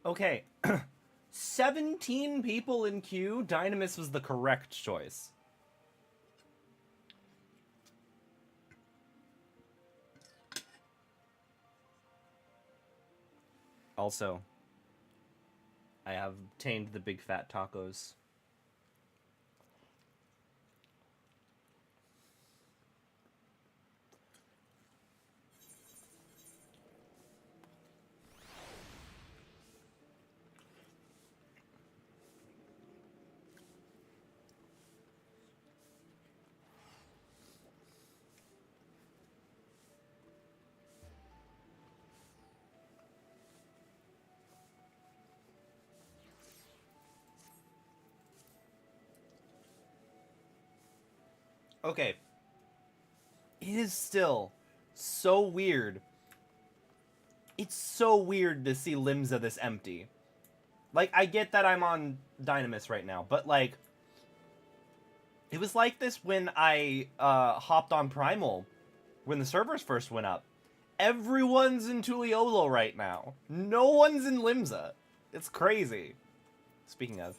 Okay. 17 people in queue. Dynamis was the correct choice. Also, I have obtained the big fat tacos. Okay. It is still so weird. It's so weird to see Limsa this empty. Like, I get that I'm on Dynamis right now, but, like, it was like this when I hopped on Primal, when the servers first went up. Everyone's in Tuliolo right now. No one's in Limsa. It's crazy. Speaking of.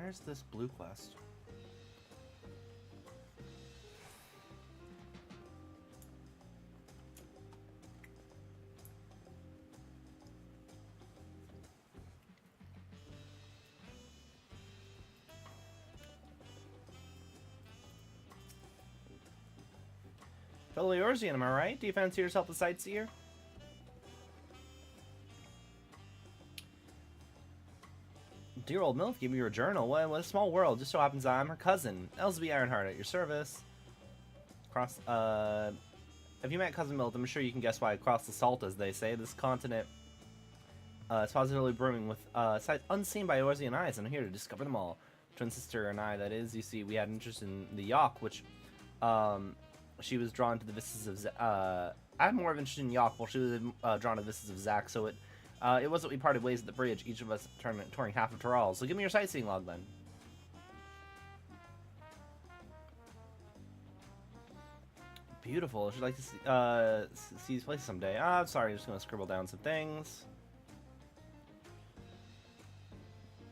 Where's this blue quest? Fellow Eorzean, am I right? Do you fancy yourself a sightseer? Dear old MILF, give me your journal. What a small world. Just so happens I'm her cousin, Elsby Ironheart, at your service. Have you met Cousin MILF? I'm sure you can guess why. Across the salt, as they say. This continent is positively brimming with sights unseen by Eorzean eyes, and I'm here to discover them all. Twin sister and I, that is. You see, we had interest in the Yawk, which she was drawn to the vistas of I had more of interest in Yawk, while she was drawn to the vistas of Zack, so it was that we parted ways at the bridge, each of us touring half of Tural. So give me your sightseeing log, then. Beautiful. Would you like to see these places someday? I'm sorry, I'm just going to scribble down some things.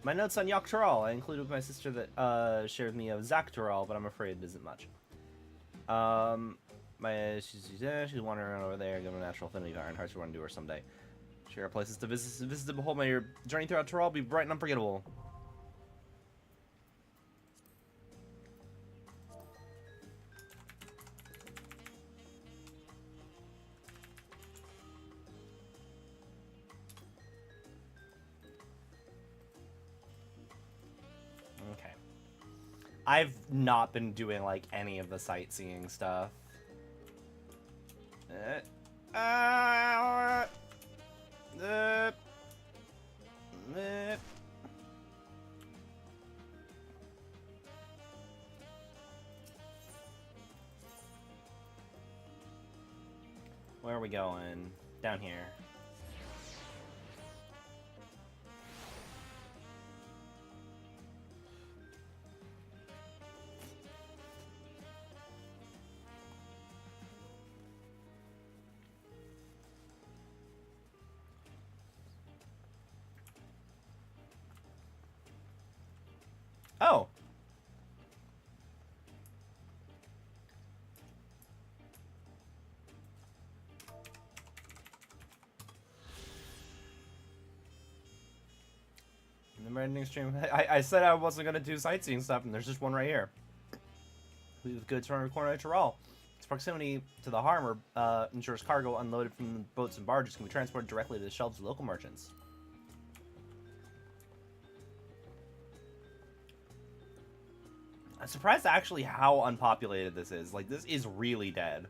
My notes on Yawk Tural. I included with my sister that shared with me of Zack Tural, but I'm afraid it isn't much. She's wandering around over there, giving a natural affinity to Ironhearts. We want to do her someday. Share places to visit to behold. May your journey throughout Tural be bright and unforgettable. Okay. I've not been doing, like, any of the sightseeing stuff. Where are we going? Down here. Oh. In the ending stream, I said I wasn't gonna do sightseeing stuff, and there's just one right here. with goods from every corner of Tural. Its proximity to the harbor ensures cargo unloaded from the boats and barges can be transported directly to the shelves of local merchants. I'm surprised actually how unpopulated this is. Like, this is really dead.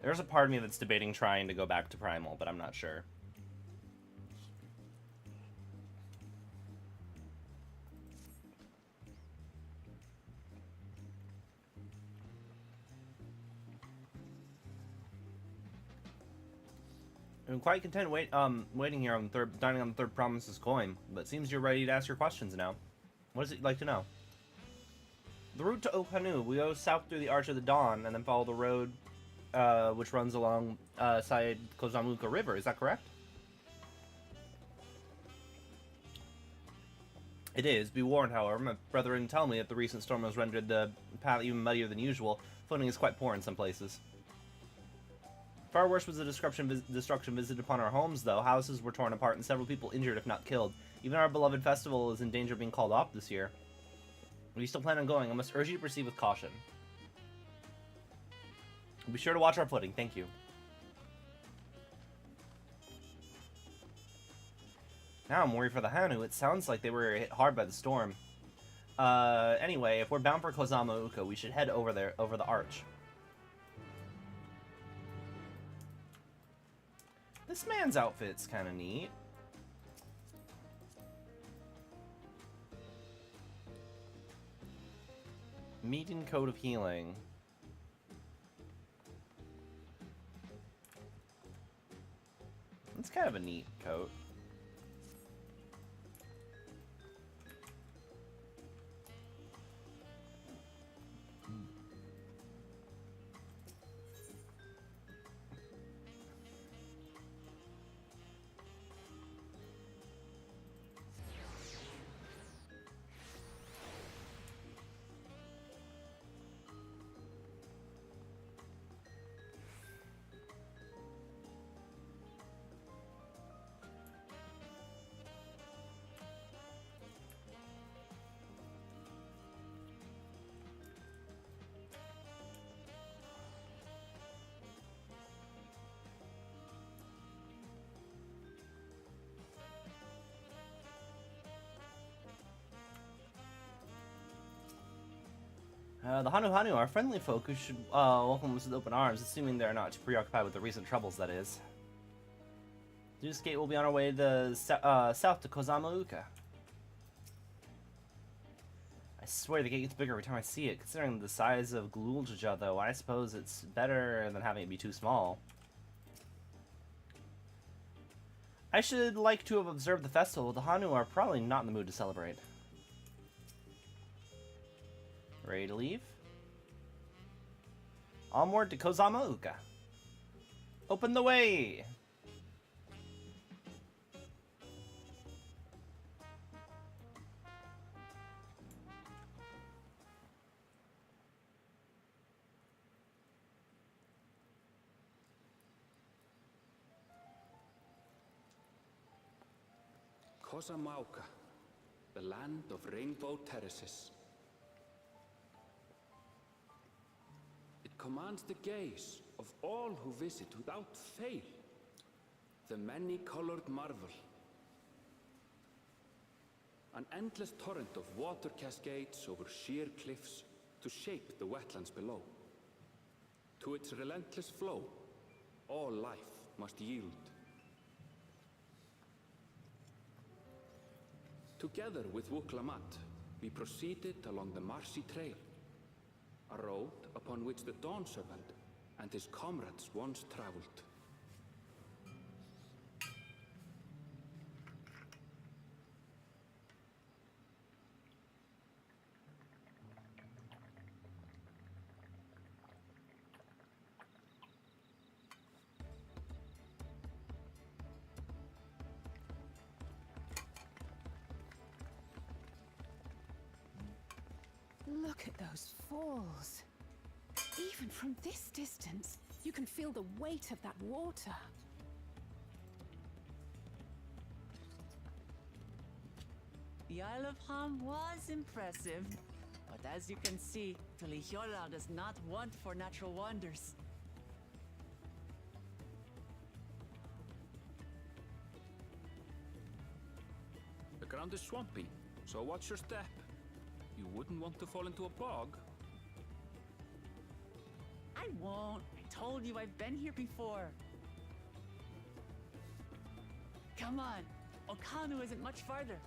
There's a part of me that's debating trying to go back to Primal, but I'm not sure. I'm quite content waiting here on dining on the third promise's coin, but it seems you're ready to ask your questions now. What is it you'd like to know? The route to Okanu, we go south through the Arch of the Dawn, and then follow the road which runs along side Kozamuka River. Is that correct? It is. Be warned, however, my brethren tell me that the recent storm has rendered the path even muddier than usual. Footing is quite poor in some places. Far worse was the destruction visited upon our homes, though. Houses were torn apart and several people injured, if not killed. Even our beloved festival is in danger of being called off this year. If you still plan on going, I must urge you to proceed with caution. Be sure to watch our footing. Thank you. Now I'm worried for the Hanu. It sounds like they were hit hard by the storm. Anyway, if we're bound for Kozama-uka, we should head over there, over the arch. This man's outfit's kind of neat. Meeting Coat of Healing. It's kind of a neat coat. The Hanu, are friendly folk who should welcome us with open arms, assuming they're not too preoccupied with the recent troubles, that is. Bluesky will be on our way to south to Kozama-uka. I swear the gate gets bigger every time I see it. Considering the size of Gluljaja, though, I suppose it's better than having it be too small. I should like to have observed the festival. The Hanu are probably not in the mood to celebrate. Ready to leave? Onward to Kozama-uka. Open the way! Kozama-uka, the land of rainbow terraces. It commands the gaze of all who visit without fail. The many-colored marvel. An endless torrent of water cascades over sheer cliffs to shape the wetlands below. To its relentless flow, all life must yield. Together with Wuklamat, we proceeded along the marshy trail, a road upon which the Dawnservant and his comrades once traveled. Look at those falls. Even from this distance, you can feel the weight of that water. The Isle of Ham was impressive, but as you can see, Tulihiola does not want for natural wonders. The ground is swampy, so watch your step. You wouldn't want to fall into a bog. I won't. I told you I've been here before. Come on. Okanu isn't much farther.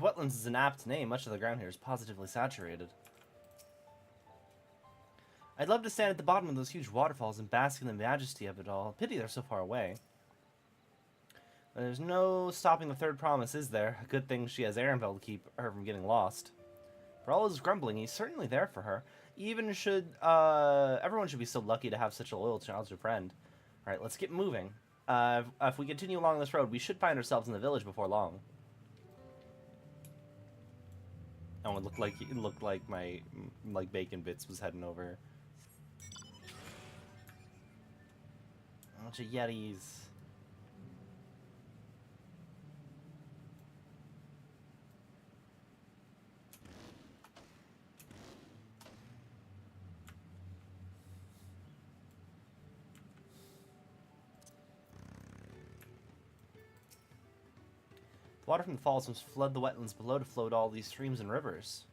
Wetlands is an apt name. Much of the ground here is positively saturated. I'd love to stand at the bottom of those huge waterfalls and bask in the majesty of it all. Pity they're so far away. There's no stopping the third promise, is there? A good thing she has Arenville to keep her from getting lost. For all his grumbling, he's certainly there for her. Even should, everyone should be so lucky to have such a loyal childhood friend. Alright, let's get moving. If we continue along this road, we should find ourselves in the village before long. Oh, it looked like my bacon bits was heading over. A bunch of yetis. The water from the falls must flood the wetlands below to float all these streams and rivers.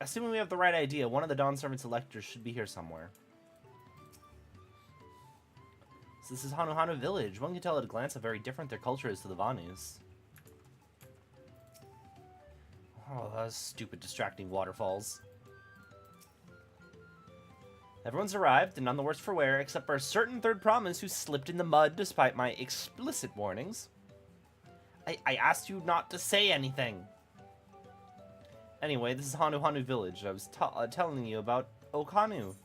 Assuming we have the right idea, one of the Dawnservant's electors should be here somewhere. So this is Hanuhanu village. One can tell at a glance how very different their culture is to the Vanus. Oh, those stupid distracting waterfalls. Everyone's arrived, and none the worse for wear, except for a certain third promise who slipped in the mud despite my explicit warnings. I asked you not to say anything. Anyway, this is Hanuhanu village. I was telling you about Okanu.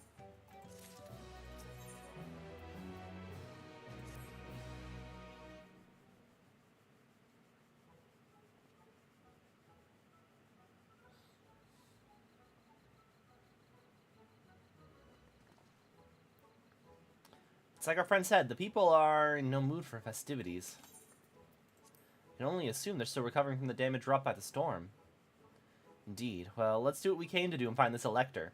It's like our friend said, the people are in no mood for festivities. You can only assume they're still recovering from the damage wrought by the storm. Indeed. Well, let's do what we came to do and find this elector.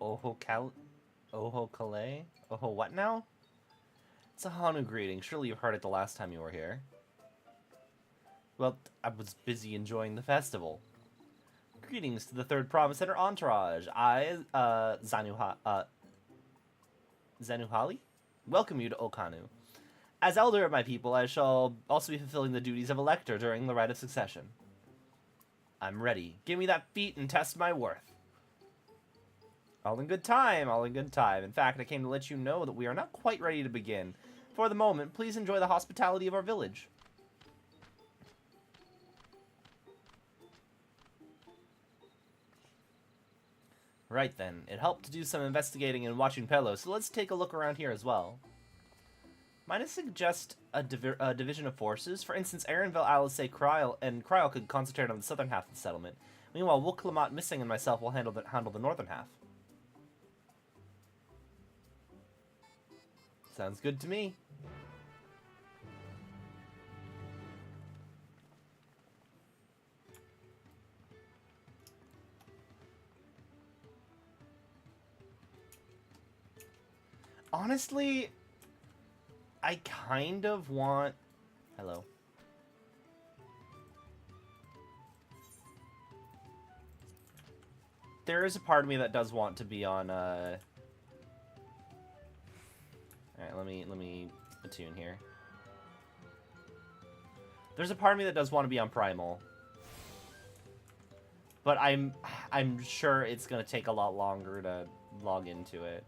Oho Kale? Oho what now? It's a Hanu greeting. Surely you heard it the last time you were here. Well, I was busy enjoying the festival. Greetings to the third promise and her entourage. I, Zanuhali, welcome you to Okanu. As elder of my people, I shall also be fulfilling the duties of elector during the rite of succession. I'm ready. Give me that feat and test my worth. All in good time, all in good time. In fact, I came to let you know that we are not quite ready to begin. For the moment, please enjoy the hospitality of our village. Right then, it helped to do some investigating and watching Pelo, so let's take a look around here as well. Might I suggest a division of forces? For instance, Arenville, Alice, and Kryl could concentrate on the southern half of the settlement. Meanwhile, Wuklamot, Missing, and myself will handle the northern half. Sounds good to me. Honestly, I kind of want... Hello. There is a part of me that does want to be on, Alright, let me attune here. There's a part of me that does want to be on Primal. But I'm sure it's going to take a lot longer to log into it.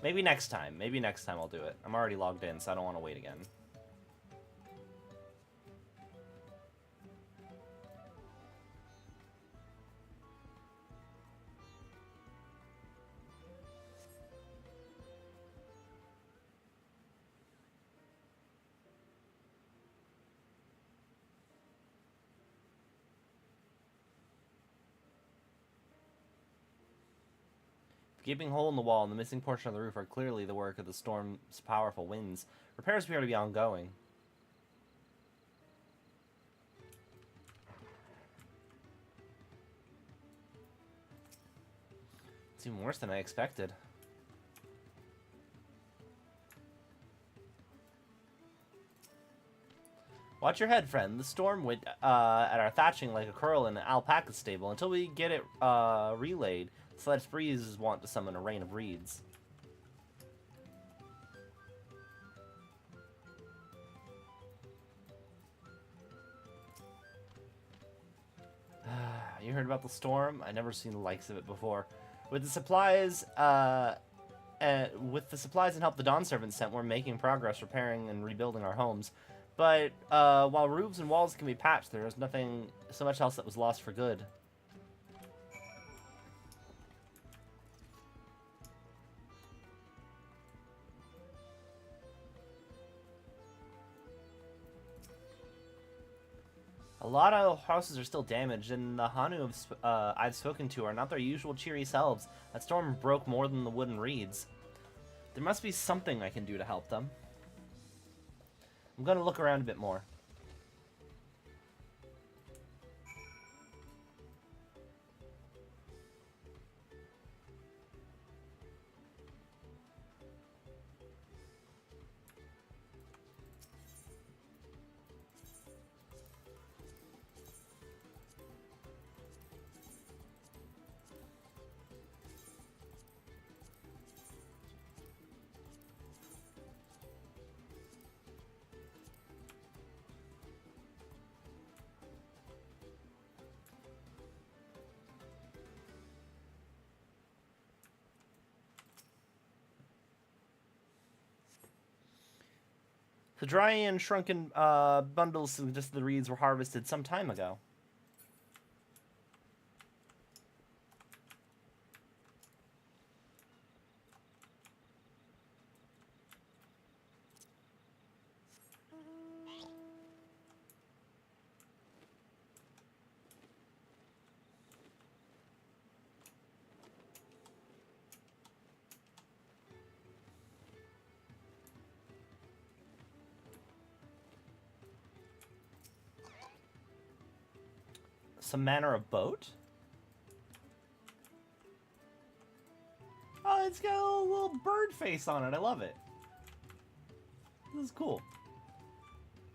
Maybe next time. Maybe next time I'll do it. I'm already logged in, so I don't want to wait again. The gaping hole in the wall and the missing portion of the roof are clearly the work of the storm's powerful winds. Repairs appear to be ongoing. It's even worse than I expected. Watch your head, friend. The storm went at our thatching like a curl in an alpaca stable. Until we get it relayed, the slightest breeze is wont to summon a rain of reeds. You heard about the storm? I've never seen the likes of it before. With the supplies and help the Dawnservant sent, we're making progress repairing and rebuilding our homes. But while roofs and walls can be patched, there is nothing so much else that was lost for good. A lot of houses are still damaged, and the Hanu I've spoken to are not their usual cheery selves. That storm broke more than the wooden reeds. There must be something I can do to help them. I'm gonna look around a bit more. The dry and shrunken bundles suggest the reeds were harvested some time ago. Some manner of boat? Oh, it's got a little bird face on it. I love it. This is cool.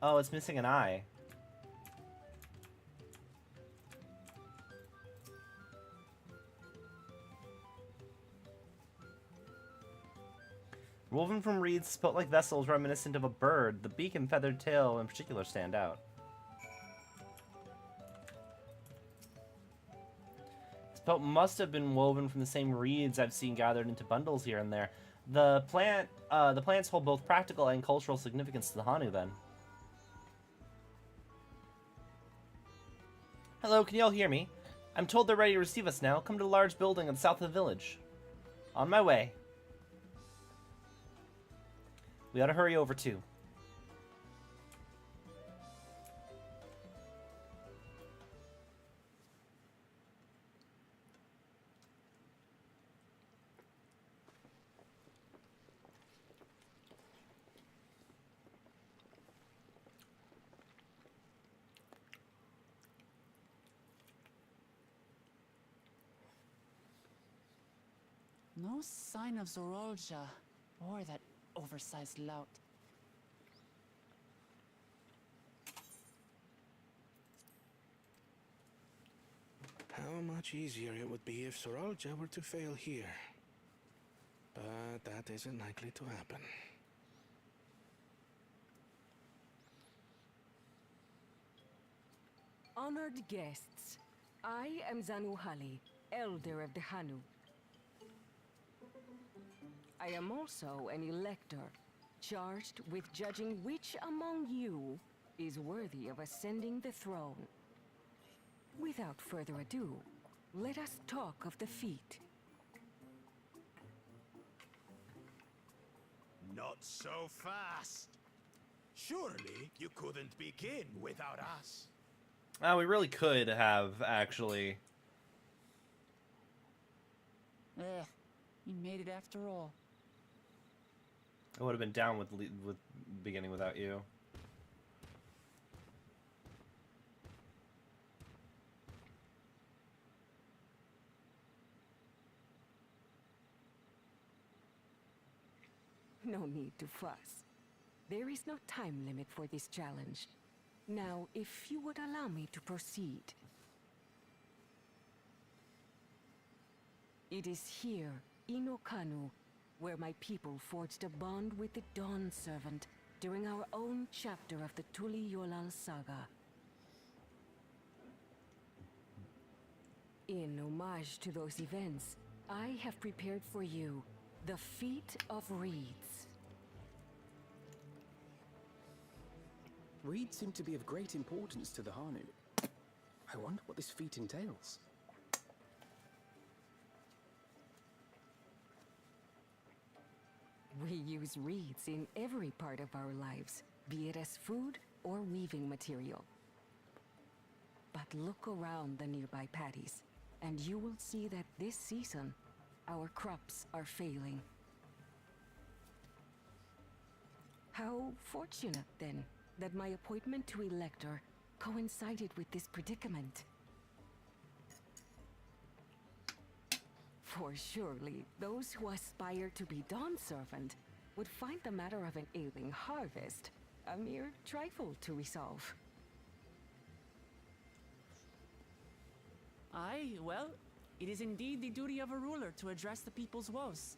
Oh, it's missing an eye. Woven from reeds, boat-like vessels reminiscent of a bird. The beak and feathered tail in particular stand out. Boat must have been woven from the same reeds I've seen gathered into bundles here and there. The plants hold both practical and cultural significance to the Hanu, then. Hello, can you all hear me? I'm told they're ready to receive us now. Come to the large building in the south of the village. On my way. We ought to hurry over, too. No sign of Zorolja or that oversized lout. How much easier it would be if Zorolja were to fail here. But that isn't likely to happen. Honored guests, I am Zanuhali, Elder of the Hanu. I am also an elector, charged with judging which among you is worthy of ascending the throne. Without further ado, let us talk of the feat. Not so fast. Surely you couldn't begin without us. We really could have, actually. You made it after all. I would have been down with beginning without you. No need to fuss. There is no time limit for this challenge. Now, if you would allow me to proceed. It is here, in Okanu, where my people forged a bond with the Dawnservant during our own chapter of the Tuli-Yolal saga. In homage to those events, I have prepared for you the Feat of Reeds. Reeds seem to be of great importance to the Hanu. I wonder what this feat entails. We use reeds in every part of our lives, be it as food or weaving material. But look around the nearby paddies, and you will see that this season, our crops are failing. How fortunate, then, that my appointment to Elector coincided with this predicament. For surely, those who aspire to be Dawnservant would find the matter of an ailing harvest a mere trifle to resolve. Aye, well, it is indeed the duty of a ruler to address the people's woes.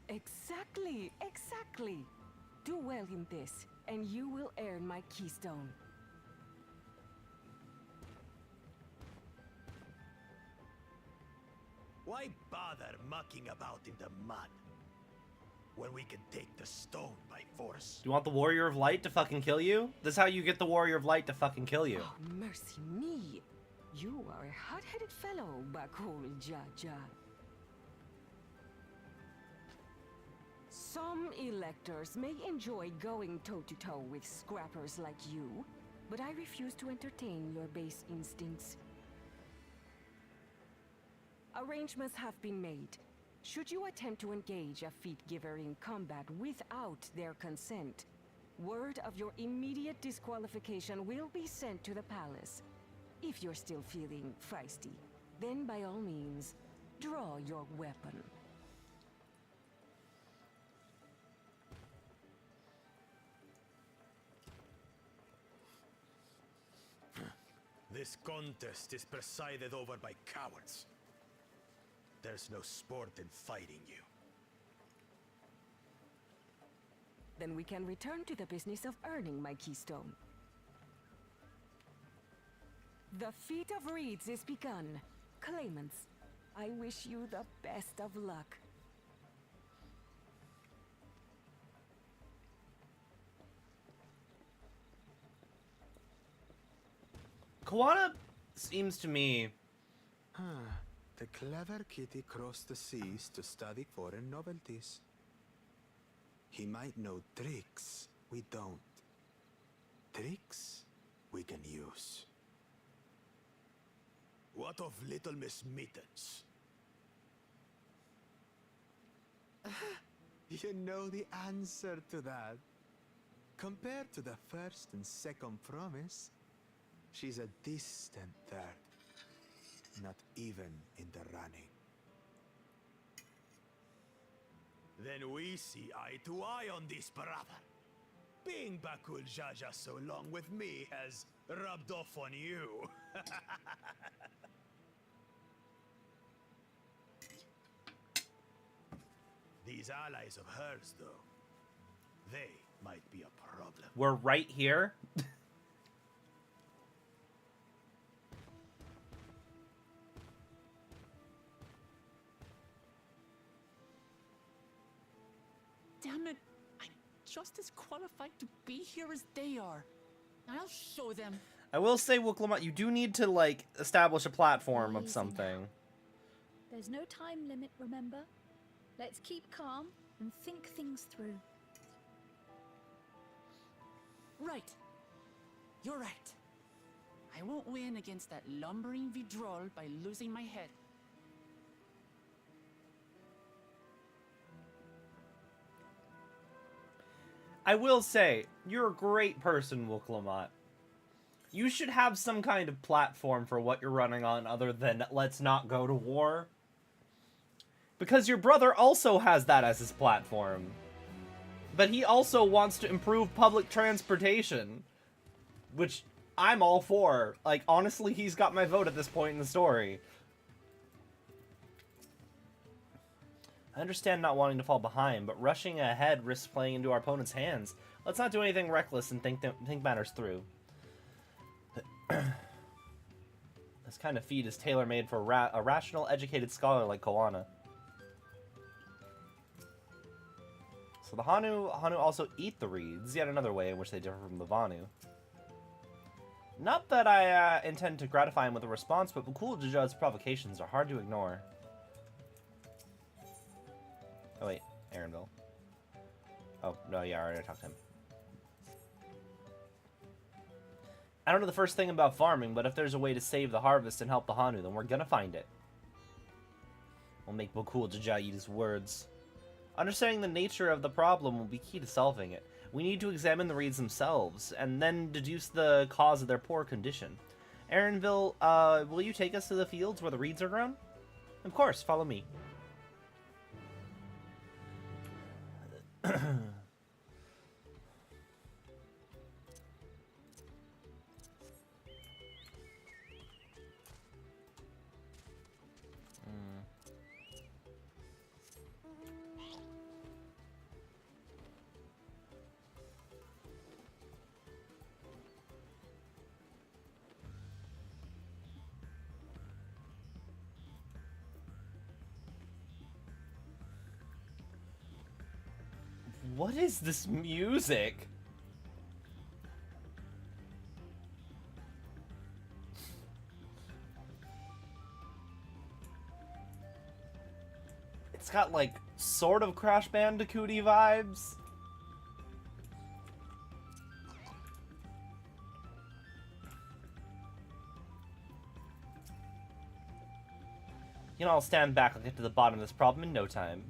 Exactly, exactly. Do well in this, and you will earn my keystone. Why bother mucking about in the mud when we can take the stone by force? Do you want the Warrior of Light to fucking kill you? This is how you get the Warrior of Light to fucking kill you. Oh, mercy me. You are a hot-headed fellow, Bakul Jaja. Some electors may enjoy going toe-to-toe with scrappers like you, but I refuse to entertain your base instincts. Arrangements have been made. Should you attempt to engage a feat giver in combat without their consent, word of your immediate disqualification will be sent to the palace. If you're still feeling feisty, then by all means, draw your weapon. This contest is presided over by cowards. There's no sport in fighting you. Then we can return to the business of earning my keystone. The Feat of Reeds is begun. Claimants, I wish you the best of luck. Kawana seems to me... The clever kitty crossed the seas to study foreign novelties. He might know tricks we don't. Tricks we can use. What of Little Miss Mittens? You know the answer to that. Compared to the first and second promise, she's a distant third. Not even in the running. Then we see eye to eye on this, brother. Being Bakul Jaja so long with me has rubbed off on you. These allies of hers, though, they might be a problem. We're right here. damn it. I'm just as qualified to be here as they are. I'll show them. I will say, Wooklamot, you do need to, like, establish a platform of Easy something. now. There's no time limit, remember? Let's keep calm and think things through. Right. You're right. I won't win against that lumbering Vidrol by losing my head. I will say, you're a great person, Wooklamot. You should have some kind of platform for what you're running on other than let's not go to war. Because your brother also has that as his platform. But he also wants to improve public transportation. Which I'm all for. Like, honestly, he's got my vote at this point in the story. I understand not wanting to fall behind, but rushing ahead risks playing into our opponent's hands. Let's not do anything reckless and think matters through. This kind of feat is tailor-made for a rational, educated scholar like Koana. So the Hanu also eat the reeds, yet another way in which they differ from the Vanu. Not that I intend to gratify him with a response, but Bukul Jaja's provocations are hard to ignore. Oh wait, Aaronville. Oh, no, yeah, I already talked to him. I don't know the first thing about farming, but if there's a way to save the harvest and help the Hanu, then we're gonna find it. We'll make Bukul Jaja eat his words. Understanding the nature of the problem will be key to solving it. We need to examine the reeds themselves, and then deduce the cause of their poor condition. Aaronville, will you take us to the fields where the reeds are grown? Of course, follow me. What is this music? It's got like sort of Crash Bandicoot-y vibes. You know, I'll stand back. I'll get to the bottom of this problem in no time.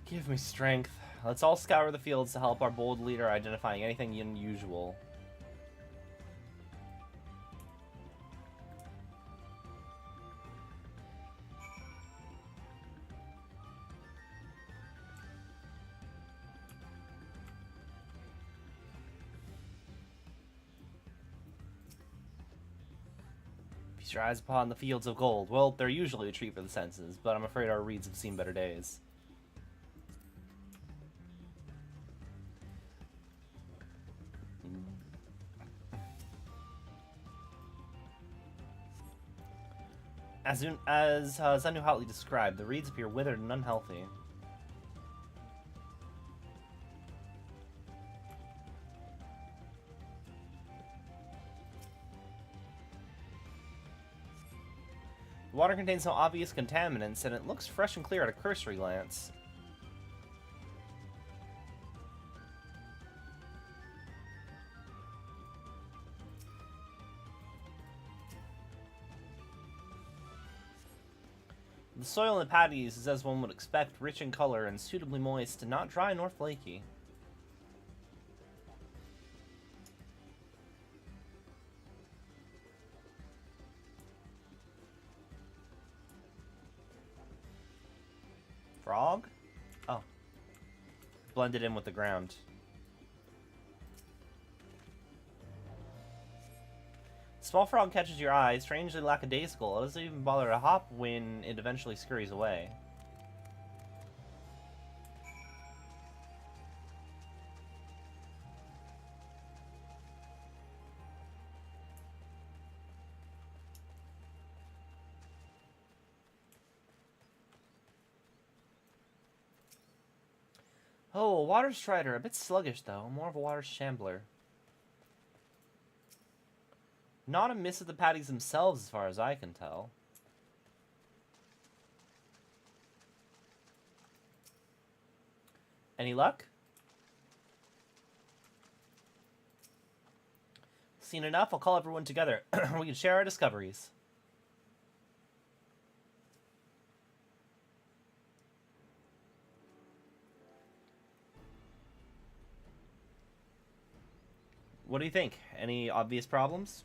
Give me strength. Let's all scour the fields to help our bold leader identifying anything unusual. Feast your eyes upon the fields of gold. Well, they're usually a treat for the senses, but I'm afraid our reeds have seen better days. As Zenu hotly described, the reeds appear withered and unhealthy. The water contains no obvious contaminants, and it looks fresh and clear at a cursory glance. The soil in the paddies is as one would expect, rich in color and suitably moist, and not dry nor flaky. Frog? Oh. Blended in with the ground. Small frog catches your eye, strangely lackadaisical. It doesn't even bother to hop when it eventually scurries away. Oh, a water strider. A bit sluggish, though. More of a water shambler. Not amiss with the patties themselves, as far as I can tell. Any luck? Seen enough? I'll call everyone together. We can share our discoveries. What do you think? Any obvious problems?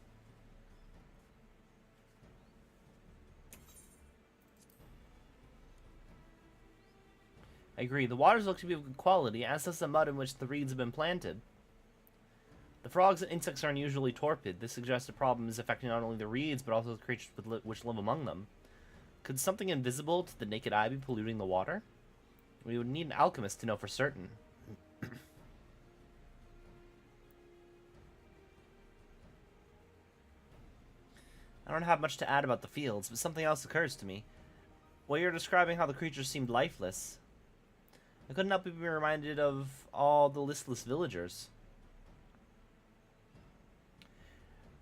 I agree. The waters look to be of good quality, as does the mud in which the reeds have been planted. The frogs and insects are unusually torpid. This suggests a problem is affecting not only the reeds, but also the creatures which live among them. Could something invisible to the naked eye be polluting the water? We would need an alchemist to know for certain. I don't have much to add about the fields, but something else occurs to me. While you're describing how the creatures seemed lifeless, I couldn't help but be reminded of all the listless villagers.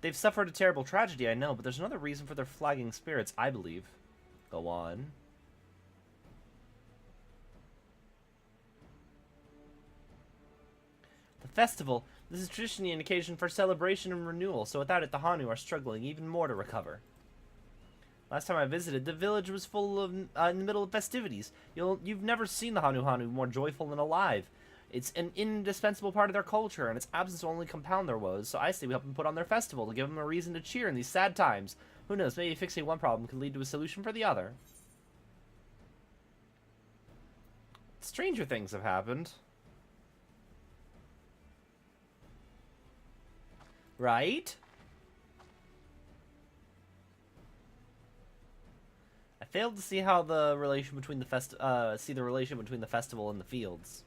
They've suffered a terrible tragedy, I know, but there's another reason for their flagging spirits, I believe. Go on. The festival. This is traditionally an occasion for celebration and renewal, so without it the Hanu are struggling even more to recover. Last time I visited, the village was full of, in the middle of festivities. You've never seen the Hanu more joyful and alive. It's an indispensable part of their culture, and its absence will only compound their woes, so I say we help them put on their festival to give them a reason to cheer in these sad times. Who knows, maybe fixing one problem could lead to a solution for the other. Stranger things have happened. Right? I failed to see how the relation between the relation between the festival and the fields.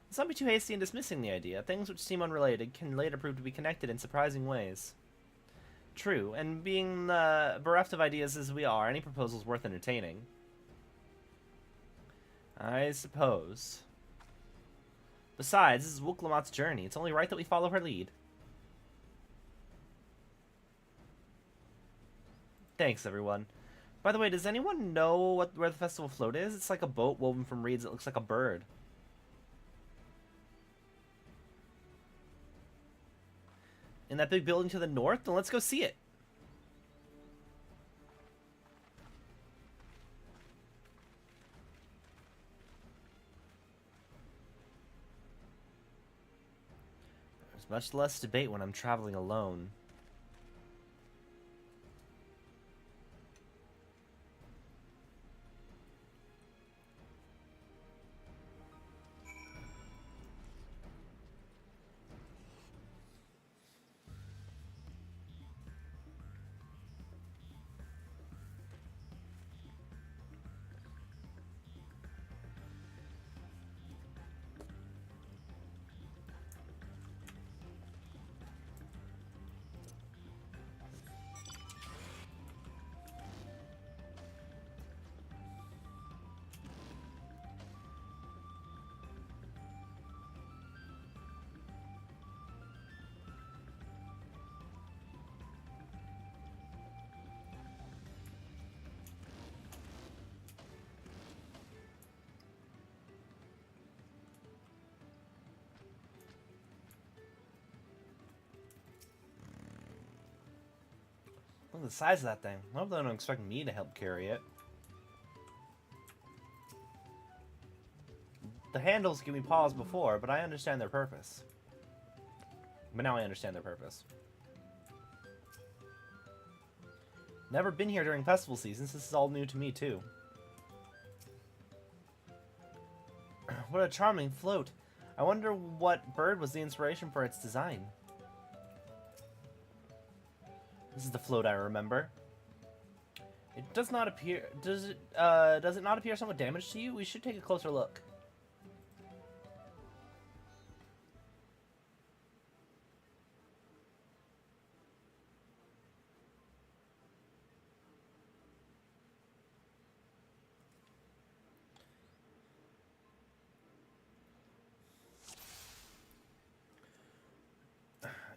Let's not be too hasty in dismissing the idea. Things which seem unrelated can later prove to be connected in surprising ways. True, and being bereft of ideas as we are, any proposal is worth entertaining. I suppose. Besides, this is Wooklamat's journey. It's only right that we follow her lead. Thanks, everyone. By the way, does anyone know where the festival float is? It's like a boat woven from reeds that looks like a bird. In that big building to the north? Then let's go see it. There's much less debate when I'm traveling alone. Look at the size of that thing. I hope they don't expect me to help carry it. The handles give me pause before, but I understand their purpose. But now I understand their purpose. Never been here during festival seasons. This is all new to me, too. What a charming float. I wonder what bird was the inspiration for its design. This is the float I remember. It does not appear... does it not appear somewhat damaged to you? We should take a closer look.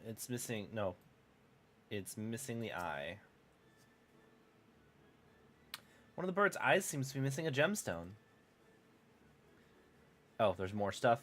It's missing... No. It's missing the eye. One of the bird's eyes seems to be missing a gemstone. Oh, there's more stuff.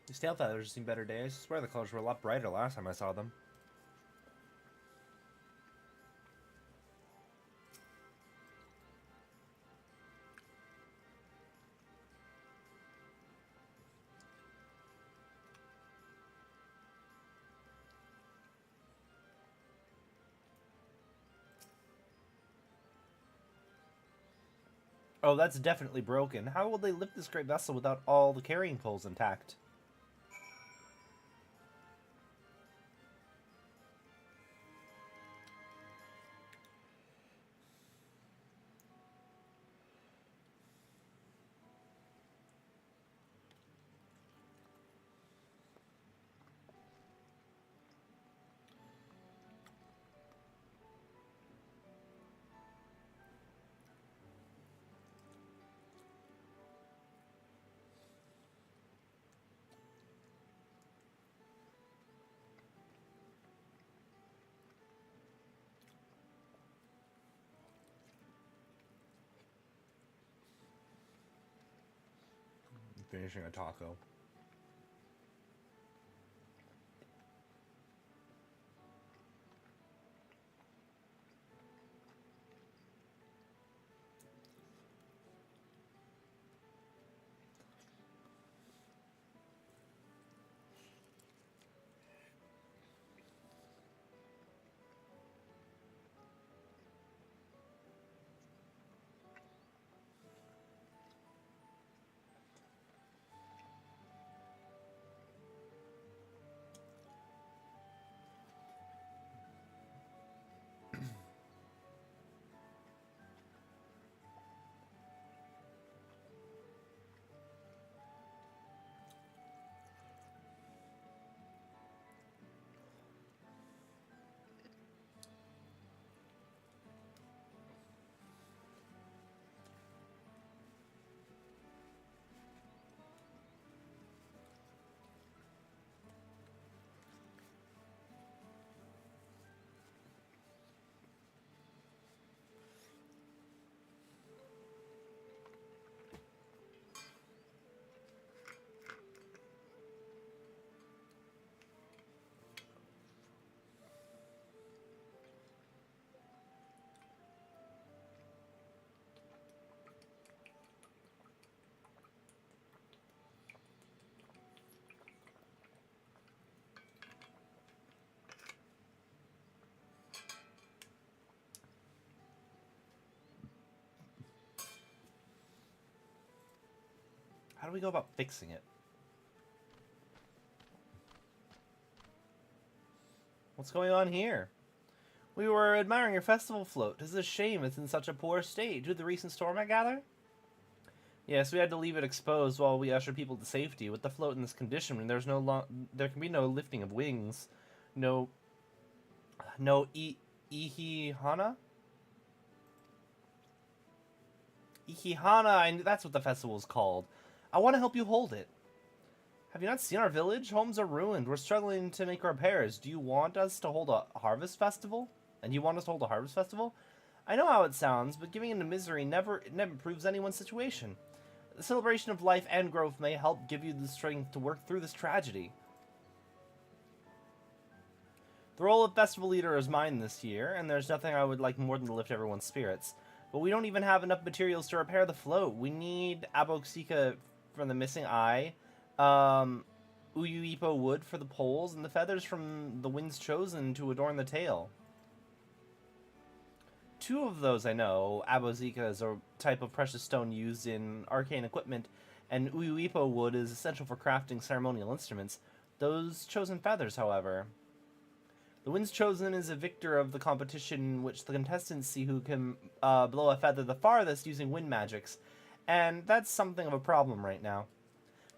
These tail feathers have seen better days. I swear the colors were a lot brighter last time I saw them. Oh, that's definitely broken. How will they lift this great vessel without all the carrying poles intact? Finishing a taco. How do we go about fixing it? What's going on here? We were admiring your festival float. It's a shame it's in such a poor state due to the recent storm, I gather? Yes, we had to leave it exposed while we ushered people to safety. With the float in this condition, there can be no lifting of wings. No Ihihana? Ihihana, that's what the festival is called. I want to help you hold it. Have you not seen our village? Homes are ruined. We're struggling to make repairs. Do you want us to hold a harvest festival? And you want us to hold a harvest festival? I know how it sounds, but giving into misery never improves anyone's situation. The celebration of life and growth may help give you the strength to work through this tragedy. The role of festival leader is mine this year, and there's nothing I would like more than to lift everyone's spirits. But we don't even have enough materials to repair the float. We need Aboxika from the missing eye, Uyuipo wood for the poles, and the feathers from the winds chosen to adorn the tail. 2 of those I know. Abozika is a type of precious stone used in arcane equipment, and Uyuipo wood is essential for crafting ceremonial instruments. Those chosen feathers, however. The Wind's Chosen is a victor of the competition in which the contestants see who can blow a feather the farthest using wind magics, and that's something of a problem right now.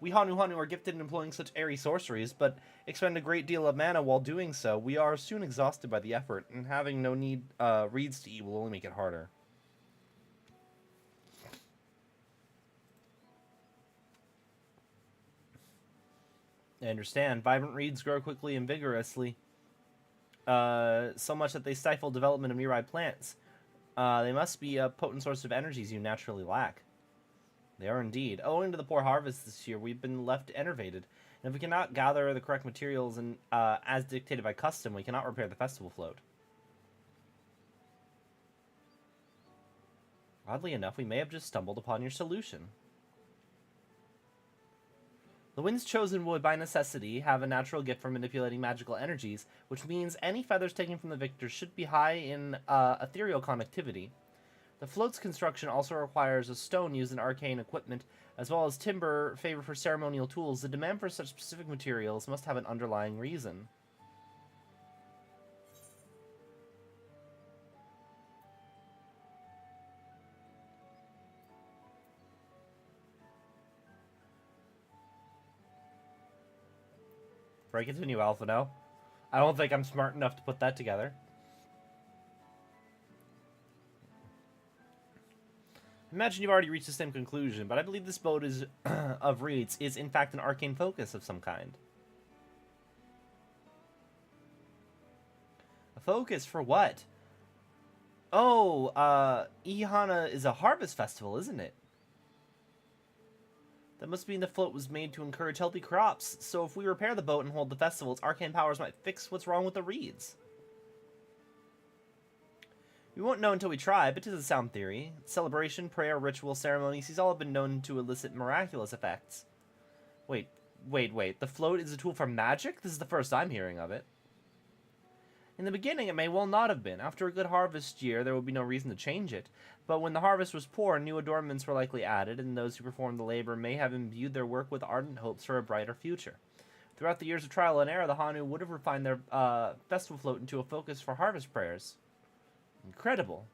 We Hanu are gifted in employing such airy sorceries, but expend a great deal of mana while doing so. We are soon exhausted by the effort, and having no reeds to eat will only make it harder. I understand. Vibrant reeds grow quickly and vigorously. So much that they stifle development of nearby plants. They must be a potent source of energies you naturally lack. They are indeed. Owing to the poor harvest this year, we've been left enervated. And if we cannot gather the correct materials and as dictated by custom, we cannot repair the festival float. Oddly enough, we may have just stumbled upon your solution. The Wind's Chosen would, by necessity, have a natural gift for manipulating magical energies, which means any feathers taken from the victor should be high in ethereal conductivity. The float's construction also requires a stone used in arcane equipment, as well as timber favored for ceremonial tools. The demand for such specific materials must have an underlying reason. Before I continue, Alphino, I don't think I'm smart enough to put that together. Imagine you've already reached the same conclusion, but I believe this boat is of reeds is in fact an arcane focus of some kind. A focus for what? Oh, Ihana is a harvest festival, isn't it? That must mean the float was made to encourage healthy crops, so if we repair the boat and hold the festival, its arcane powers might fix what's wrong with the reeds. We won't know until we try, but 'tis a sound theory. Celebration, prayer, ritual, ceremonies, these all have been known to elicit miraculous effects. Wait. The float is a tool for magic? This is the first I'm hearing of it. In the beginning, it may well not have been. After a good harvest year, there would be no reason to change it. But when the harvest was poor, new adornments were likely added, and those who performed the labor may have imbued their work with ardent hopes for a brighter future. Throughout the years of trial and error, the Hanu would have refined their festival float into a focus for harvest prayers. Incredible.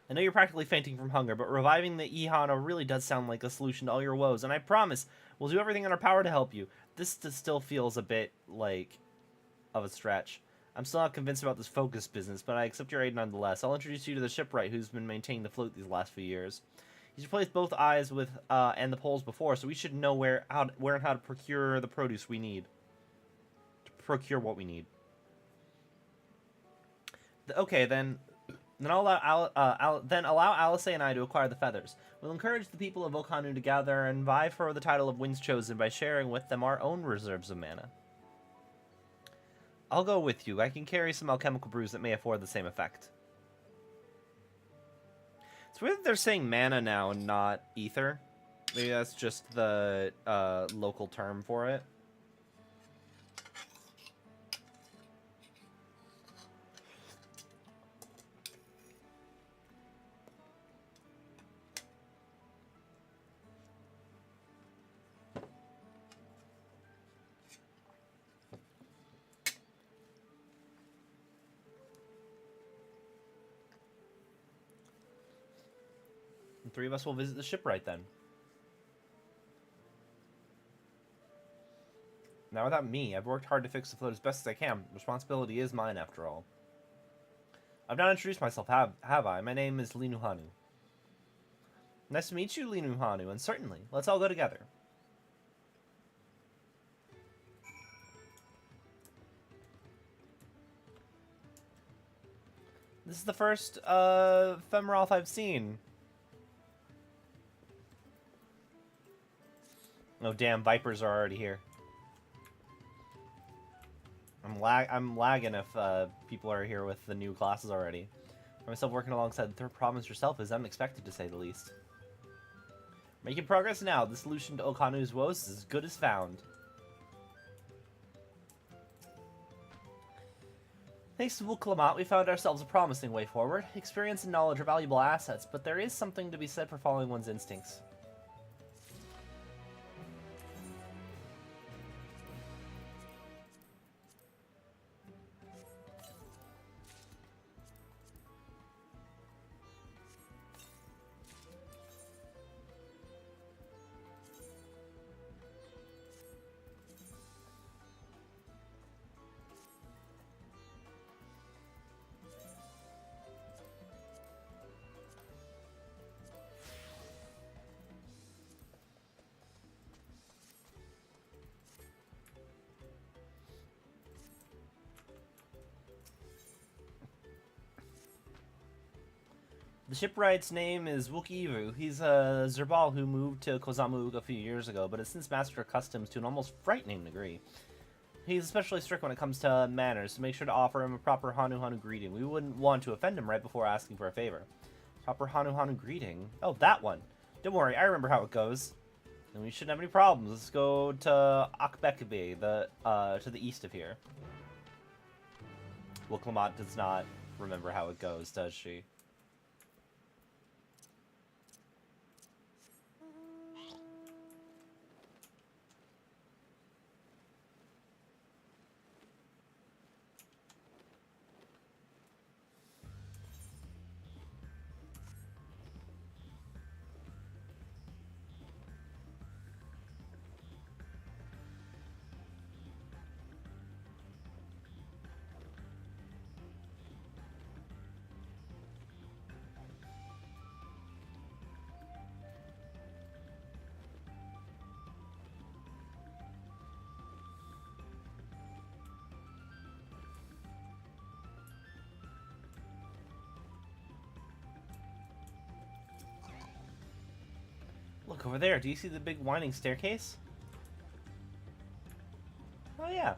I know you're practically fainting from hunger, but reviving the Ihana really does sound like a solution to all your woes, and I promise we'll do everything in our power to help you. This still feels a bit, like, of a stretch. I'm still not convinced about this focus business, but I accept your aid nonetheless. I'll introduce you to the shipwright who's been maintaining the float these last few years. He's replaced both eyes with and the poles before, so we should know where and how to procure the produce we need. Procure what we need. Okay, then allow Alice and I to acquire the feathers. We'll encourage the people of Okhanu to gather and vie for the title of Wind's Chosen by sharing with them our own reserves of mana. I'll go with you. I can carry some alchemical brews that may afford the same effect. It's weird that they're saying mana now and not ether. Maybe that's just the local term for it. The 3 of us will visit the shipwright then. Now without me, I've worked hard to fix the float as best as I can. Responsibility is mine after all. I've not introduced myself, have I? My name is Linuhanu. Nice to meet you, Linuhanu, and certainly, let's all go together. This is the first Femroth I've seen. Oh damn, Vipers are already here. I'm lagging if people are here with the new classes already. For myself working alongside the third province yourself is unexpected to say the least. Making progress now. The solution to Okanu's woes is as good as found. Thanks to Wuklamat, we found ourselves a promising way forward. Experience and knowledge are valuable assets, but there is something to be said for following one's instincts. The shipwright's name is Wukivu. He's a Zerbal who moved to Kozamug a few years ago, but has since mastered customs to an almost frightening degree. He's especially strict when it comes to manners, so make sure to offer him a proper Hanu Hanu greeting. We wouldn't want to offend him right before asking for a favor. Proper Hanu Hanu greeting? Oh, that one. Don't worry, I remember how it goes. And we shouldn't have any problems. Let's go to Akbekbe, to the east of here. Well, Clement does not remember how it goes, does she? Look over there. Do you see the big winding staircase? Oh, yeah.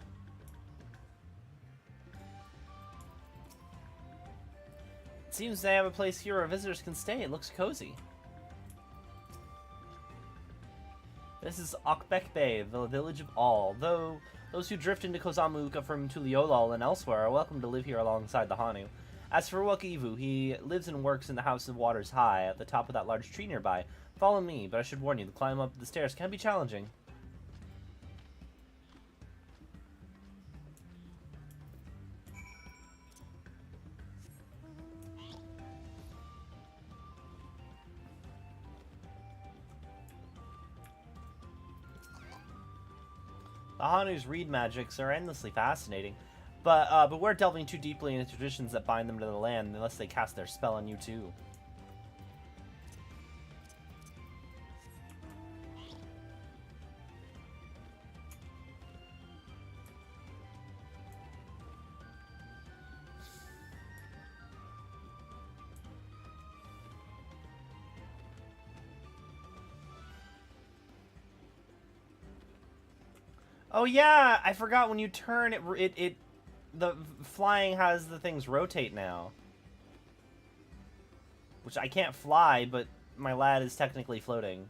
It seems they have a place here where visitors can stay. It looks cozy. This is Akbekbe, the village of all. Though those who drift into Kozamuka from Tuliolal and elsewhere are welcome to live here alongside the Hanu. As for Wakivu, he lives and works in the House of Waters High, at the top of that large tree nearby. Follow me, but I should warn you, the climb up the stairs can be challenging. The Hanu's reed magics are endlessly fascinating, but we're delving too deeply into traditions that bind them to the land unless they cast their spell on you too. Oh yeah, I forgot when you turn the flying has the things rotate now. Which I can't fly, but my lad is technically floating.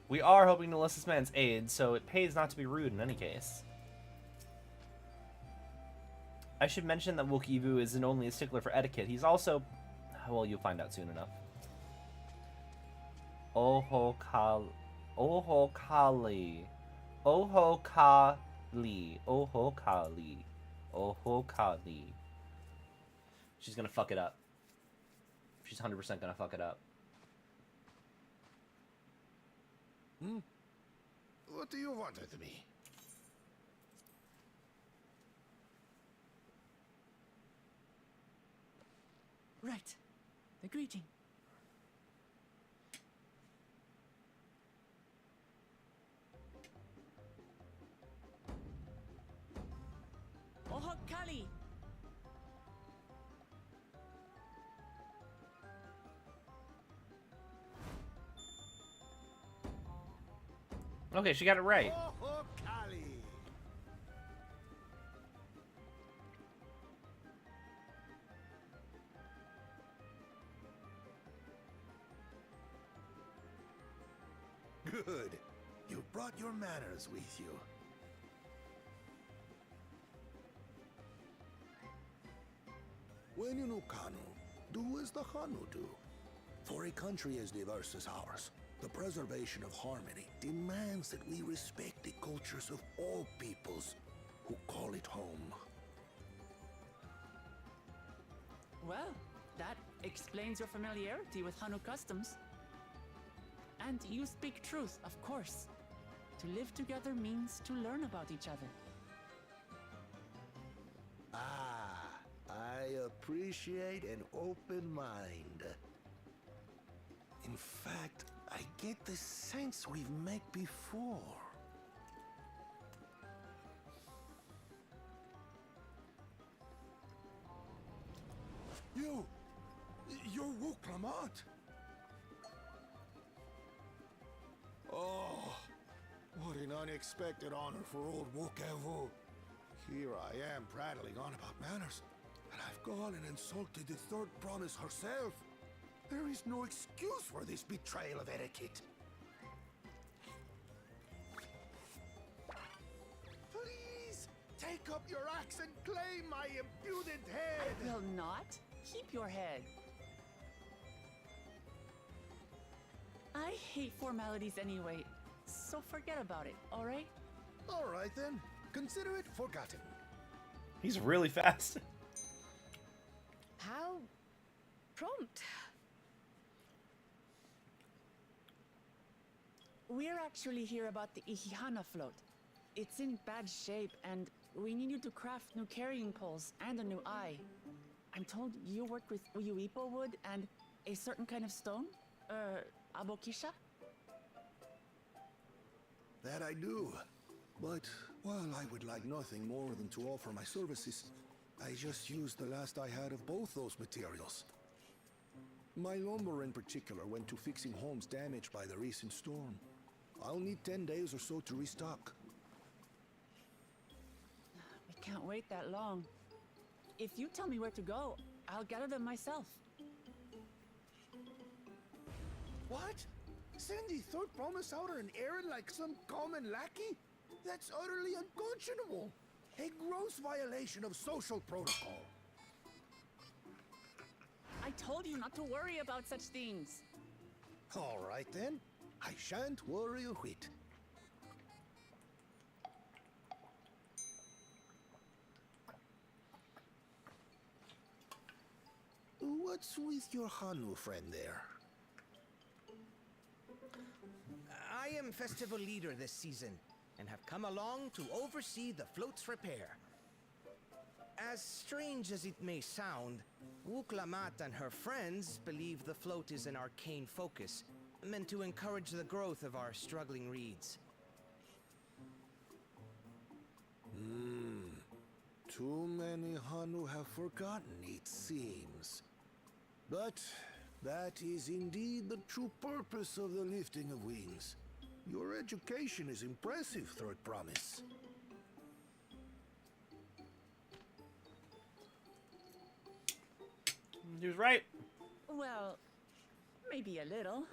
We are hoping to enlist this man's aid, so it pays not to be rude in any case. I should mention that Wokivu isn't only a stickler for etiquette, he's also... well, you'll find out soon enough. Ohokali. Ohokali. Ohokali. Ohokali. Ohokali. She's gonna fuck it up. She's 100% gonna fuck it up. What do you want with me? Right. The greeting. Ohokali. Okay, she got it right. Ohokali. Good. You brought your manners with you. When you know Kanu, do as the Hanu do. For a country as diverse as ours, the preservation of harmony demands that we respect the cultures of all peoples who call it home. Well, that explains your familiarity with Hanu customs. And you speak truth, of course. To live together means to learn about each other. Ah, I appreciate an open mind. In fact, I get the sense we've met before. You're Wuklamant. Oh, what an unexpected honor for old Wukevu. Here I am prattling on about manners, and I've gone and insulted the third promise herself. There is no excuse for this betrayal of etiquette. Please, take up your axe and claim my impudent head! I will not. Keep your head. I hate formalities anyway, so forget about it, alright? All right then, consider it forgotten. He's really fast. How prompt. We're actually here about the Ihihana float. It's in bad shape, and we need you to craft new carrying poles and a new eye. I'm told you work with Uyuipo wood and a certain kind of stone? Abokisha? That I do. But while I would like nothing more than to offer my services, I just used the last I had of both those materials. My lumber in particular went to fixing homes damaged by the recent storm. I'll need 10 days or so to restock. We can't wait that long. If you tell me where to go, I'll gather them myself. What? Send the third promise out on an errand like some common lackey? That's utterly unconscionable. A gross violation of social protocol. I told you not to worry about such things. All right then. I shan't worry a whit. What's with your Hanu friend there? I am festival leader this season, and have come along to oversee the float's repair. As strange as it may sound, Wuklamat and her friends believe the float is an arcane focus, meant to encourage the growth of our struggling reeds. Too many Hanu have forgotten, it seems. But that is indeed the true purpose of the lifting of wings. Your education is impressive, Third Promise. He was right. Well, maybe a little.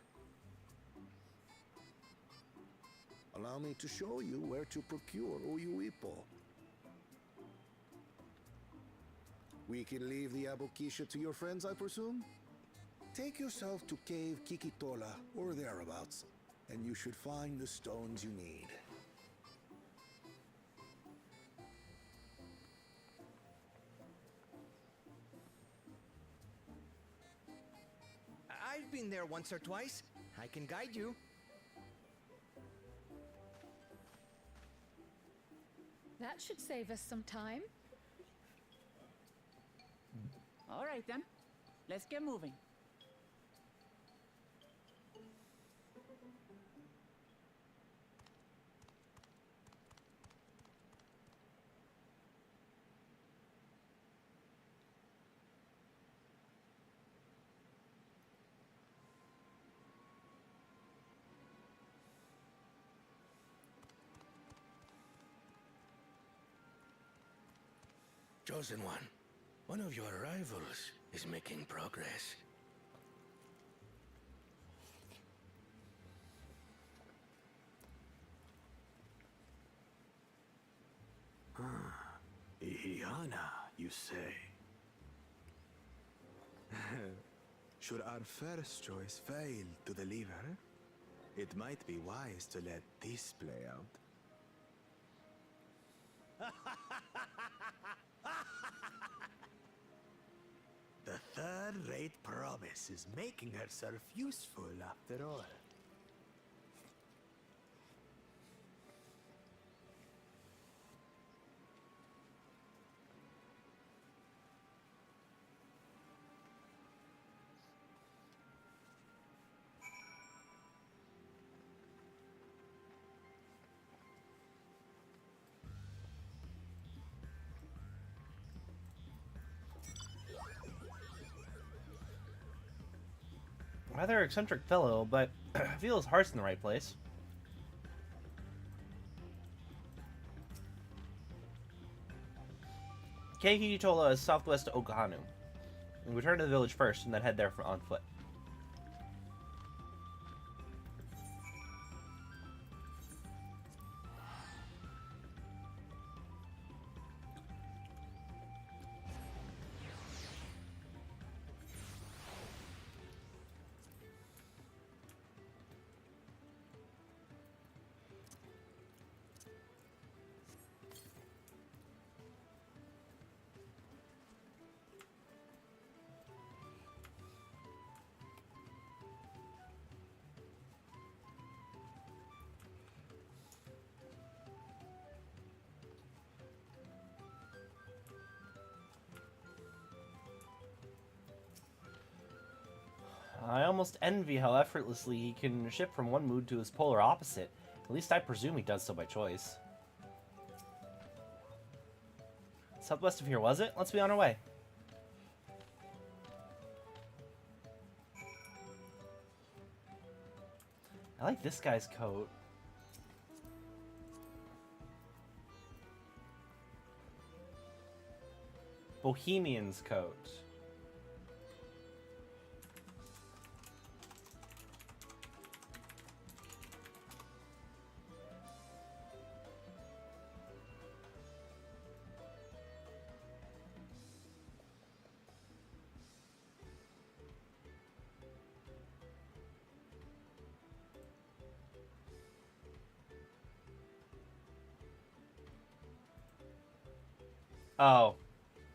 Allow me to show you where to procure Uyuipo. We can leave the Abokisha to your friends, I presume? Take yourself to Cave Kikitola or thereabouts, and you should find the stones you need. I've been there once or twice. I can guide you. That should save us some time. All right then, let's get moving. Chosen one of your rivals is making progress. Ihana, you say? Should our first choice fail to deliver, it might be wise to let this play out. The third-rate promise is making herself useful after all. Rather eccentric fellow, but I feel his heart's in the right place. Keiki told us southwest to Okahanu. We return to the village first and then head there on foot. I almost envy how effortlessly he can shift from one mood to his polar opposite. At least I presume he does so by choice. Southwest of here, was it? Let's be on our way. I like this guy's coat. Bohemian's coat. Oh,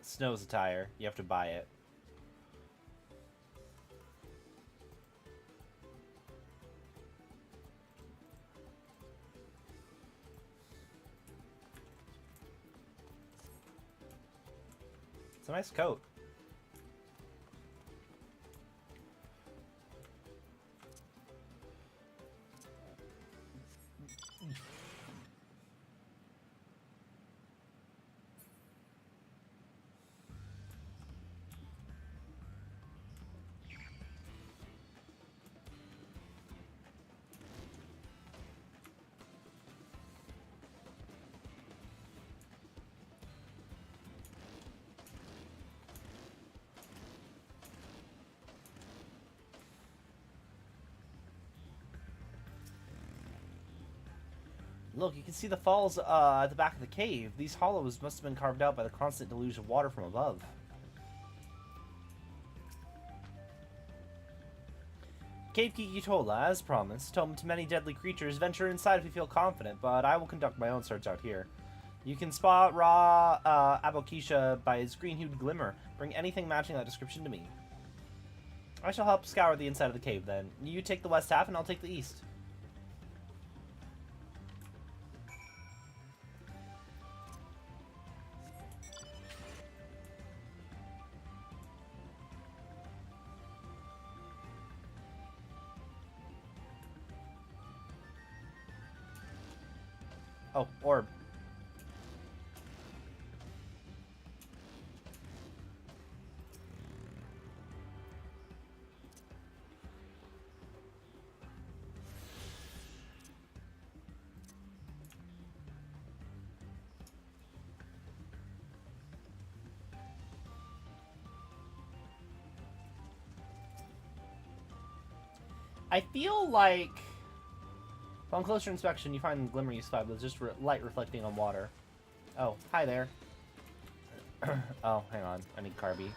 snow's attire. You have to buy it. It's a nice coat. Look, you can see the falls at the back of the cave. These hollows must have been carved out by the constant deluge of water from above. Cave Kiki Tola, as promised, home to many deadly creatures. Venture inside if you feel confident, but I will conduct my own search out here. You can spot Ra Abokisha by his green-hued glimmer. Bring anything matching that description to me. I shall help scour the inside of the cave, then. You take the west half, and I'll take the east. Oh, orb. I feel like upon closer inspection, you find the glimmer you spotted was just light reflecting on water. Oh, hi there. Oh, hang on. I need Carby.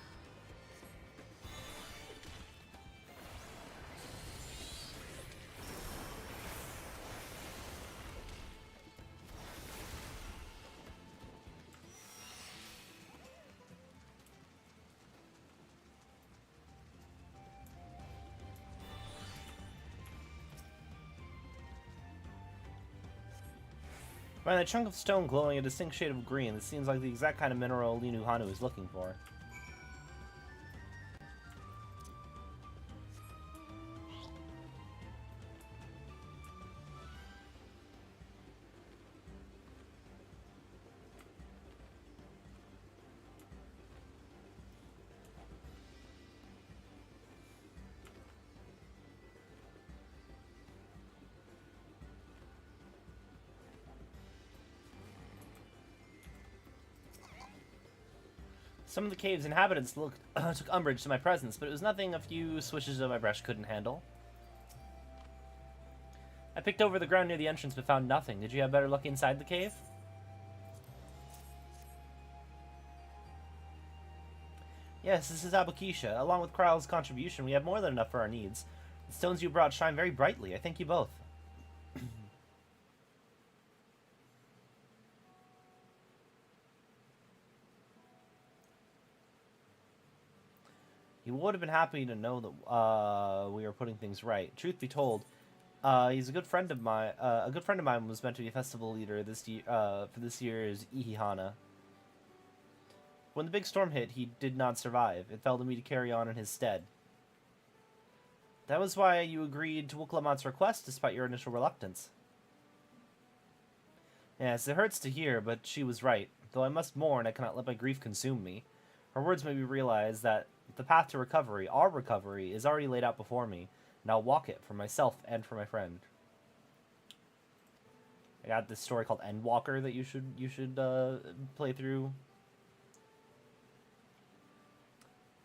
Find a chunk of stone glowing a distinct shade of green. This seems like the exact kind of mineral Linu Hanu is looking for. Some of the cave's inhabitants took umbrage to my presence, but it was nothing a few swishes of my brush couldn't handle. I picked over the ground near the entrance but found nothing. Did you have better luck inside the cave? Yes, this is Abukisha. Along with Kryl's contribution, we have more than enough for our needs. The stones you brought shine very brightly. I thank you both. He would have been happy to know that we were putting things right. Truth be told, he's a good friend of mine. A good friend of mine was meant to be a festival leader this year for this year's Ihihana. When the big storm hit, he did not survive. It fell to me to carry on in his stead. That was why you agreed to Wuklamat's request, despite your initial reluctance. Yes, it hurts to hear, but she was right. Though I must mourn, I cannot let my grief consume me. Her words made me realize that the path to recovery, our recovery, is already laid out before me, and I'll walk it for myself and for my friend. I got this story called Endwalker that you should play through.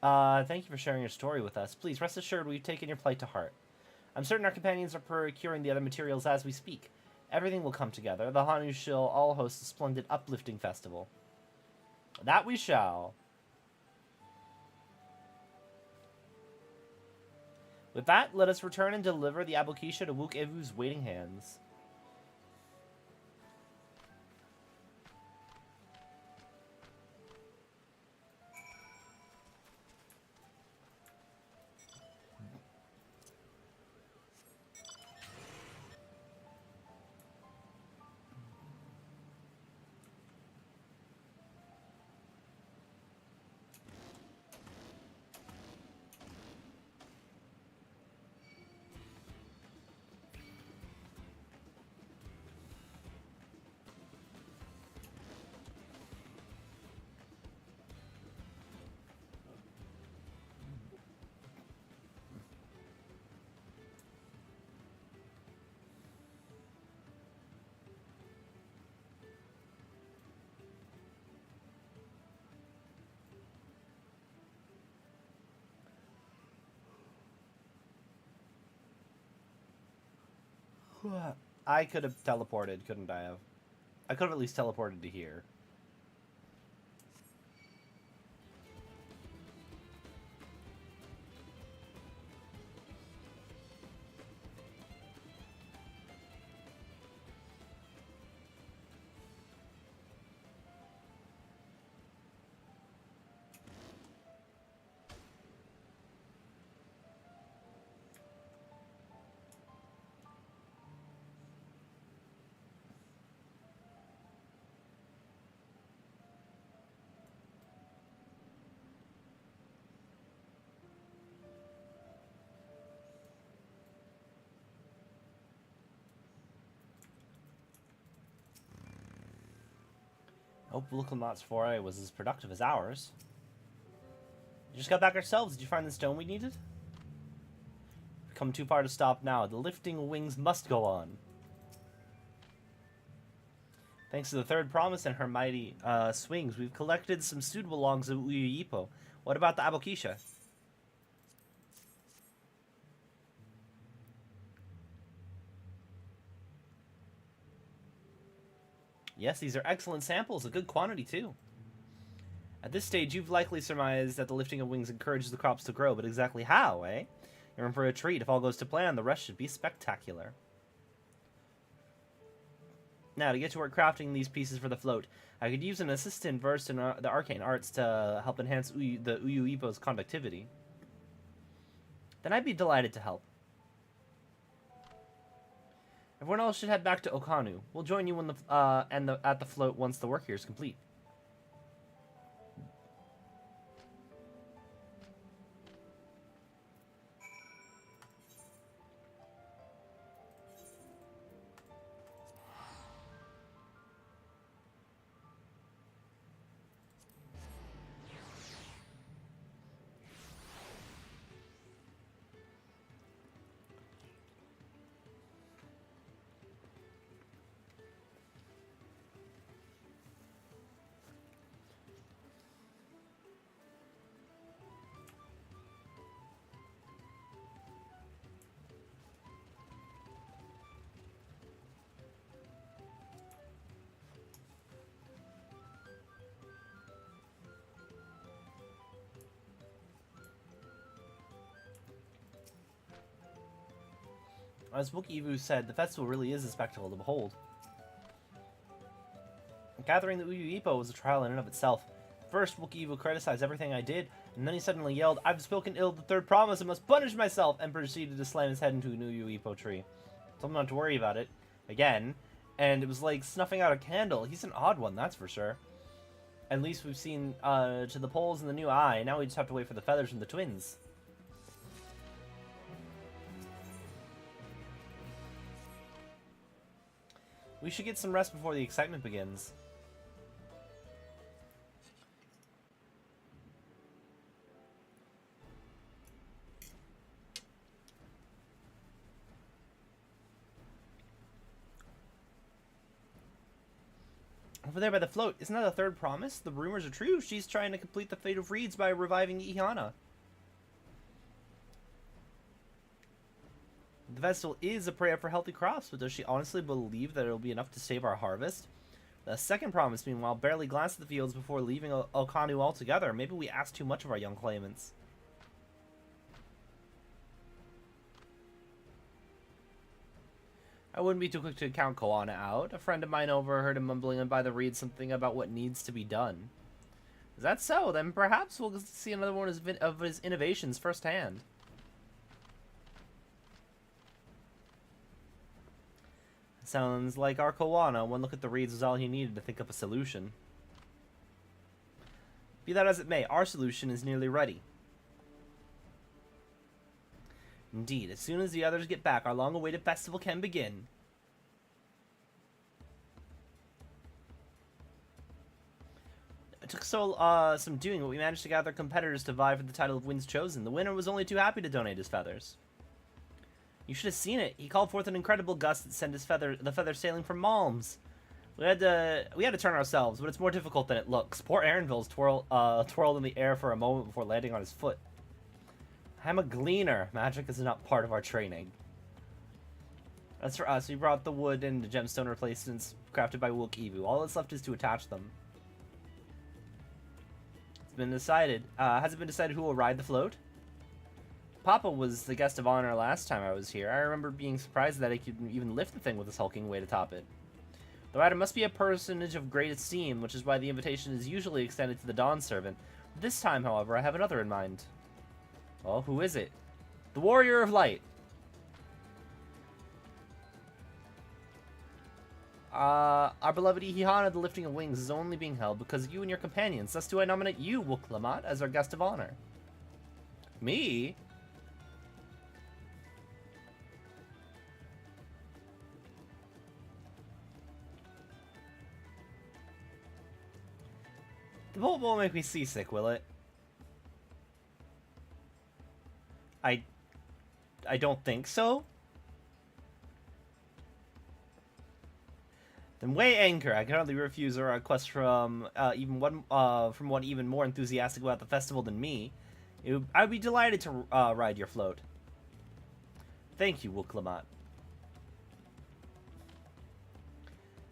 Thank you for sharing your story with us. Please rest assured we've taken your plight to heart. I'm certain our companions are procuring the other materials as we speak. Everything will come together. The Hanu shall all host a splendid, uplifting festival. That we shall. With that, let us return and deliver the Abukisha to Wook Evu's waiting hands. I could have teleported, couldn't I have? I could have at least teleported to here. Hope Wuklamat's foray was as productive as ours. We just got back ourselves. Did you find the stone we needed? We've come too far to stop now. The lifting wings must go on. Thanks to the third promise and her mighty swings, we've collected some suitable longs of Uyu-Yipo. What about the Abukisha? Yes, these are excellent samples, a good quantity too. At this stage, you've likely surmised that the lifting of wings encourages the crops to grow, but exactly how, eh? You're in for a treat. If all goes to plan, the rest should be spectacular. Now, to get to work crafting these pieces for the float, I could use an assistant versed in the arcane arts to help enhance the Uyu Ippo's conductivity. Then I'd be delighted to help. Everyone else should head back to Okanu. We'll join you when at the float once the work here is complete. As Wook-Evu said, the festival really is a spectacle to behold. Gathering the Uyu Ippo was a trial in and of itself. First, Wook-Evu criticized everything I did, and then he suddenly yelled, "I've spoken ill of the third promise and must punish myself," and proceeded to slam his head into an Uyu Ippo tree. Told him not to worry about it, again, and it was like snuffing out a candle. He's an odd one, that's for sure. At least we've seen to the poles in the new eye. Now we just have to wait for the feathers from the twins. We should get some rest before the excitement begins. Over there by the float, isn't that the third promise? The rumors are true. She's trying to complete the fate of Reeds by reviving Ihana. The festival is a prayer for healthy crops, but does she honestly believe that it'll be enough to save our harvest? The second promise, meanwhile, barely glanced at the fields before leaving Okanu altogether. Maybe we asked too much of our young claimants. I wouldn't be too quick to count Koana out. A friend of mine overheard him mumbling by the reed something about what needs to be done. Is that so? Then perhaps we'll see another one of his innovations firsthand. Sounds like our Koana, one look at the reeds was all he needed to think up a solution. Be that as it may, our solution is nearly ready. Indeed, as soon as the others get back, our long-awaited festival can begin. It took some doing, but we managed to gather competitors to vie for the title of Winds Chosen. The winner was only too happy to donate his feathers. You should have seen it. He called forth an incredible gust that sent the feather sailing from Malms. We had to turn ourselves, but it's more difficult than it looks. Poor Aaronville's twirled in the air for a moment before landing on his foot. I'm a gleaner. Magic is not part of our training. As for us, we brought the wood and the gemstone replacements crafted by Wook-Evu. All that's left is to attach them. It's been decided. Has it been decided who will ride the float? Papa was the guest of honor last time I was here. I remember being surprised that I could even lift the thing with his hulking weight atop it. The rider must be a personage of great esteem, which is why the invitation is usually extended to the Dawnservant. This time, however, I have another in mind. Well, who is it? The Warrior of Light. Our beloved Ihana, the Lifting of Wings, is only being held because of you and your companions. Thus do I nominate you, Wook-Lamat, as our guest of honor. Me? The boat won't make me seasick, will it? I don't think so. Then weigh anchor. I can hardly refuse a request from one even more enthusiastic about the festival than me. I'd be delighted to ride your float. Thank you, Wook-Lamat.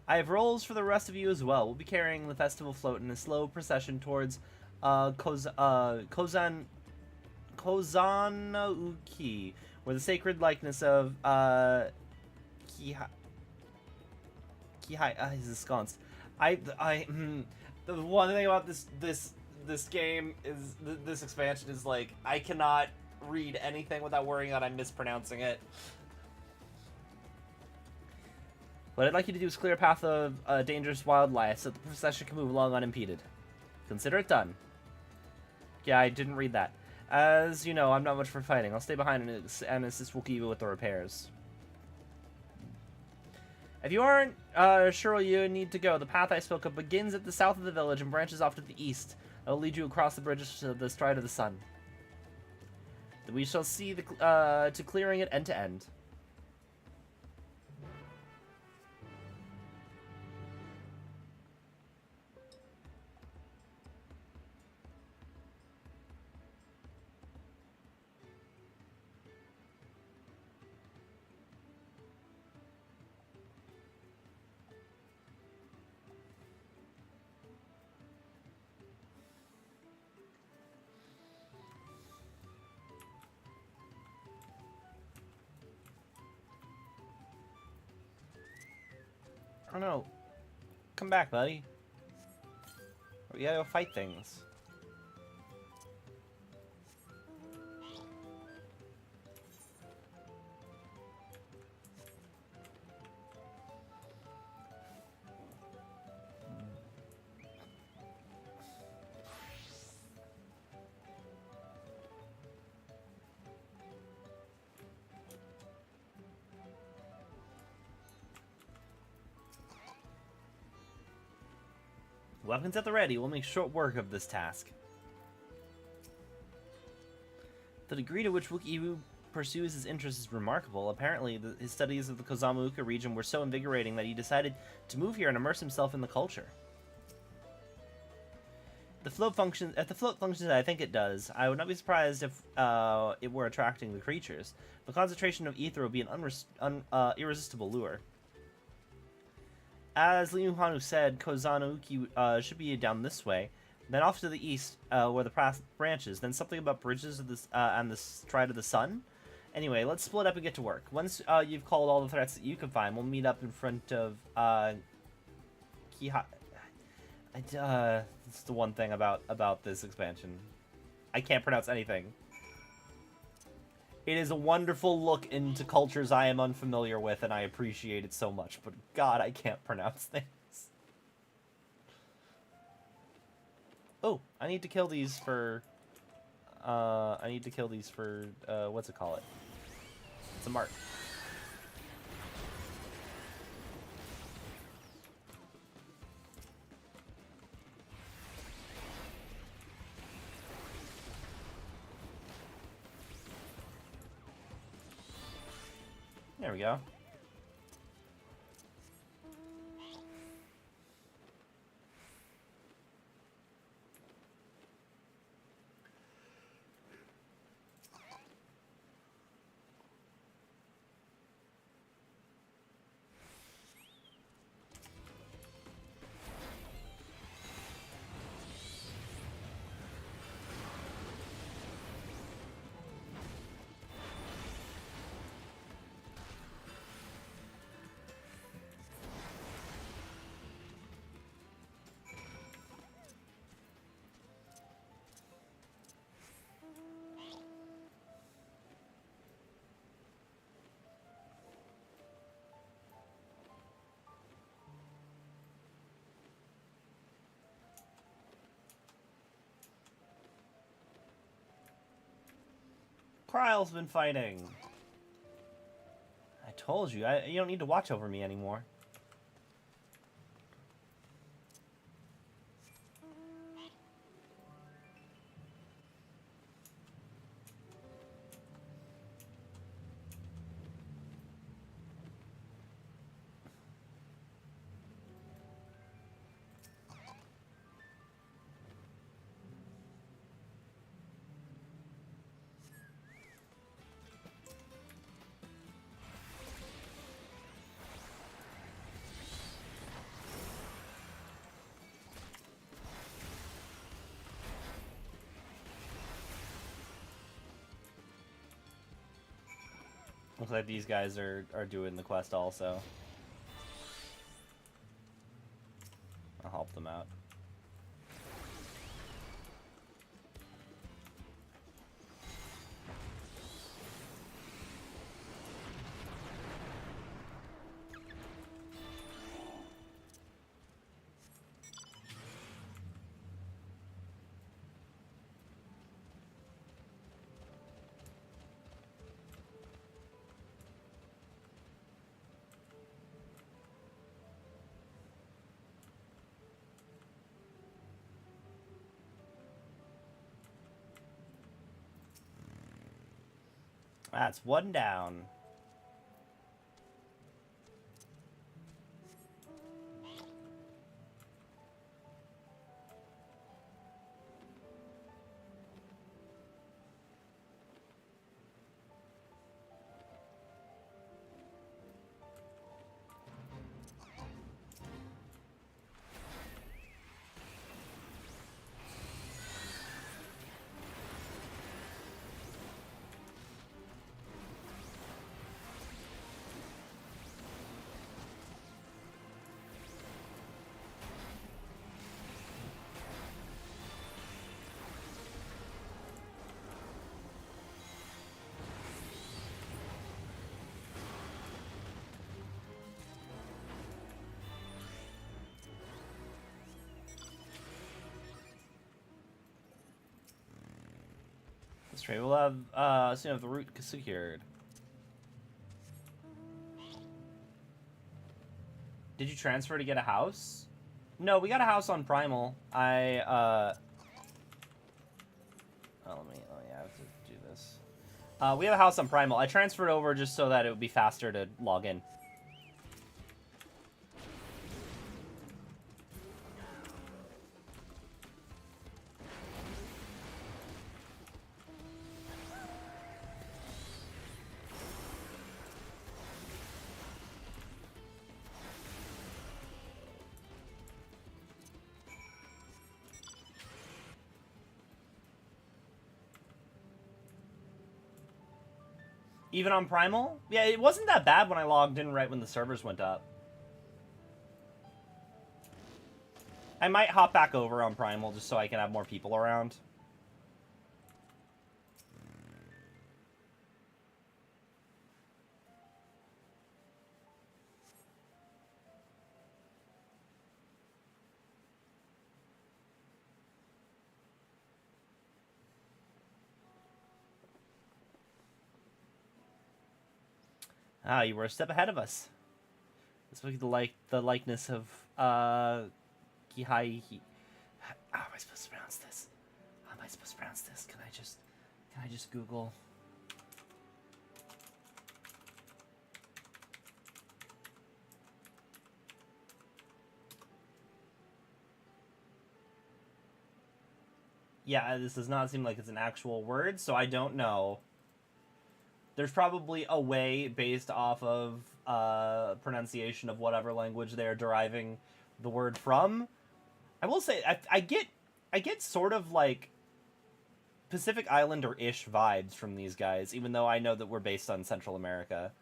I have roles for the rest of you as well. We'll be carrying the festival float in a slow procession towards Kozanauki, where the sacred likeness of Kihai is ensconced. The one thing about this game is this expansion is like I cannot read anything without worrying that I'm mispronouncing it. What I'd like you to do is clear a path of dangerous wildlife so that the procession can move along unimpeded. Consider it done. Yeah, I didn't read that. As you know, I'm not much for fighting. I'll stay behind and assist Wookiee with the repairs. If you aren't sure you need to go, the path I spoke of begins at the south of the village and branches off to the east. It will lead you across the bridges to the Stride of the Sun. We shall see to clearing it end to end. Oh no. Come back, buddy. We gotta go fight things. Weapons at the ready. We'll make short work of this task. The degree to which Wookiee pursues his interests is remarkable. Apparently, his studies of the Kozamauka region were so invigorating that he decided to move here and immerse himself in the culture. If the float functions, I think it does. I would not be surprised if it were attracting the creatures. The concentration of ether would be an irresistible lure. As Liu Hanu said, Kozanauki should be down this way, then off to the east, where the path branches, then something about bridges of this, and the Stride of the Sun. Anyway, let's split up and get to work. Once you've called all the threats that you can find, we'll meet up in front of Kihai. It's the one thing about this expansion. I can't pronounce anything. It is a wonderful look into cultures I am unfamiliar with, and I appreciate it so much. But God, I can't pronounce things. Oh, I need to kill these for... what's it called? It's a mark. There we go. Kryle's been fighting. I told you, you don't need to watch over me anymore. Looks like these guys are doing the quest also. I'll help them out. That's one down. That's right. We'll have soon have the route secured. Did you transfer to get a house? No, we got a house on Primal. Oh, let me have to do this. We have a house on Primal. I transferred over just so that it would be faster to log in. Even on Primal? Yeah, it wasn't that bad when I logged in right when the servers went up. I might hop back over on Primal just so I can have more people around. Ah, you were a step ahead of us. Let's look at the likeness of Kihai. How am I supposed to pronounce this? How am I supposed to pronounce this? Can I just Google? Yeah, this does not seem like it's an actual word, so I don't know. There's probably a way based off of pronunciation of whatever language they're deriving the word from. I will say, I get sort of like Pacific Islander-ish vibes from these guys, even though I know that we're based on Central America.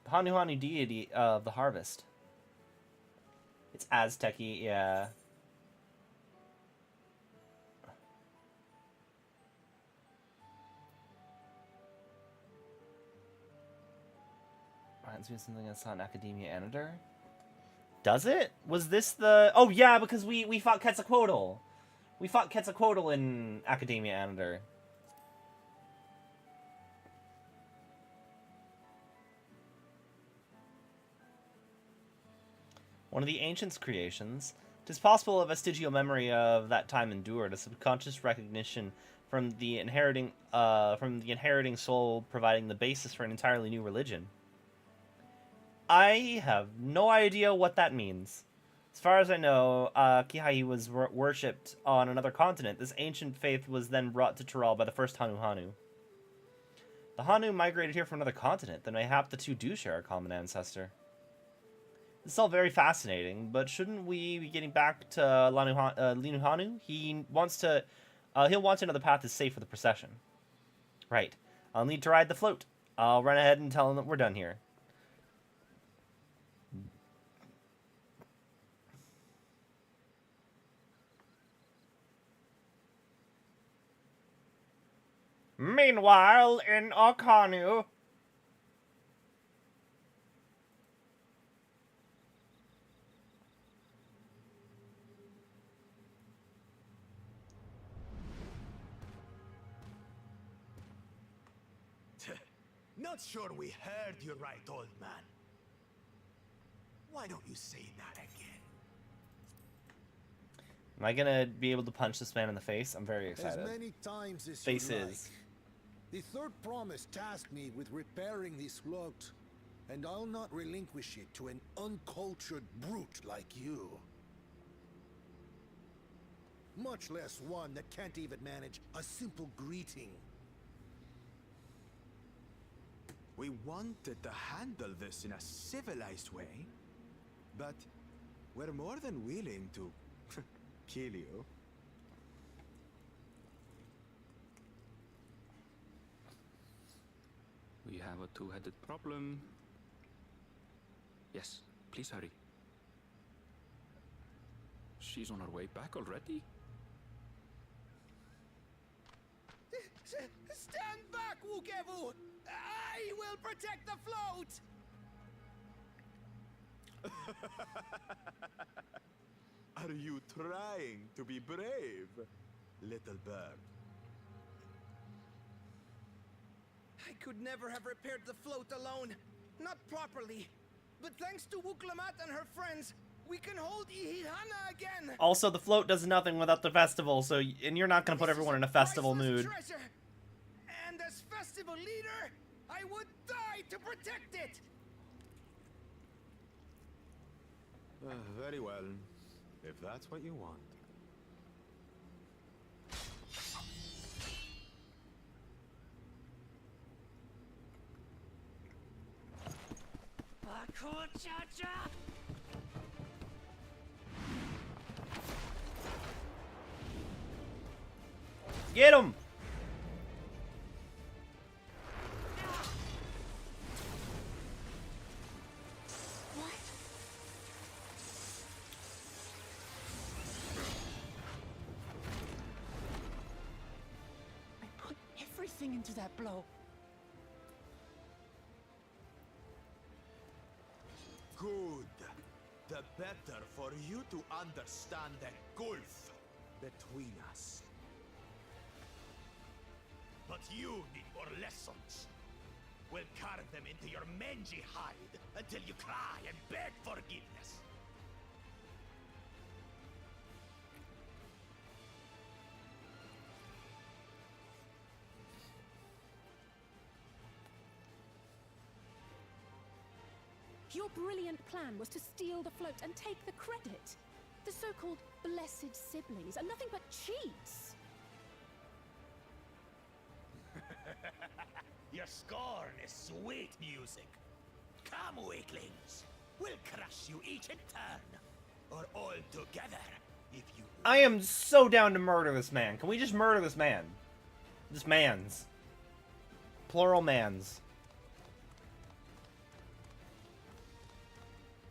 The Hanu deity of the harvest. It's Aztec-y, yeah. Reminds me of something I saw in Academia Anator. Does it? Was this the... Oh, yeah, because we fought Quetzalcoatl. We fought Quetzalcoatl in Academia Anator. One of the ancients' creations. 'Tis possible a vestigial memory of that time endured, a subconscious recognition from the inheriting soul, providing the basis for an entirely new religion. I have no idea what that means. As far as I know, Kihai was worshipped on another continent. This ancient faith was then brought to Tural by the first Hanu. The Hanu migrated here from another continent, then mayhap the two do share a common ancestor. This is all very fascinating, but shouldn't we be getting back to Linu Hanu? He wants to He'll want to know the path is safe for the procession. Right. I'll need to ride the float. I'll run ahead and tell him that we're done here. Meanwhile, in Arkanu... Not sure we heard you right, old man. Why don't you say that again? Am I gonna be able to punch this man in the face? I'm very excited. As many times as Face you is. like. The third promise tasked me with repairing this float, and I'll not relinquish it to an uncultured brute like you. Much less one that can't even manage a simple greeting. We wanted to handle this in a civilized way, but we're more than willing to kill you. We have a two-headed problem. Yes, please hurry. She's on her way back already? Stand back, Wukevu! I will protect the float! Are you trying to be brave, little bird? I could never have repaired the float alone. Not properly. But thanks to Wuklamat and her friends, we can hold Ihihana again! Also, the float does nothing without the festival, so... And you're not gonna put everyone in a festival mood. Treasure. And as festival leader, I would die to protect it! Very well, if that's what you want. Get him! I put everything into that blow. Good. The better for you to understand the gulf between us. But you need more lessons. We'll carve them into your mangy hide until you cry and beg forgiveness. Your brilliant plan was to steal the float and take the credit. The so-called blessed siblings are nothing but cheats. Your scorn is sweet music. Come, weaklings. We'll crush you each in turn. Or all together, if you... I am so down to murder this man. Can we just murder this man? This man's. Plural mans.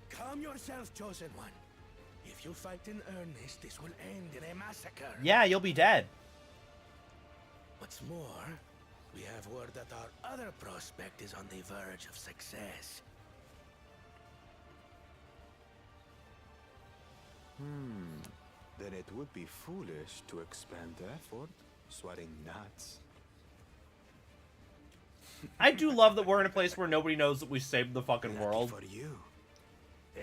Calm yourself, Chosen One. If you fight in earnest, this will end in a massacre. Yeah, you'll be dead. What's more, we have word that our other prospect is on the verge of success. Then it would be foolish to expend effort sweating nuts. I do love that we're in a place where nobody knows that we saved the fucking Lucky world. for you. Eh.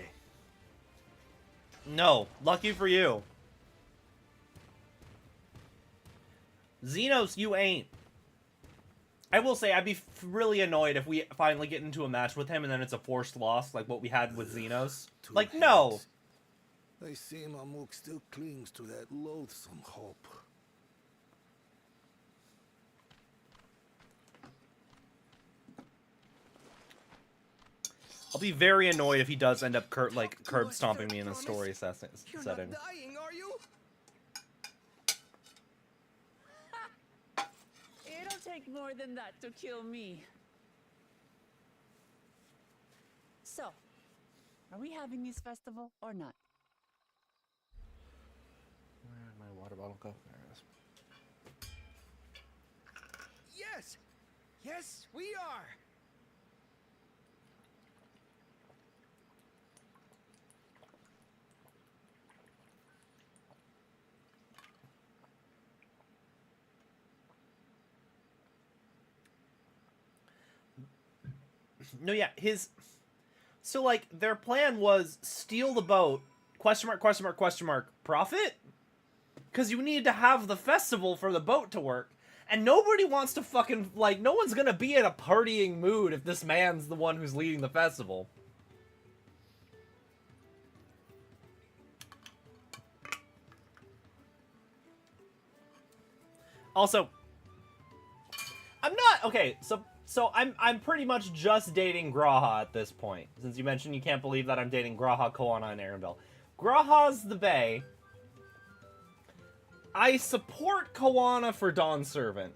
No, lucky for you. Xenos, you ain't. I will say, I'd be really annoyed if we finally get into a match with him and then it's a forced loss, like what we had with Xenos. Like, no! I see Mamuk still clings to that loathsome hope. I'll be very annoyed if he does end up curb stomping me in a story setting. You're not dying, are you? more than that to kill me. So, are we having this festival or not? Where did my water bottle go? There it is. Yes! Yes, we are! No, yeah, so, like, their plan was steal the boat, question mark, question mark, question mark, profit? Because you need to have the festival for the boat to work. And nobody wants to fucking, like, no one's gonna be in a partying mood if this man's the one who's leading the festival. Also, I'm not, okay, so I'm pretty much just dating Graha at this point. Since you mentioned you can't believe that I'm dating Graha, Koana, and Arendelle. Graha's the bae. I support Koana for Dawnservant.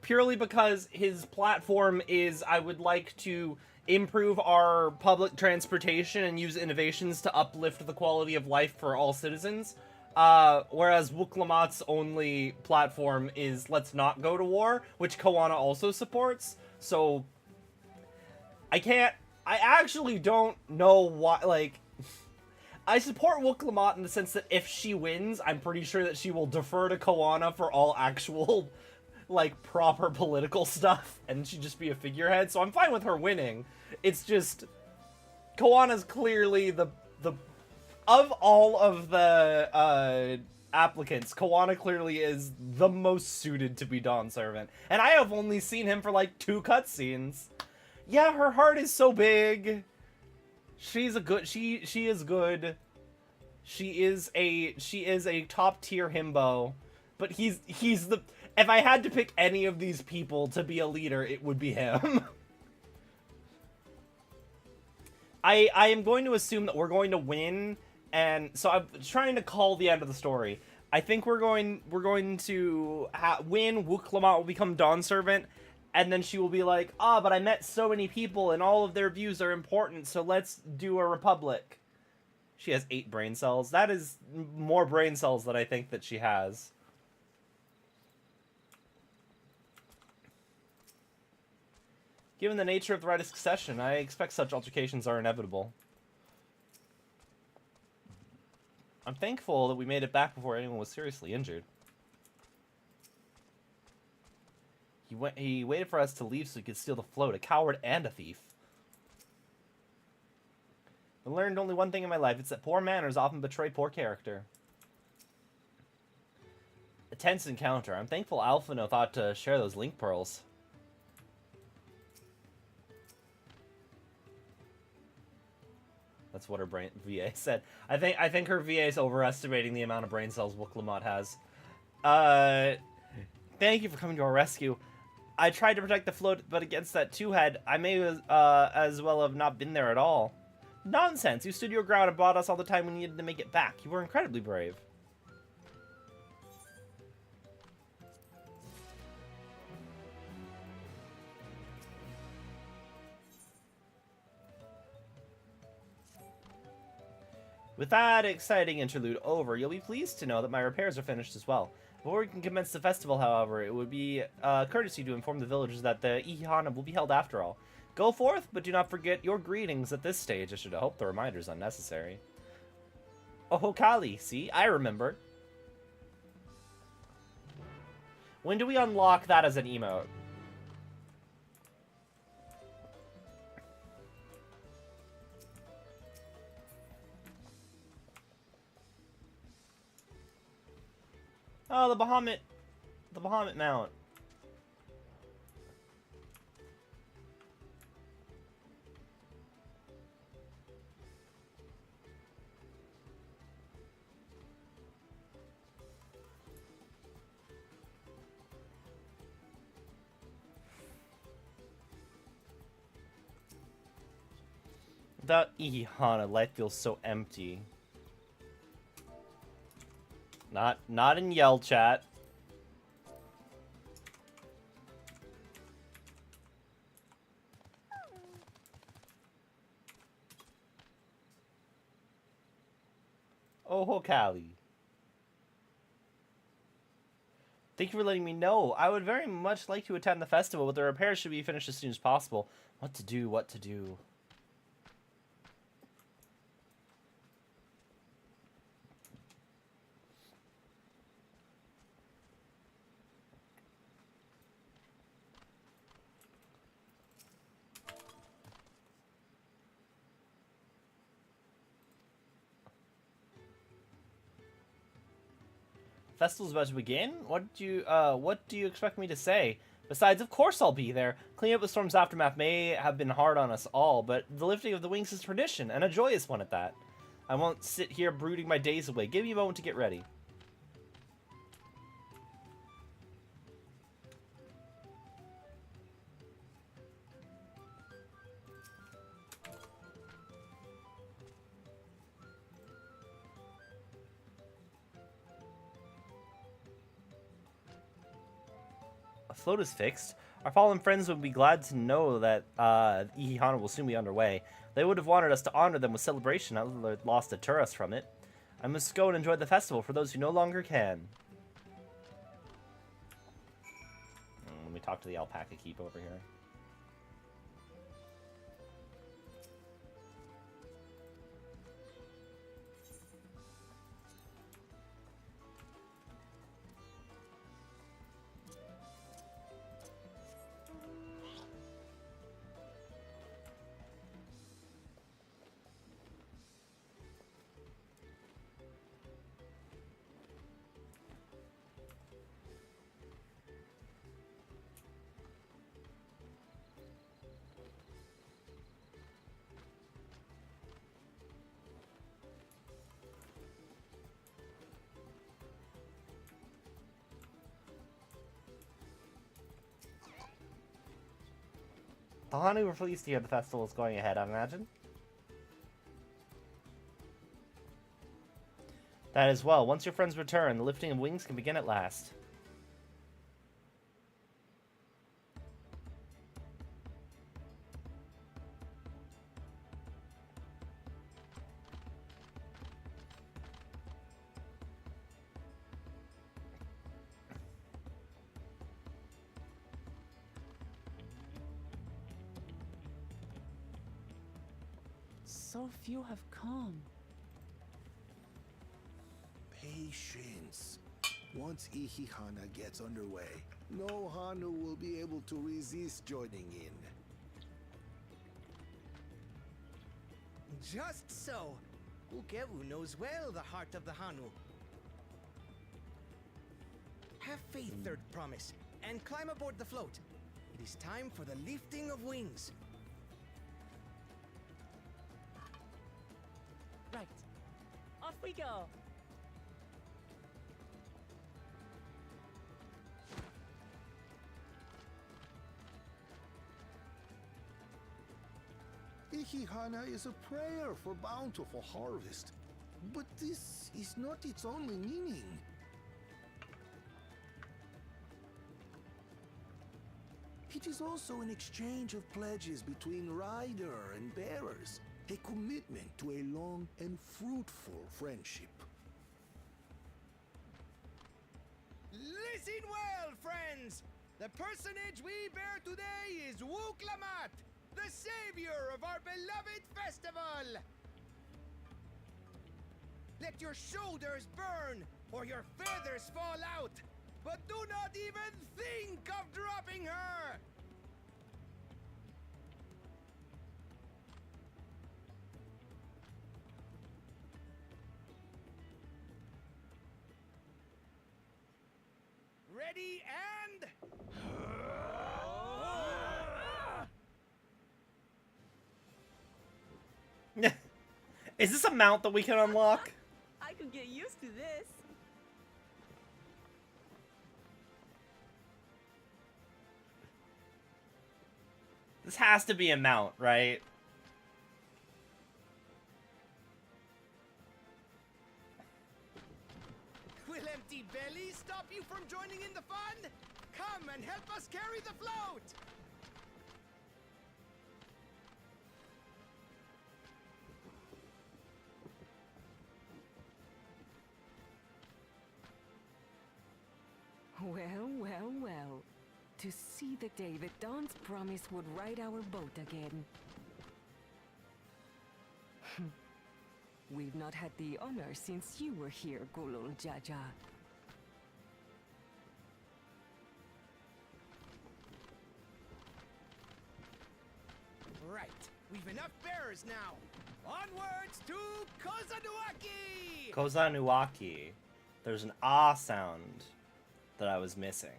Purely because his platform is, I would like to improve our public transportation and use innovations to uplift the quality of life for all citizens. Whereas Wuklamat's only platform is let's not go to war, which Koana also supports. So, I actually don't know why, like, I support Wuklamat in the sense that if she wins, I'm pretty sure that she will defer to Koana for all actual, like, proper political stuff, and she'd just be a figurehead, so I'm fine with her winning. It's just, Koana's clearly the of all of the applicants, Koana clearly is the most suited to be Dawnservant. And I have only seen him for like 2 cutscenes. Yeah, her heart is so big. She's a good, she is good. She is a top tier himbo. But he's the, if I had to pick any of these people to be a leader, it would be him. I am going to assume that we're going to win. And so I'm trying to call the end of the story. I think we're going to win. Wuklamat will become Dawnservant, and then she will be like, but I met so many people, and all of their views are important, so let's do a republic. She has 8 brain cells. That is more brain cells than I think that she has. Given the nature of the rite of succession, I expect such altercations are inevitable. I'm thankful that we made it back before anyone was seriously injured. He waited for us to leave so he could steal the float, a coward and a thief. I learned only one thing in my life, it's that poor manners often betray poor character. A tense encounter. I'm thankful Alphino thought to share those link pearls. That's what her VA said. I think her VA is overestimating the amount of brain cells Wuklamat has. Thank you for coming to our rescue. I tried to protect the float, but against that two-head, I may as well have not been there at all. Nonsense! You stood your ground and bought us all the time we needed to make it back. You were incredibly brave. With that exciting interlude over, you'll be pleased to know that my repairs are finished as well. Before we can commence the festival, however, it would be courtesy to inform the villagers that the Ihihana will be held after all. Go forth, but do not forget your greetings at this stage. I should hope the reminder's unnecessary. Oh, Kali, see? I remember. When do we unlock that as an emote? Oh, the Bahamut mount. Without Ihihana, life feels so empty. Not in yell chat. Oh, Callie. Thank you for letting me know. I would very much like to attend the festival, but the repairs should be finished as soon as possible. What to do, what to do. Festival's about to begin? What do you expect me to say? Besides, of course I'll be there. Cleaning up the storm's aftermath may have been hard on us all, but the lifting of the wings is tradition, and a joyous one at that. I won't sit here brooding my days away. Give me a moment to get ready. Float is fixed. Our fallen friends would be glad to know that Ihihana will soon be underway. They would have wanted us to honor them with celebration now that they lost a tourist from it. I must go and enjoy the festival for those who no longer can. Let me talk to the alpaca keep over here. The Hanu were pleased to hear the festival is going ahead, I imagine. That as well. Once your friends return, the lifting of wings can begin at last. So few have come. Patience. Once Ihihana gets underway, no Hanu will be able to resist joining in. Just so. Ukewu knows well the heart of the Hanu. Have faith, Third Promise, and climb aboard the float. It is time for the lifting of wings. Right. Off we go. Ihihana is a prayer for bountiful harvest. But this is not its only meaning. It is also an exchange of pledges between rider and bearers. A commitment to a long and fruitful friendship. Listen well, friends! The personage we bear today is Wuklamat, the savior of our beloved festival! Let your shoulders burn, or your feathers fall out, but do not even think of dropping her! Ready and... Is this a mount that we can unlock? I could get used to this. This has to be a mount, right? Will empty bellies stop you from joining in the fun? Come and help us carry the float! see the day that Dawn's promise would ride our boat again. We've not had the honor since you were here, Gulul Jaja. Right. We've enough bearers now. Onwards to Kozanuaki! Kozanuaki. There's an ah sound that I was missing.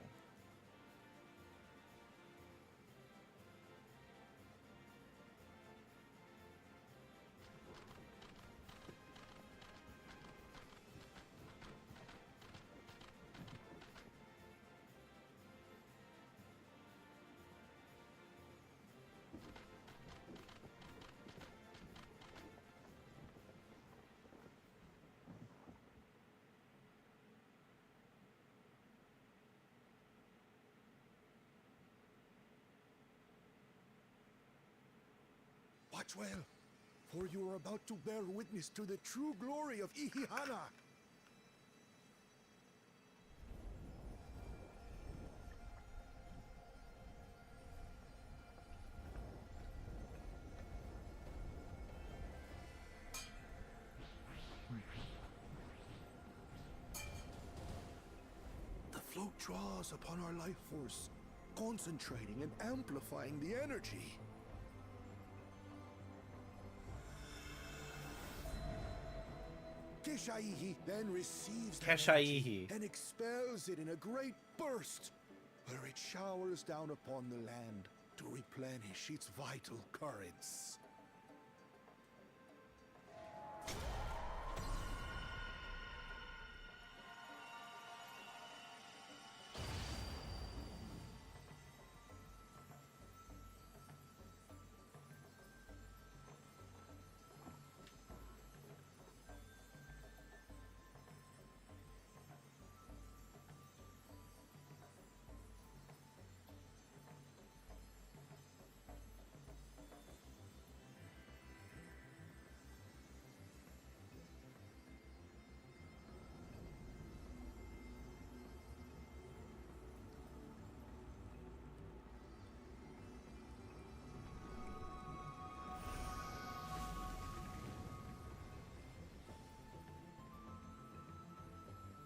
Watch well, for you are about to bear witness to the true glory of Ihihana. The float draws upon our life force, concentrating and amplifying the energy. Keshaihi then receives that energy and expels it in a great burst, where it showers down upon the land to replenish its vital currents.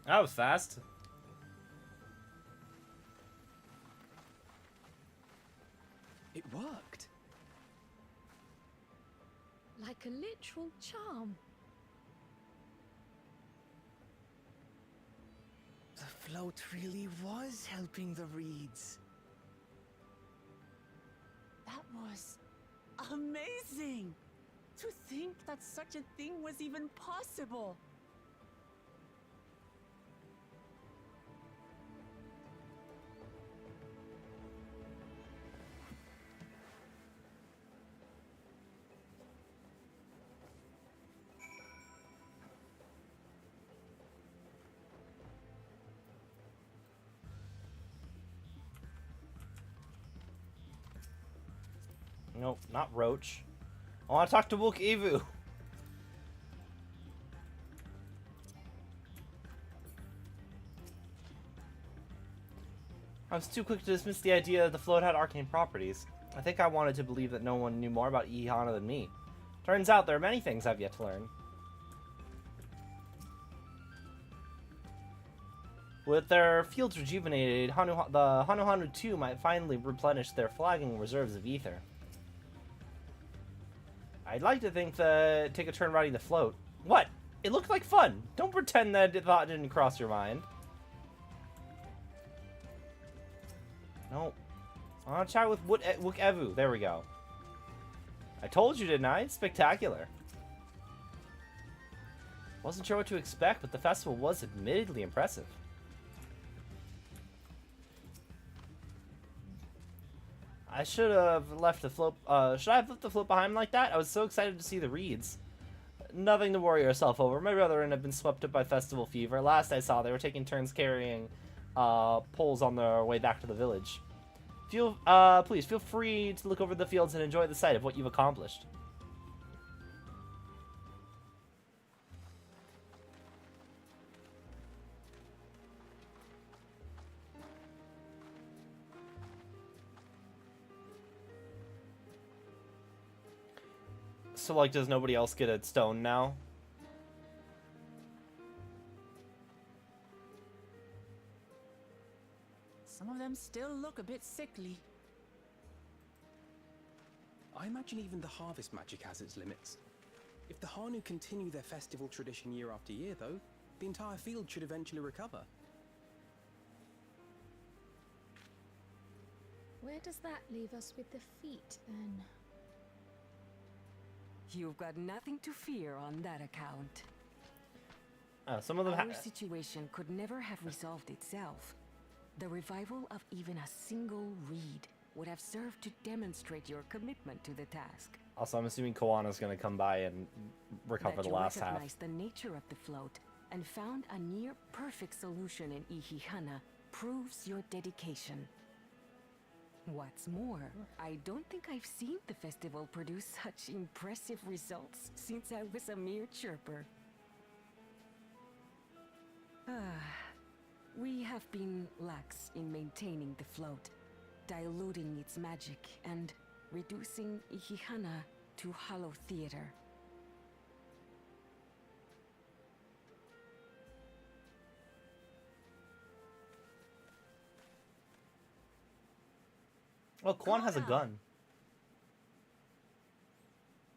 That was fast. It worked. Like a literal charm. The float really was helping the reeds. That was amazing! To think that such a thing was even possible! Nope, not Roach. I want to talk to Wook Evu. I was too quick to dismiss the idea that the float had arcane properties. I think I wanted to believe that no one knew more about Ihana than me. Turns out there are many things I've yet to learn. With their fields rejuvenated, the Hanuhanu 2 might finally replenish their flagging reserves of ether. I'd like to think that take a turn riding the float. What? It looked like fun. Don't pretend that thought didn't cross your mind. No. I want to chat with Wook Evu. There we go. I told you, didn't I? It's spectacular. Wasn't sure what to expect, but the festival was admittedly impressive. I should have left the float. Should I have left the float behind like that? I was so excited to see the reeds. Nothing to worry yourself over. My brethren have been swept up by festival fever. Last I saw, they were taking turns carrying poles on their way back to the village. Please feel free to look over the fields and enjoy the sight of what you've accomplished. So, like, does nobody else get a stone now? Some of them still look a bit sickly. I imagine even the harvest magic has its limits. If the Hanu continue their festival tradition year after year, though, the entire field should eventually recover. Where does that leave us with the feet, then? You've got nothing to fear on that account. Some of them Our situation could never have resolved itself. The revival of even a single reed would have served to demonstrate your commitment to the task. Also, I'm assuming Koana's gonna come by and recover That the you last half. recognized the nature of the float and found a near-perfect solution in Ihihana proves your dedication. What's more, I don't think I've seen the festival produce such impressive results since I was a mere chirper. We have been lax in maintaining the float, diluting its magic and reducing Ihihana to hollow theater. Well, Kwan has a gun.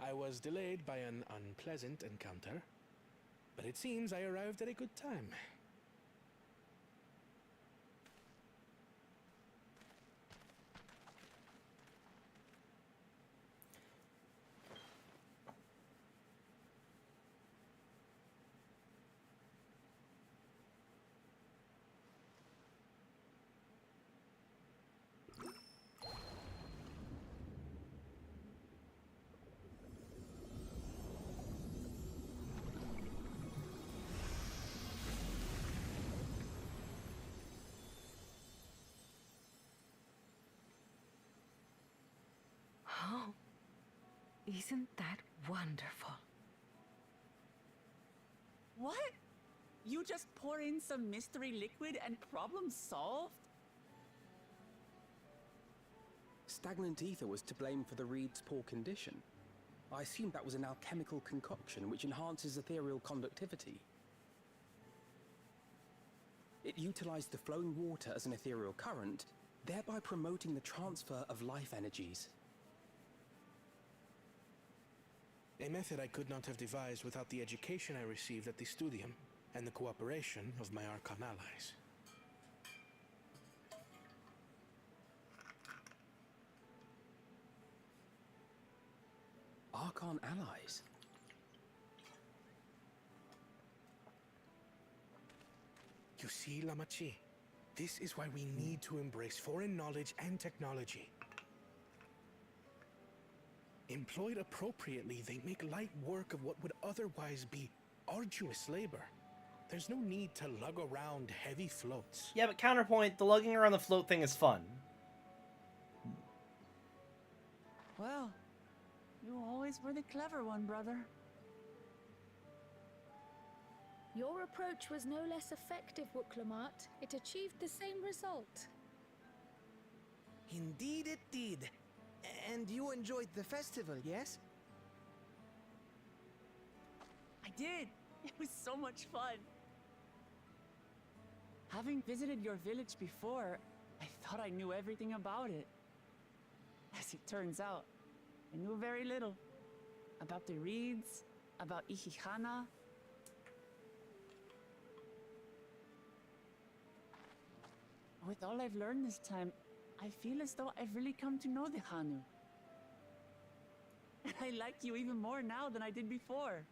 I was delayed by an unpleasant encounter, but it seems I arrived at a good time. Oh, isn't that wonderful? What? You just pour in some mystery liquid and problem solved? Stagnant ether was to blame for the reed's poor condition. I assumed that was an alchemical concoction which enhances ethereal conductivity. It utilized the flowing water as an ethereal current, thereby promoting the transfer of life energies. A method I could not have devised without the education I received at the Studium and the cooperation of my Archon allies. Archon allies? You see, Lamachi, this is why we need to embrace foreign knowledge and technology. Employed appropriately, they make light work of what would otherwise be arduous labor. There's no need to lug around heavy floats. Yeah, but counterpoint, the lugging around the float thing is fun. Well, you always were the clever one, brother. Your approach was no less effective, Wuklamat. It achieved the same result. Indeed it did. And you enjoyed the festival, yes? I did. It was so much fun. Having visited your village before, I thought I knew everything about it. As it turns out, I knew very little. About the reeds, about Ihihana. With all I've learned this time, I feel as though I've really come to know the Hanu. And I like you even more now than I did before.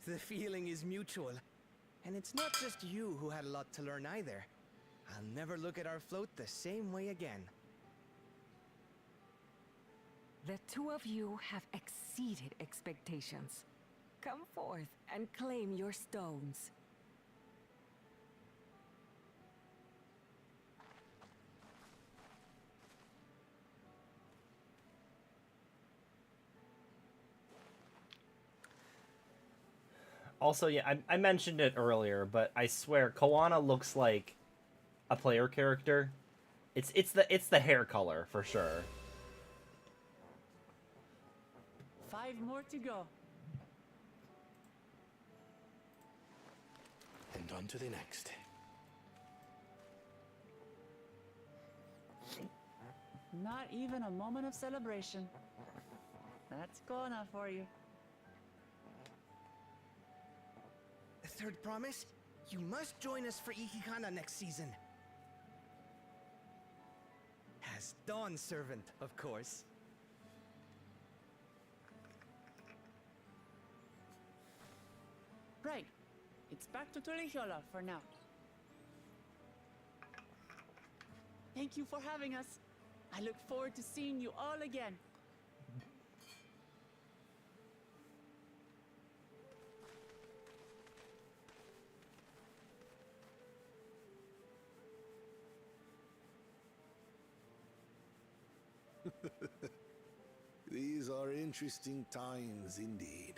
The feeling is mutual. And it's not just you who had a lot to learn either. I'll never look at our float the same way again. The two of you have exceeded expectations. Come forth and claim your stones. Also, yeah, I mentioned it earlier, but I swear, Koana looks like a player character. It's the hair color for sure. 5 more to go. And on to the next. Not even a moment of celebration. That's Kona for you. A third promise? You must join us for Ihihana next season. As Dawnservant, of course. Right. It's back to Tulihiola for now. Thank you for having us. I look forward to seeing you all again. These are interesting times indeed.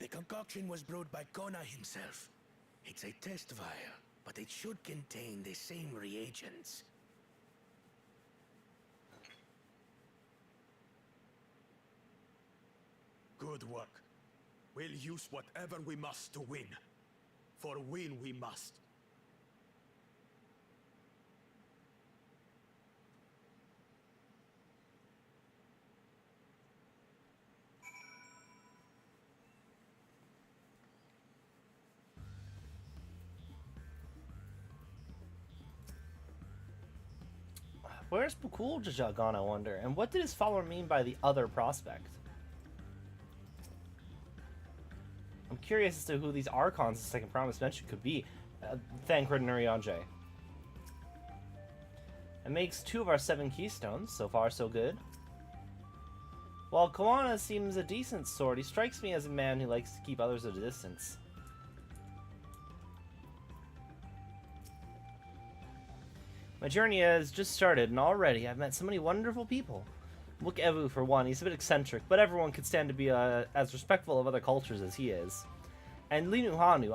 The concoction was brewed by Kona himself. It's a test vial, but it should contain the same reagents. Good work. We'll use whatever we must to win. For win we must. Where's Pukuljaja gone, I wonder? And what did his follower mean by the other prospect? I'm curious as to who these Archons the second promise mentioned could be. Thancred and Urianger. It makes 2 of our 7 keystones. So far, so good. While Kawana seems a decent sword, he strikes me as a man who likes to keep others at a distance. My journey has just started, and already I've met so many wonderful people. Look Evu for one, he's a bit eccentric, but everyone could stand to be as respectful of other cultures as he is. And Linu Hanu,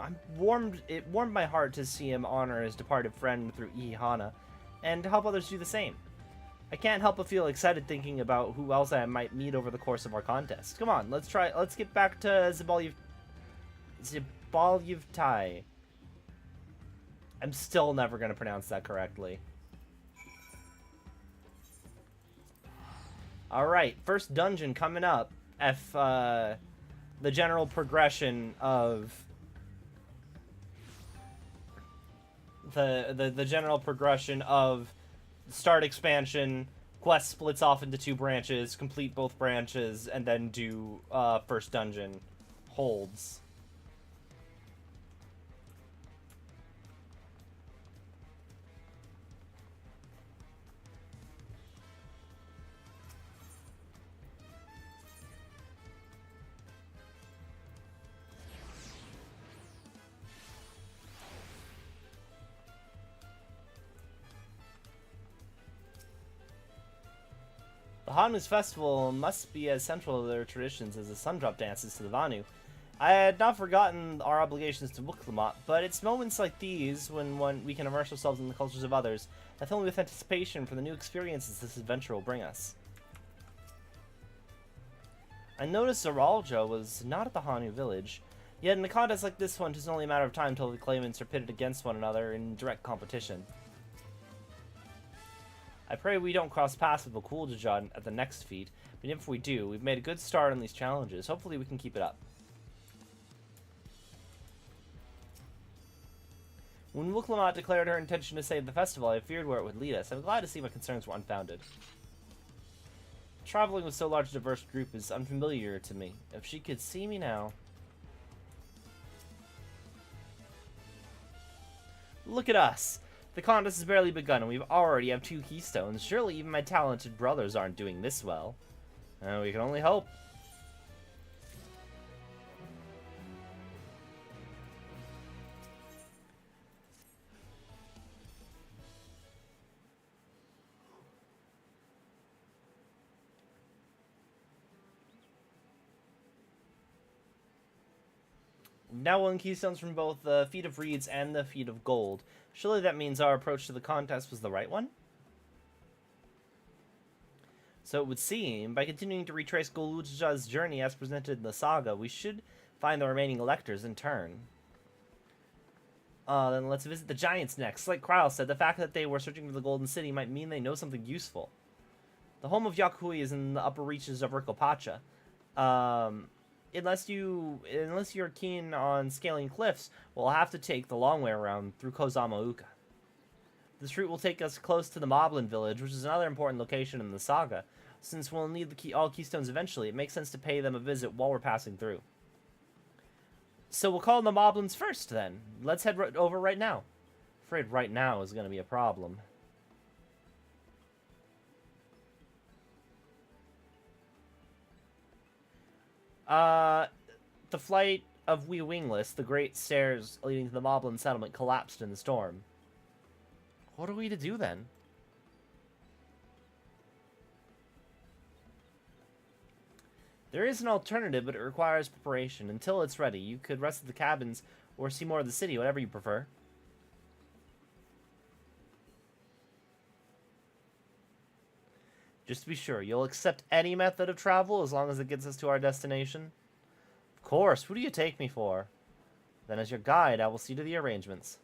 it warmed my heart to see him honor his departed friend through Ihihana, and to help others do the same. I can't help but feel excited thinking about who else I might meet over the course of our contest. Come on, let's get back to Zabalyevtai. I'm still never going to pronounce that correctly. Alright, first dungeon coming up. The general progression of the general progression of start expansion, quest splits off into 2 branches, complete both branches, and then do first dungeon holds. The Hanu's festival must be as central to their traditions as the Sundrop dances to the Vanu. I had not forgotten our obligations to Wuklamot, but it's moments like these, when we can immerse ourselves in the cultures of others, that fill me with anticipation for the new experiences this adventure will bring us. I noticed Zoralja was not at the Hanu village, yet in a contest like this one, it is only a matter of time until the claimants are pitted against one another in direct competition. I pray we don't cross paths with Pukuljaja at the next feat, but if we do, we've made a good start on these challenges. Hopefully we can keep it up. When Wuklamot declared her intention to save the festival, I feared where it would lead us. I'm glad to see my concerns were unfounded. Traveling with so large a diverse group is unfamiliar to me. If she could see me now... Look at us! The contest has barely begun and we already have 2 keystones. Surely even my talented brothers aren't doing this well. We can only hope. We've now won keystones from both the Feet of Reeds and the Feet of Gold. Surely that means our approach to the contest was the right one? So it would seem, by continuing to retrace Goluja's journey as presented in the saga, we should find the remaining electors in turn. Then let's visit the Giants next. Like Kryl said, the fact that they were searching for the Golden City might mean they know something useful. The home of Yakui is in the upper reaches of Rikopacha. Unless you're keen on scaling cliffs, we'll have to take the long way around through Kozamauka. This route will take us close to the Moblin village, which is another important location in the saga. Since we'll need all keystones eventually, it makes sense to pay them a visit while we're passing through. So we'll call the Moblins first, then. Let's head over right now. Afraid right now is going to be a problem. The flight of Wee Wingless, the great stairs leading to the Moblin settlement, collapsed in the storm. What are we to do then? There is an alternative, but it requires preparation. Until it's ready, you could rest at the cabins or see more of the city, whatever you prefer. Just to be sure, you'll accept any method of travel as long as it gets us to our destination? Of course, who do you take me for? Then as your guide, I will see to the arrangements.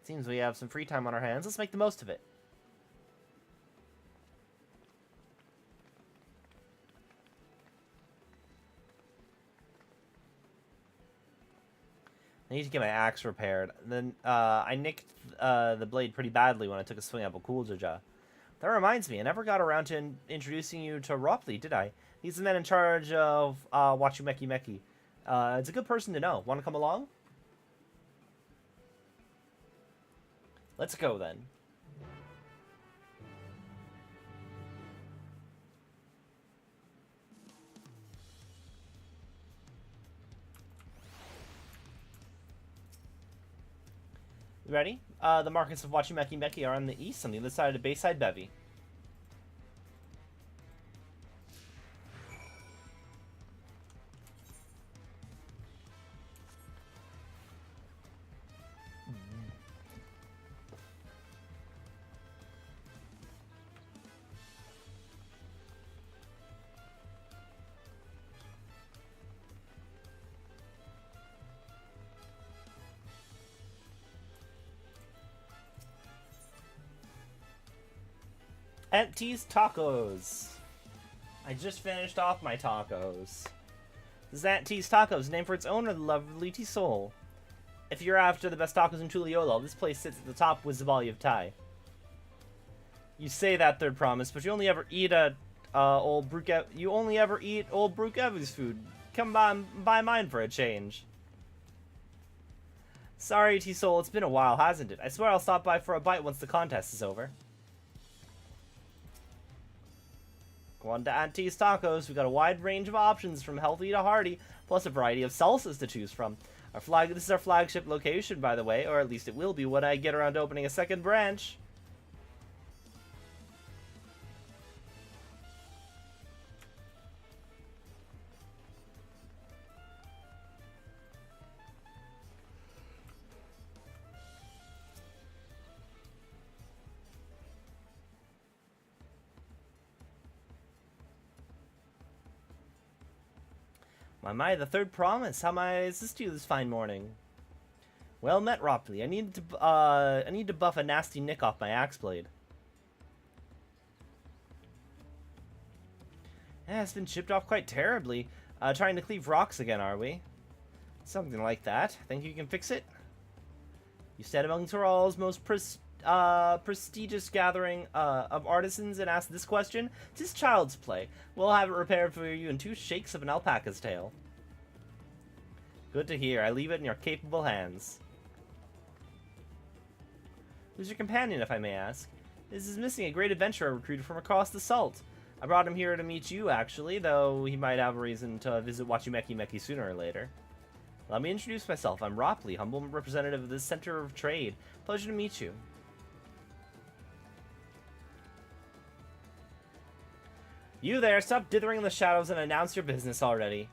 Seems we have some free time on our hands. Let's make the most of it. I need to get my axe repaired. Then I nicked the blade pretty badly when I took a swing at Bokuljaja. That reminds me, I never got around to introducing you to Ropley, did I? He's the man in charge of Wachumeki Meki. It's a good person to know. Want to come along? Let's go then. Ready? The markets of Wachumeki Meki are on the east, on the other side of the Bayside Bevy. Auntie's Tacos. I just finished off my tacos. This is Auntie's Tacos, named for its owner, the lovely Tisol. If you're after the best tacos in Tuliolo, this place sits at the top with Zabali of Thai. You say that, Third Promise, but you only ever eat old Brook-Evu's food. Come by mine for a change. Sorry, Tisol, it's been a while, hasn't it? I swear I'll stop by for a bite once the contest is over. Go on to Auntie's Tacos. We've got a wide range of options from healthy to hearty, plus a variety of salsas to choose from. This is our flagship location, by the way, or at least it will be when I get around to opening a second branch. My, the Third Promise. How may I assist you this fine morning? Well met, Ropley. I need to buff a nasty nick off my axe blade. Yeah, it's been chipped off quite terribly. Trying to cleave rocks again, are we? Something like that. Think you can fix it? You stand among Tural's most prestigious gathering of artisans and ask this question? 'Tis child's play. We'll have it repaired for you in 2 shakes of an alpaca's tail. Good to hear. I leave it in your capable hands. Who's your companion, if I may ask? This is missing a great adventurer recruited from across the salt. I brought him here to meet you, actually, though he might have a reason to visit Wachumeki Meki sooner or later. Let me introduce myself. I'm Ropley, humble representative of this center of trade. Pleasure to meet you. You there, stop dithering in the shadows and announce your business already.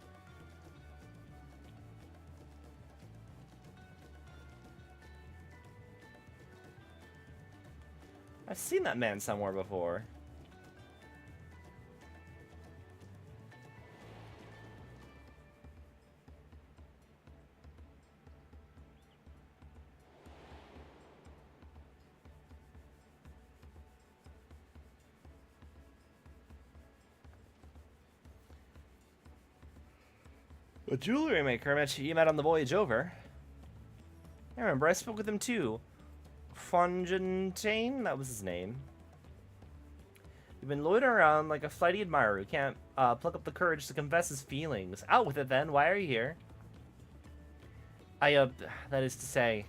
I've seen that man somewhere before. A jewelry maker you met on the voyage over. I remember, I spoke with him too. Fongentain? That was his name. You've been loitering around like a flighty admirer who can't pluck up the courage to confess his feelings. Out with it then, why are you here? That is to say...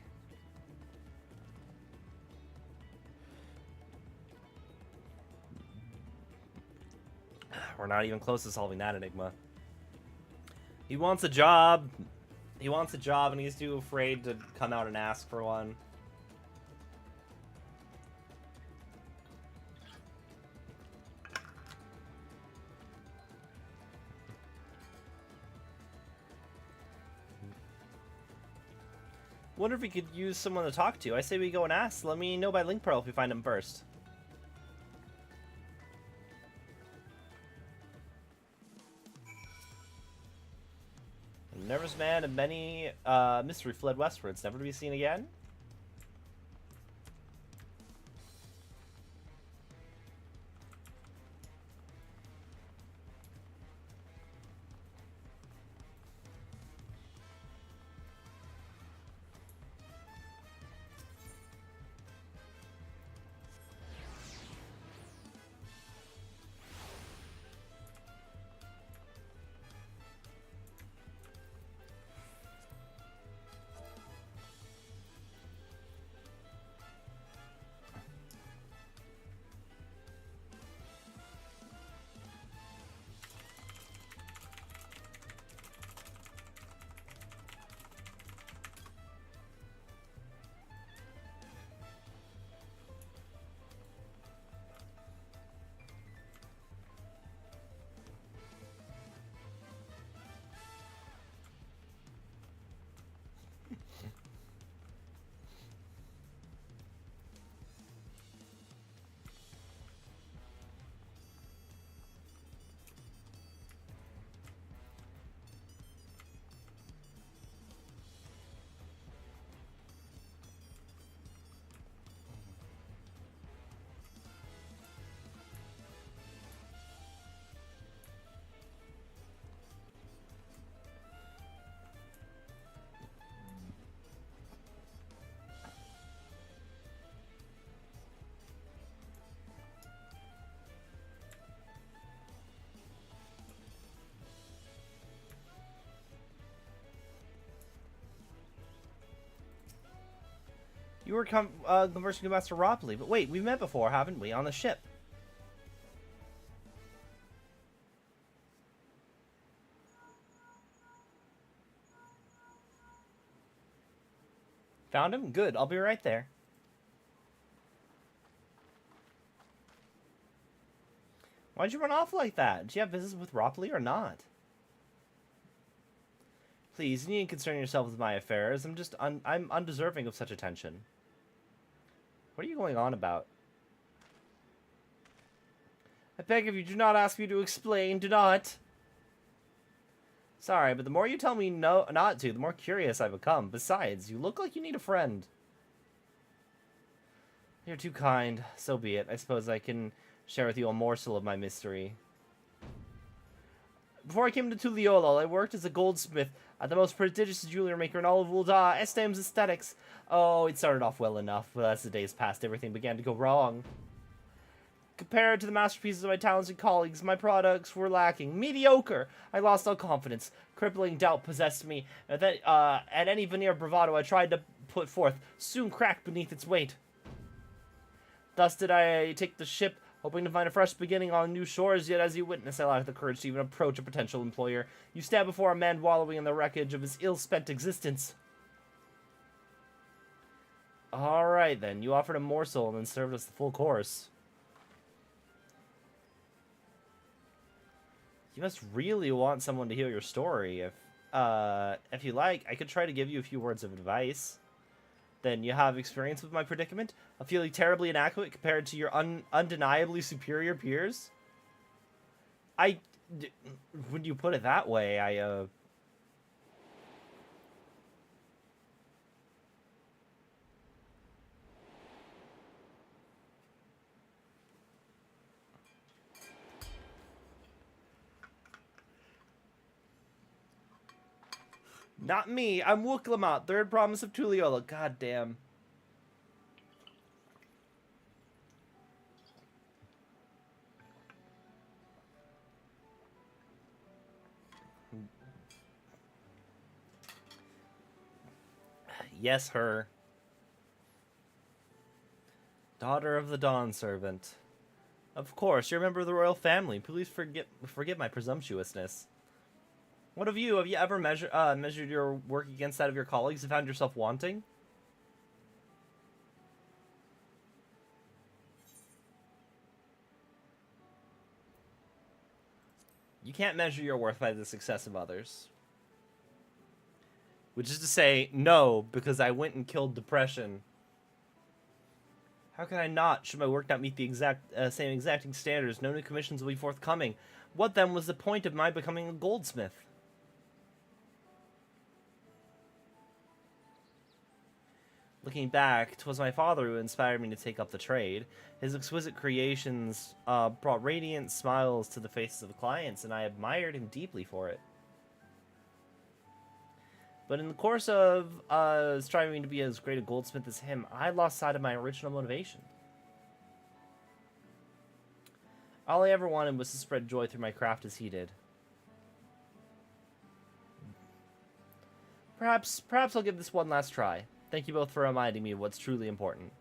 We're not even close to solving that enigma. He wants a job. He wants a job and he's too afraid to come out and ask for one. Wonder if we could use someone to talk to. I say we go and ask. Let me know by link pearl if we find him first. A nervous man of many mystery fled westwards, never to be seen again. You were conversing with Master Ropley, but wait, we've met before, haven't we? On the ship. Found him? Good, I'll be right there. Why'd you run off like that? Did you have business with Ropley or not? Please, you needn't concern yourself with my affairs. I'm undeserving of such attention. What are you going on about? I beg of you, do not ask me to explain. Do not. Sorry, but the more you tell me not to, the more curious I become. Besides, you look like you need a friend. You're too kind. So be it. I suppose I can share with you a morsel of my mystery. Before I came to Tuliolol, I worked as a goldsmith at the most prodigious jewelry maker in all of Ul'dah, Estems Aesthetics. Oh, it started off well enough, but as the days passed, everything began to go wrong. Compared to the masterpieces of my talented colleagues, my products were lacking. Mediocre! I lost all confidence. Crippling doubt possessed me. And any veneer of bravado I tried to put forth soon cracked beneath its weight. Thus did I take the ship, hoping to find a fresh beginning on new shores, yet as you witness, I lacked the courage to even approach a potential employer. You stand before a man wallowing in the wreckage of his ill-spent existence. Alright then, you offered a morsel and then served us the full course. You must really want someone to hear your story. If you like, I could try to give you a few words of advice. Then you have experience with my predicament of feeling terribly inadequate compared to your undeniably superior peers? When you put it that way, Not me. I'm Wooklamat, third promise of Tuliola. God damn. Yes, her. Daughter of the Dawnservant. Of course, you're a member of the royal family. Please forgive my presumptuousness. What of you? Have you ever measured your work against that of your colleagues and found yourself wanting? You can't measure your worth by the success of others. Which is to say, no, because I went and killed depression. How can I not? Should my work not meet the same exacting standards, no new commissions will be forthcoming. What then was the point of my becoming a goldsmith? Looking back, 'twas my father who inspired me to take up the trade. His exquisite creations brought radiant smiles to the faces of the clients, and I admired him deeply for it. But in the course of striving to be as great a goldsmith as him, I lost sight of my original motivation. All I ever wanted was to spread joy through my craft as he did. Perhaps I'll give this one last try. Thank you both for reminding me of what's truly important.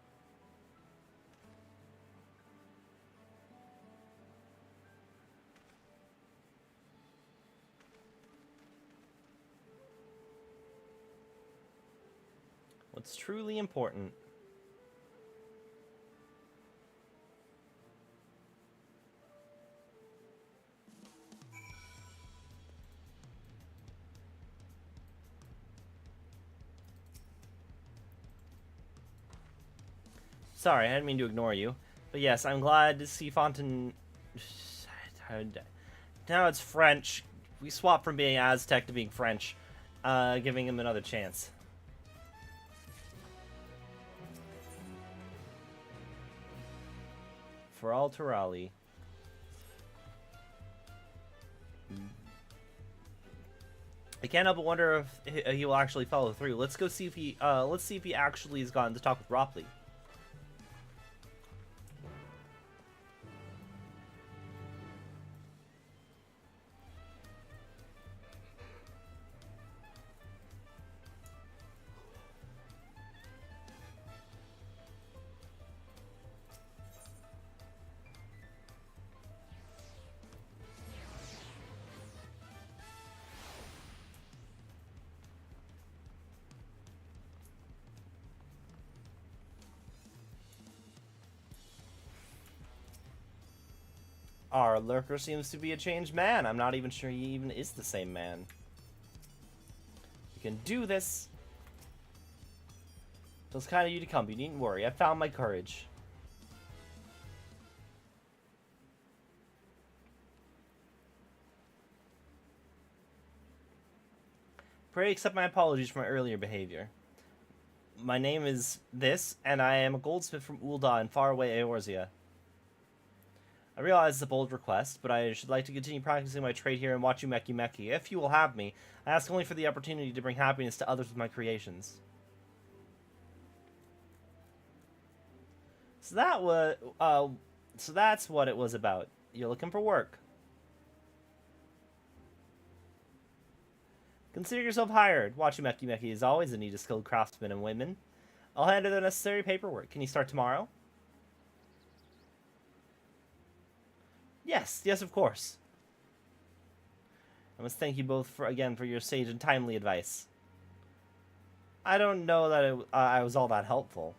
What's truly important. Sorry, I didn't mean to ignore you. But yes, I'm glad to see Fontaine... Now it's French. We swapped from being Aztec to being French. Giving him another chance. For all Turali. I can't help but wonder if he will actually follow through. Let's go see if he actually has gotten to talk with Ropley. Our lurker seems to be a changed man. I'm not even sure he even is the same man. We can do this. It was kind of you to come. You needn't worry. I found my courage. Pray accept my apologies for my earlier behavior. My name is this, and I am a goldsmith from Ul'dah in faraway Eorzea. I realize it's a bold request, but I should like to continue practicing my trade here in Wachumeki. If you will have me, I ask only for the opportunity to bring happiness to others with my creations. So that's what it was about. You're looking for work. Consider yourself hired. Wachumeki is always in need of skilled craftsmen and women. I'll hand her the necessary paperwork. Can you start tomorrow? Yes, of course. I must thank you both for your sage and timely advice. I don't know that I was all that helpful.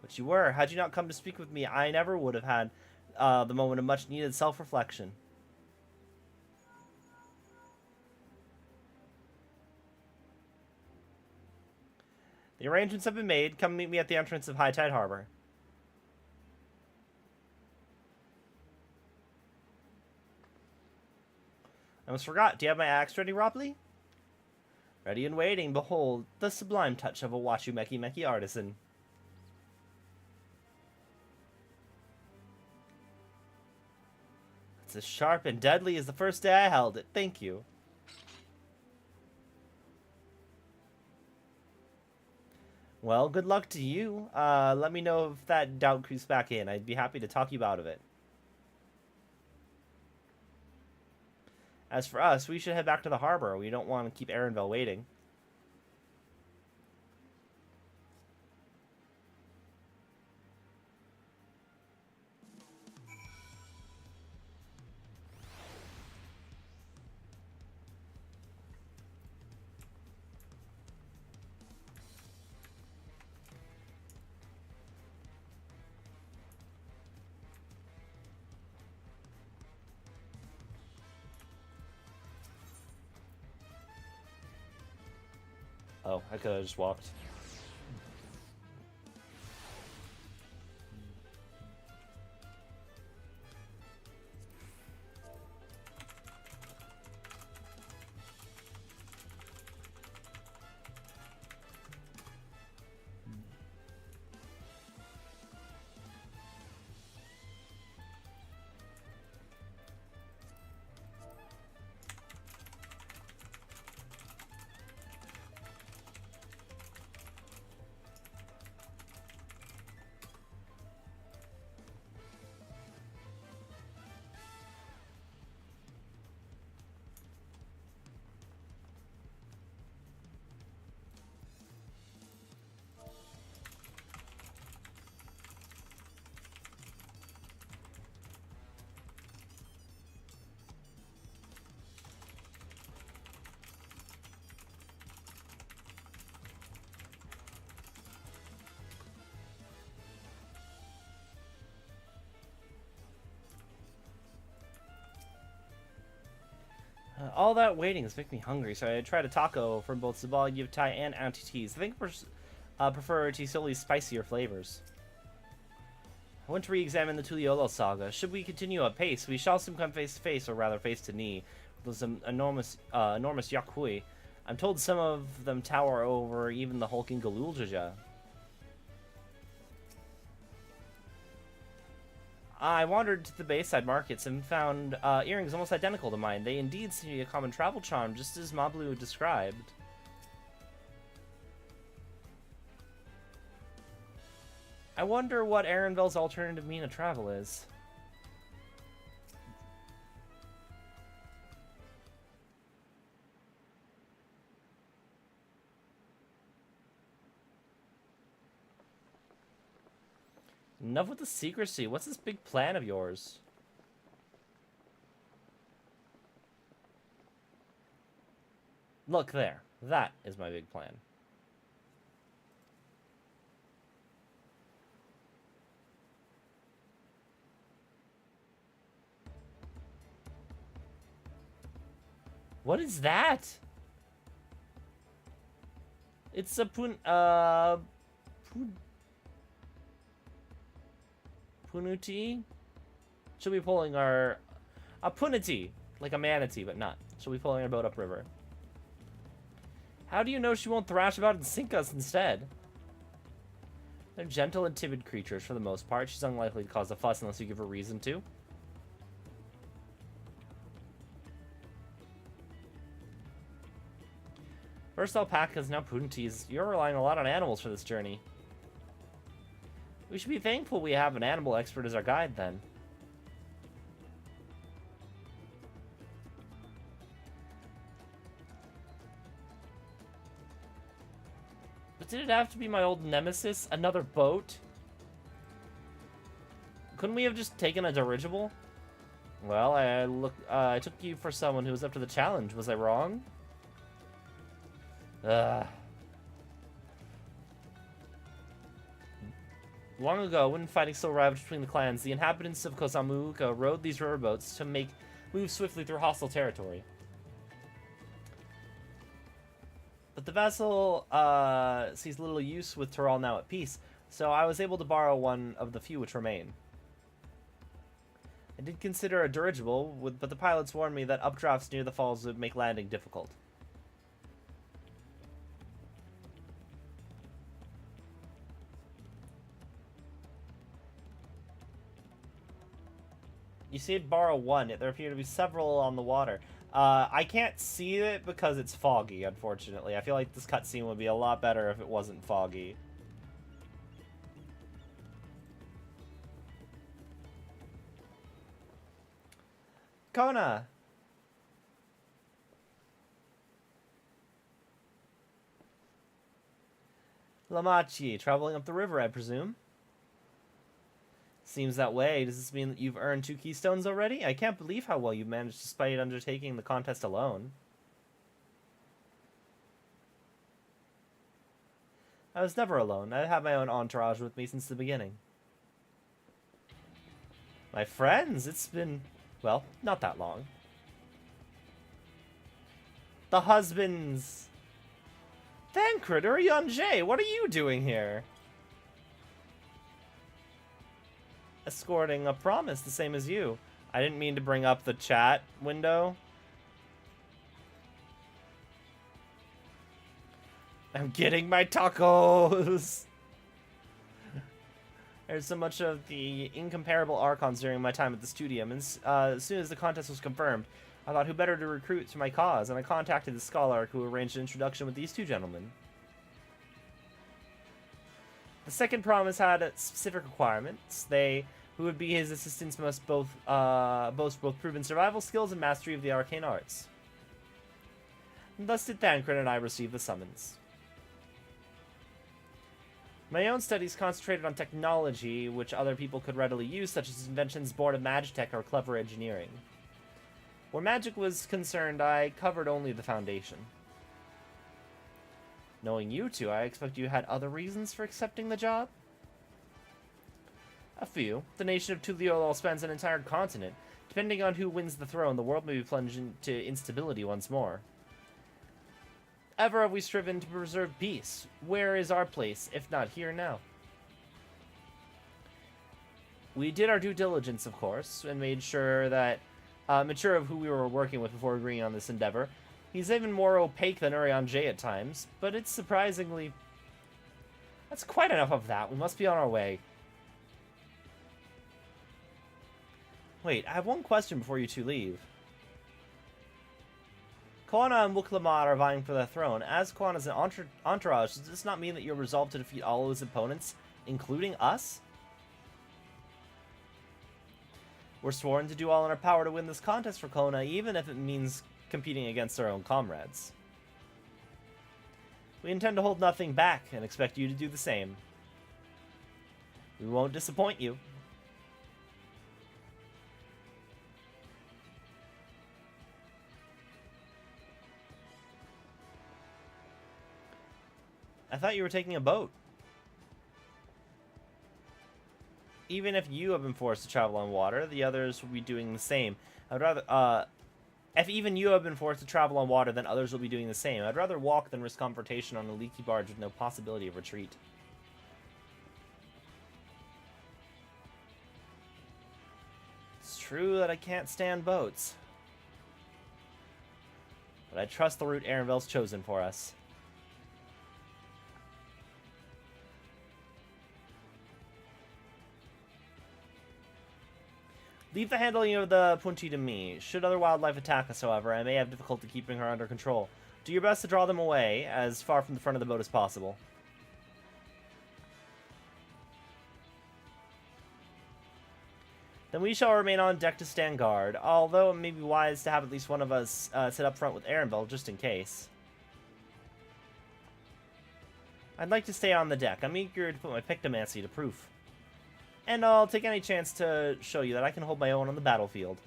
But you were. Had you not come to speak with me, I never would have had the moment of much needed self-reflection. The arrangements have been made. Come meet me at the entrance of High Tide Harbor. I almost forgot. Do you have my axe ready, Ropley? Ready and waiting. Behold, the sublime touch of a Wachumeki artisan. It's as sharp and deadly as the first day I held it. Thank you. Well, good luck to you. Let me know if that doubt creeps back in. I'd be happy to talk you out of it. As for us, we should head back to the harbor. We don't want to keep Erenville waiting. Oh, I could have just walked. All that waiting has making me hungry, so I tried a taco from both Zabal, Yuvtai, and Auntie T's. I think I prefer Tisoli's spicier flavors. I want to re-examine the Tuliolo saga. Should we continue at pace, we shall soon come face to face, or rather face to knee, with some enormous Yakhui. I'm told some of them tower over even the hulking Galuljaja. I wandered to the Bayside markets and found earrings almost identical to mine. They indeed seem to be a common travel charm, just as Mablu described. I wonder what Erenville's alternative mean of travel is. Enough with the secrecy. What's this big plan of yours? Look there. That is my big plan. What is that? It's a Punuti? She'll be pulling our... A Punity. Like a manatee, but not. She'll be pulling our boat upriver. How do you know she won't thrash about and sink us instead? They're gentle and timid creatures for the most part. She's unlikely to cause a fuss unless you give her reason to. First alpacas, now Punties. You're relying a lot on animals for this journey. We should be thankful we have an animal expert as our guide, then. But did it have to be my old nemesis? Another boat? Couldn't we have just taken a dirigible? Well, I took you for someone who was up to the challenge. Was I wrong? Long ago, when fighting still ravaged between the clans, the inhabitants of Kosamuuka rode these riverboats to move swiftly through hostile territory. But But the vessel sees little use with Tural now at peace, so I was able to borrow one of the few which remain. I did consider a dirigible, but the pilots warned me that updrafts near the falls would make landing difficult. You see it borrow one, yet there appear to be several on the water. I can't see it because it's foggy, unfortunately. I feel like this cutscene would be a lot better if it wasn't foggy. Kona! Lamachi, traveling up the river, I presume? Seems that way. Does this mean that you've earned 2 keystones already? I can't believe how well you've managed despite undertaking the contest alone. I was never alone. I had my own entourage with me since the beginning. My friends? It's been, well, not that long. The husbands! Thancred, Urion-J, what are you doing here? Escorting a promise, the same as you. I didn't mean to bring up the chat window. I'm getting my tacos! There's so much of the incomparable Archons during my time at the studium, and as soon as the contest was confirmed, I thought who better to recruit to my cause, and I contacted the scholar who arranged an introduction with these 2 gentlemen. The second promise had specific requirements. They, who would be his assistants, must boast both proven survival skills and mastery of the arcane arts. And thus did Thancred and I receive the summons. My own studies concentrated on technology, which other people could readily use, such as inventions born of magitech or clever engineering. Where magic was concerned, I covered only the foundation. Knowing you two, I expect you had other reasons for accepting the job? A few. The nation of Tuliol spans an entire continent. Depending on who wins the throne, the world may be plunged into instability once more. Ever have we striven to preserve peace. Where is our place, if not here now? We did our due diligence, of course, and made sure that, mature of who we were working with before agreeing on this endeavor. He's even more opaque than Urion-J at times, but it's surprisingly... That's quite enough of that. We must be on our way. Wait, I have one question before you two leave. Kwana and Wuklamat are vying for the throne. As Kwana's an entourage, does this not mean that you're resolved to defeat all of his opponents, including us? We're sworn to do all in our power to win this contest for Kona, even if it means competing against our own comrades. We intend to hold nothing back and expect you to do the same. We won't disappoint you. I thought you were taking a boat. Even if you have been forced to travel on water, the others will be doing the same. I'd rather, if even you have been forced to travel on water, then others will be doing the same. I'd rather walk than risk confrontation on a leaky barge with no possibility of retreat. It's true that I can't stand boats. But I trust the route Arenville's chosen for us. Leave the handling of the Punchi to me. Should other wildlife attack us, however, I may have difficulty keeping her under control. Do your best to draw them away, as far from the front of the boat as possible. Then we shall remain on deck to stand guard, although it may be wise to have at least one of us sit up front with Arenville, just in case. I'd like to stay on the deck. I'm eager to put my pictomancy to proof. And I'll take any chance to show you that I can hold my own on the battlefield.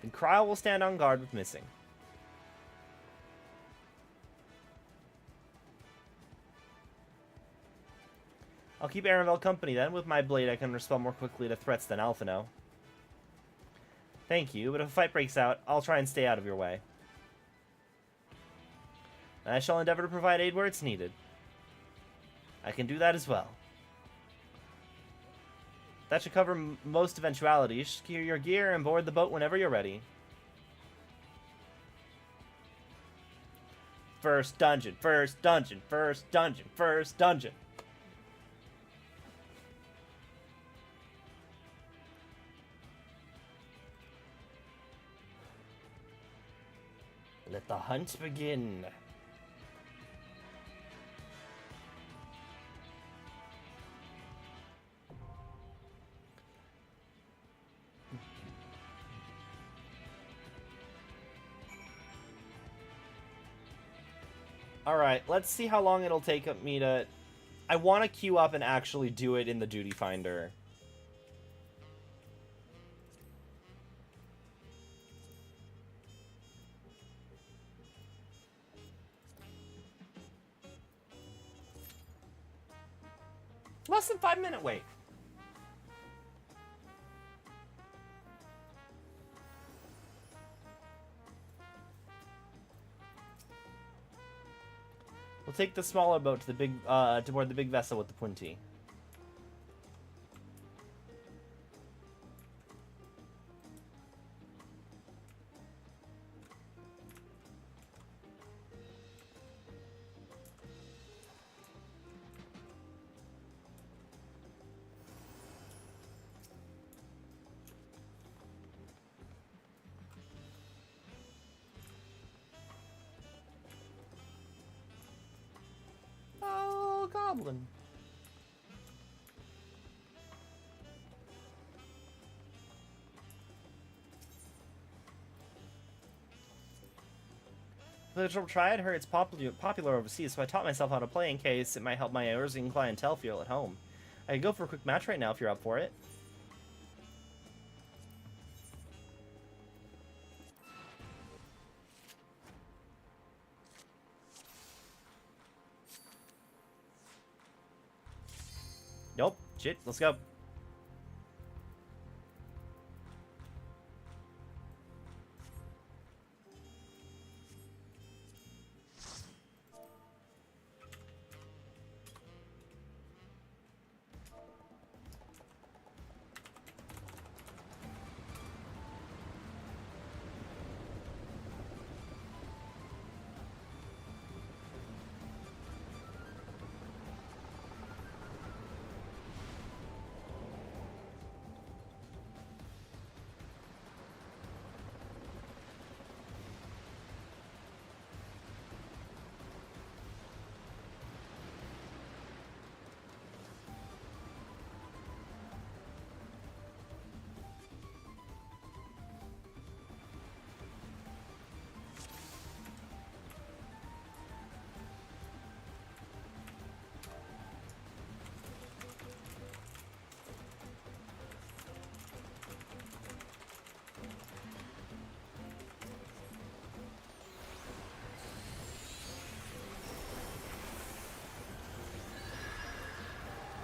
Then Kryle will stand on guard with Missing. I'll keep Arenville company then. With my blade I can respond more quickly to threats than Alphino. Thank you, but if a fight breaks out, I'll try and stay out of your way. and I shall endeavor to provide aid where it's needed. I can do that as well. That should cover most eventualities. Secure your gear and board the boat whenever you're ready. First dungeon, first dungeon, first dungeon, first dungeon. Let the hunt begin. Alright, let's see how long it'll take me to... I want to queue up and actually do it in the Duty Finder. Less than 5-minute wait. We'll take the smaller boat to the big, to board the big vessel with the Punti. Oh, goblin. The Triad heard it's popular overseas, so I taught myself how to play in case it might help my Erzing clientele feel at home. I could go for a quick match right now if you're up for it. Nope. Shit, let's go.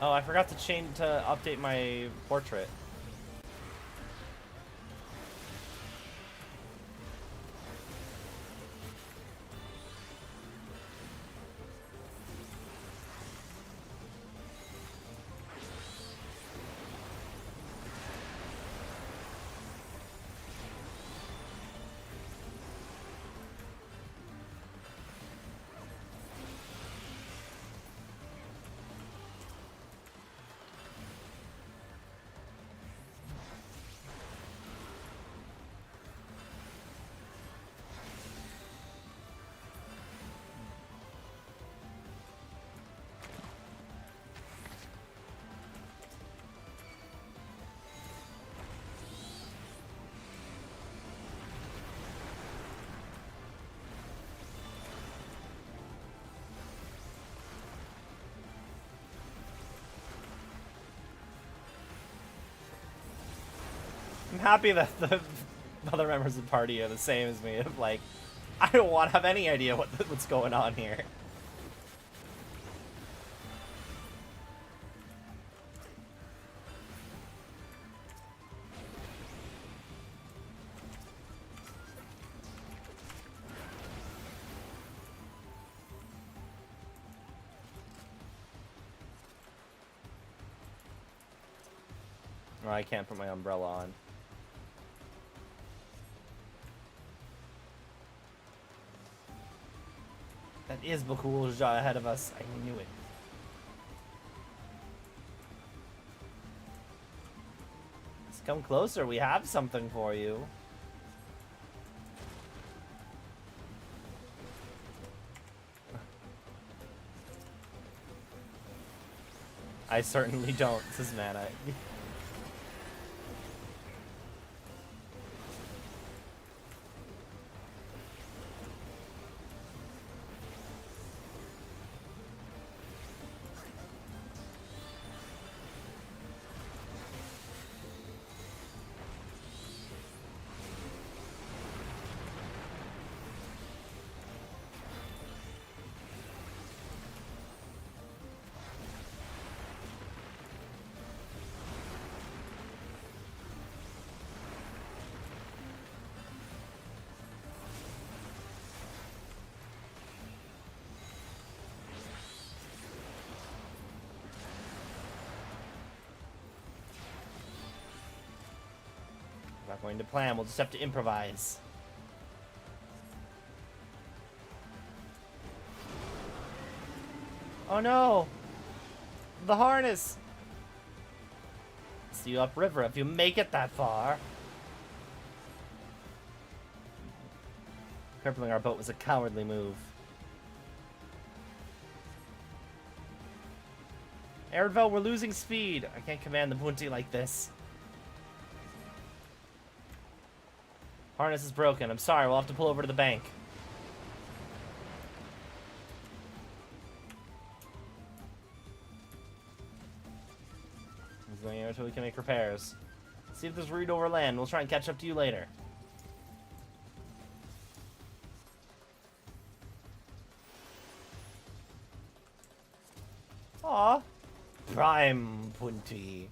Oh, I forgot to update my portrait. I'm happy that the other members of the party are the same as me. Of like, I don't want to have any idea what's going on here. Or I can't put my umbrella on. That is Bakulja ahead of us. I knew it. Let's come closer. We have something for you. I certainly don't, says Mana. Not going to plan, we'll just have to improvise. Oh no! The harness! See you upriver if you make it that far. Crippling our boat was a cowardly move. Eredvel, we're losing speed. I can't command the Punti like this. Harness is broken. I'm sorry, we'll have to pull over to the bank. He's going here until we can make repairs. See if there's route over land. We'll try and catch up to you later. Aw. Prime Punti.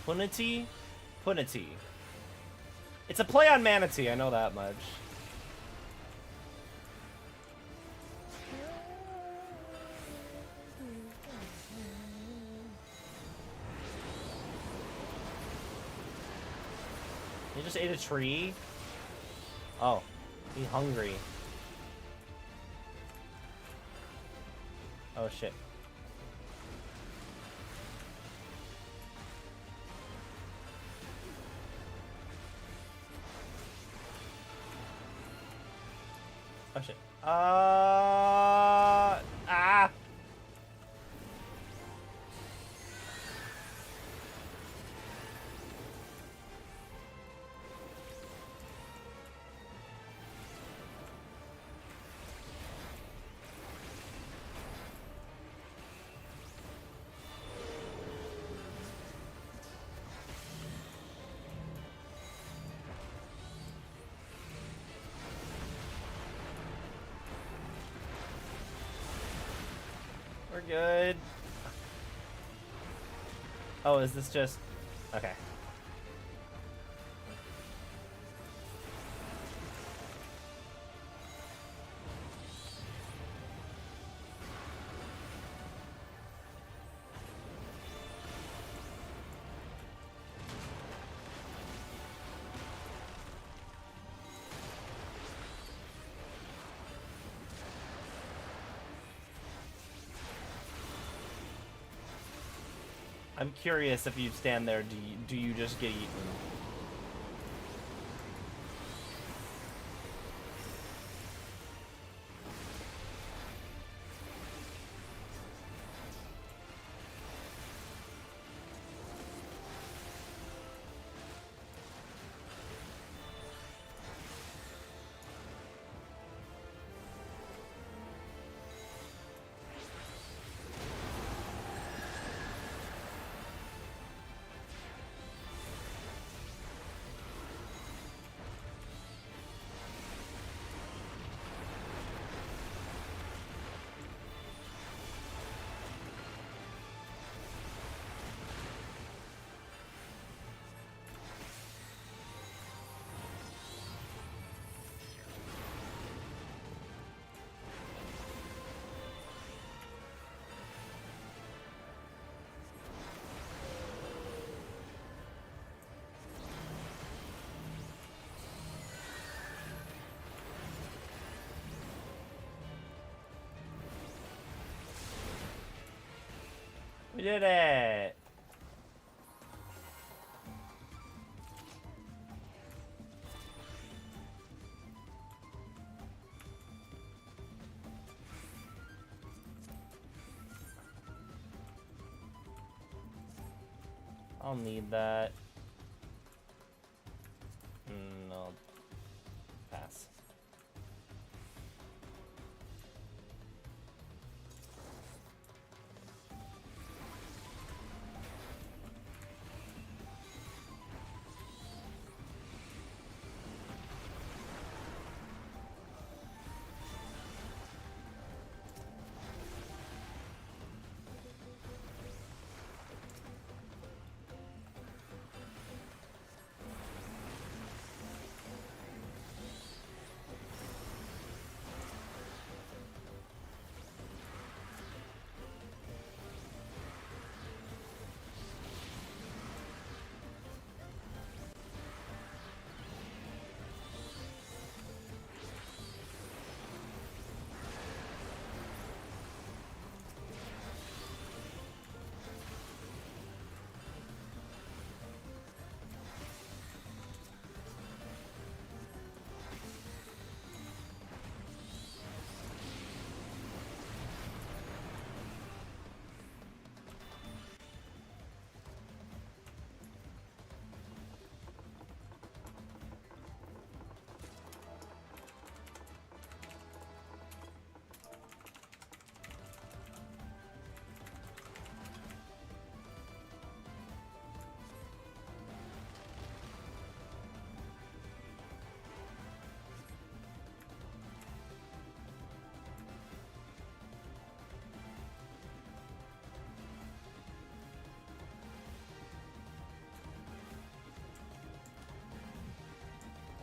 Punity? Punity. It's a play on manatee, I know that much. He just ate a tree? Oh, he's hungry. Oh shit. Oh shit. Ah. We're good. Oh, is this just... Okay. I'm curious if you stand there, do you just get eaten? We did it! I'll need that. No. Pass.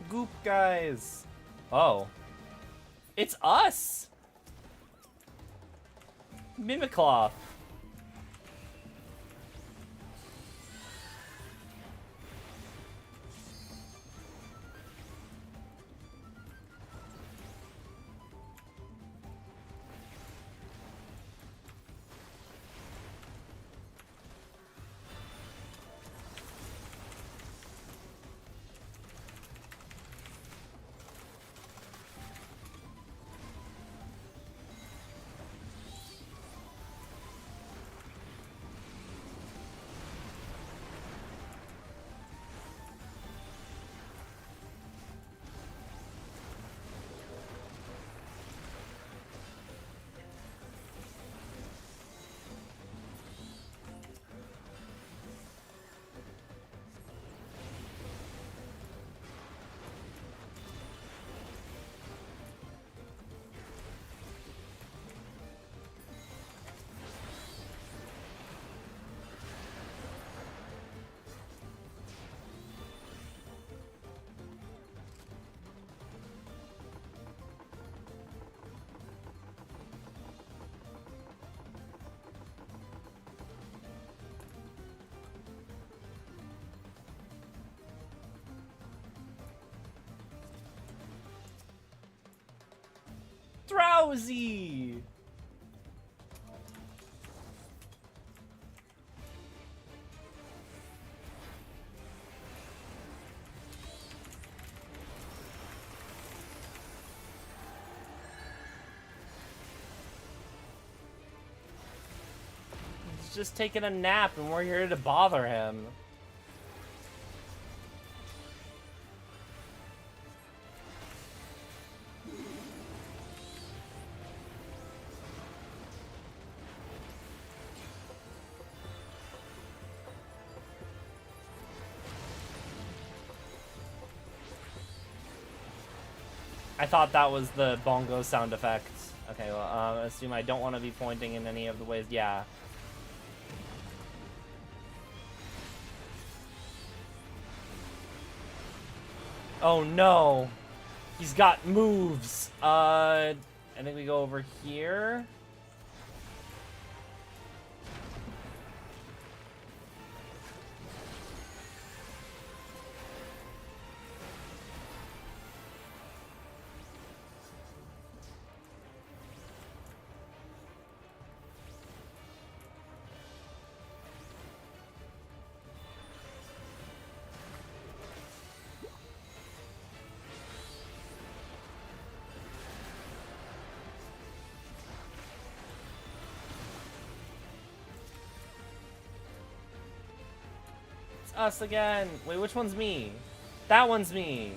Goop guys! Oh. It's us! Mimicloth. Drowsy! He's just taking a nap and we're here to bother him. I thought that was the bongo sound effects. Okay, well, I assume I don't want to be pointing in any of the ways. Yeah. Oh no! He's got moves! I think we go over here. us again. Wait, which one's me? That one's me.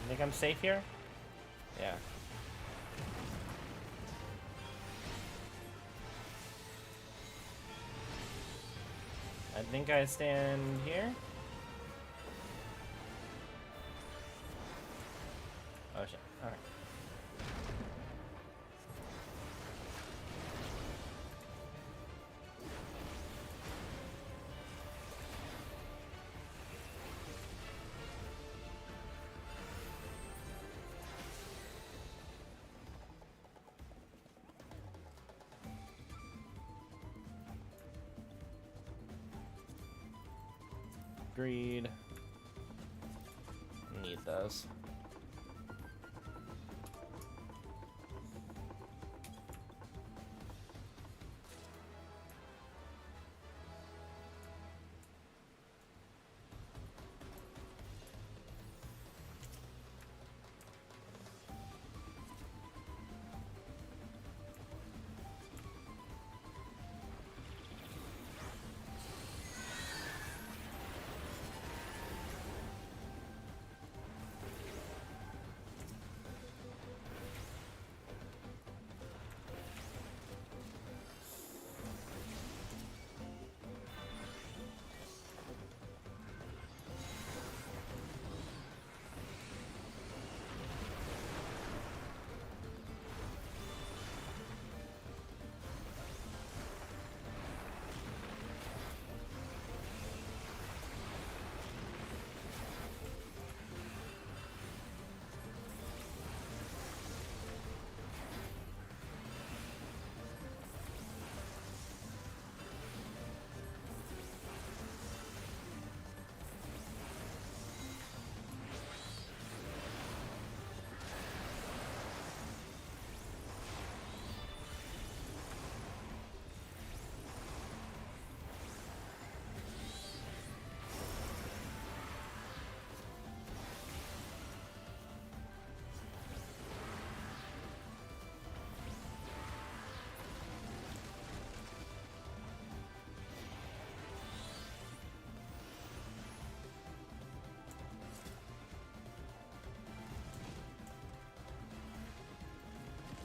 Think I'm safe here? Yeah. I think I stand here. Oh shit. Alright. Agreed. Need those.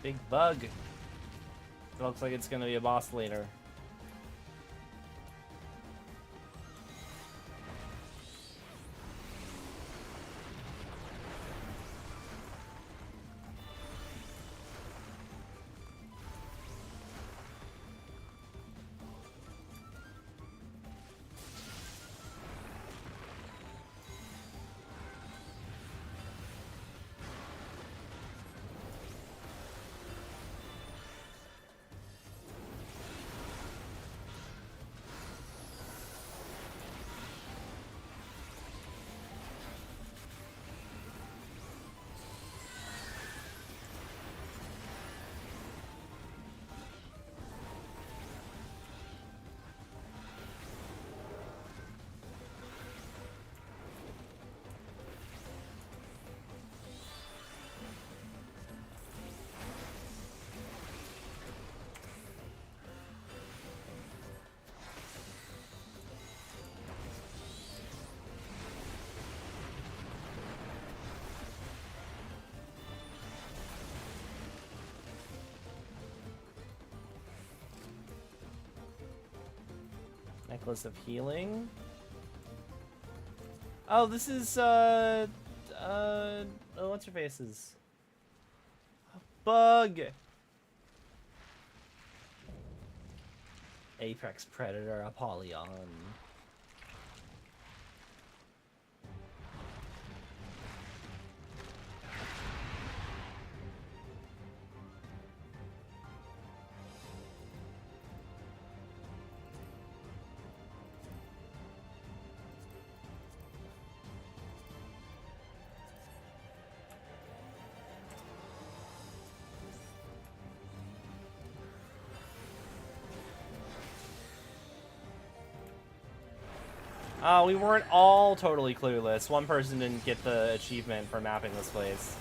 Big bug. It looks like it's gonna be a boss later. Necklace of Healing. Oh, this is, oh, what's her face's? Bug! Apex Predator, Apollyon. Oh, we weren't all totally clueless. One person didn't get the achievement for mapping this place.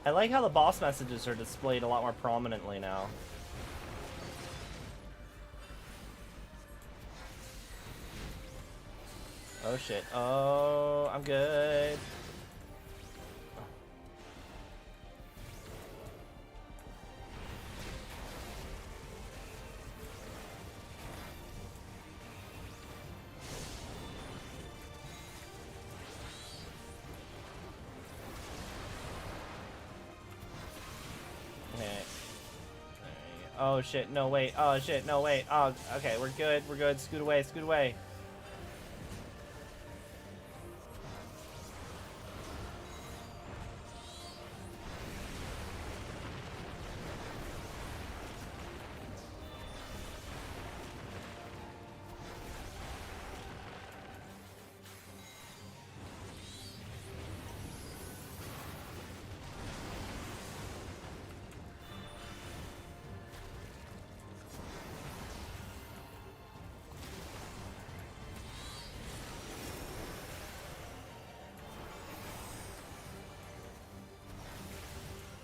I like how the boss messages are displayed a lot more prominently now. Oh shit. Oh, I'm good. Oh shit, no wait. Oh shit, no wait. Oh, okay, we're good. We're good. Scoot away, scoot away.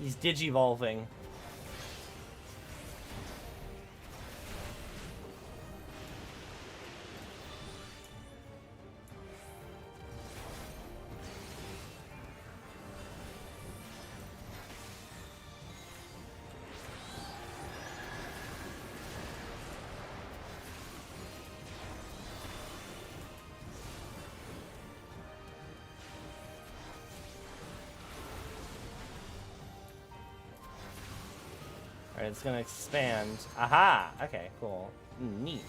He's digivolving. Alright, it's gonna expand. Aha! Okay, cool. Neat.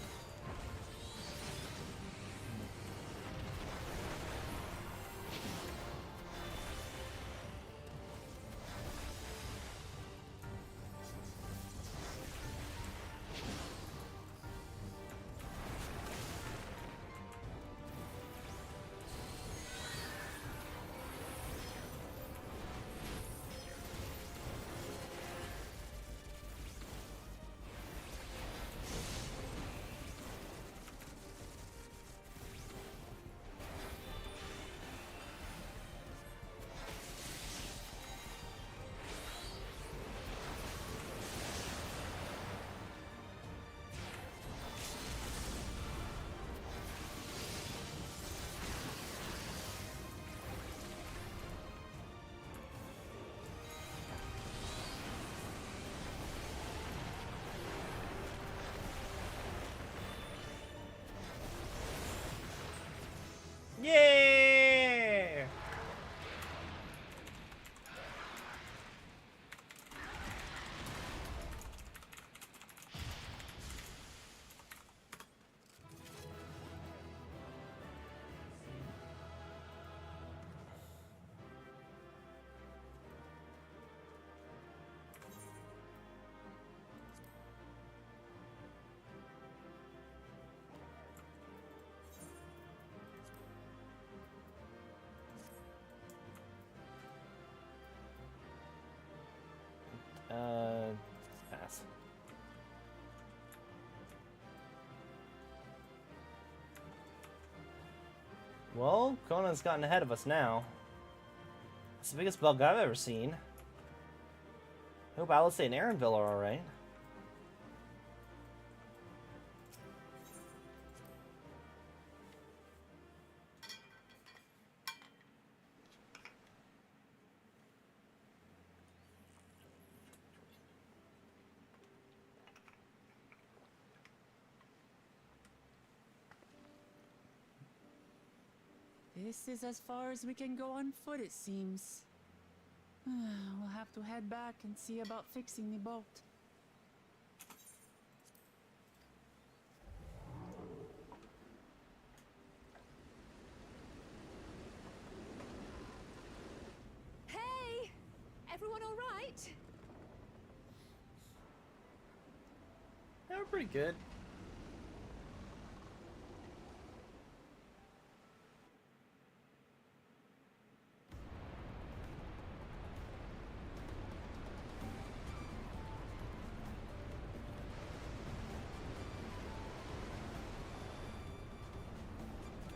Well, Kona's gotten ahead of us now. It's the biggest bug I've ever seen. I hope Alice and Aaronville are alright. This is as far as we can go on foot, it seems. We'll have to head back and see about fixing the boat. Hey! Everyone all right? They were pretty good.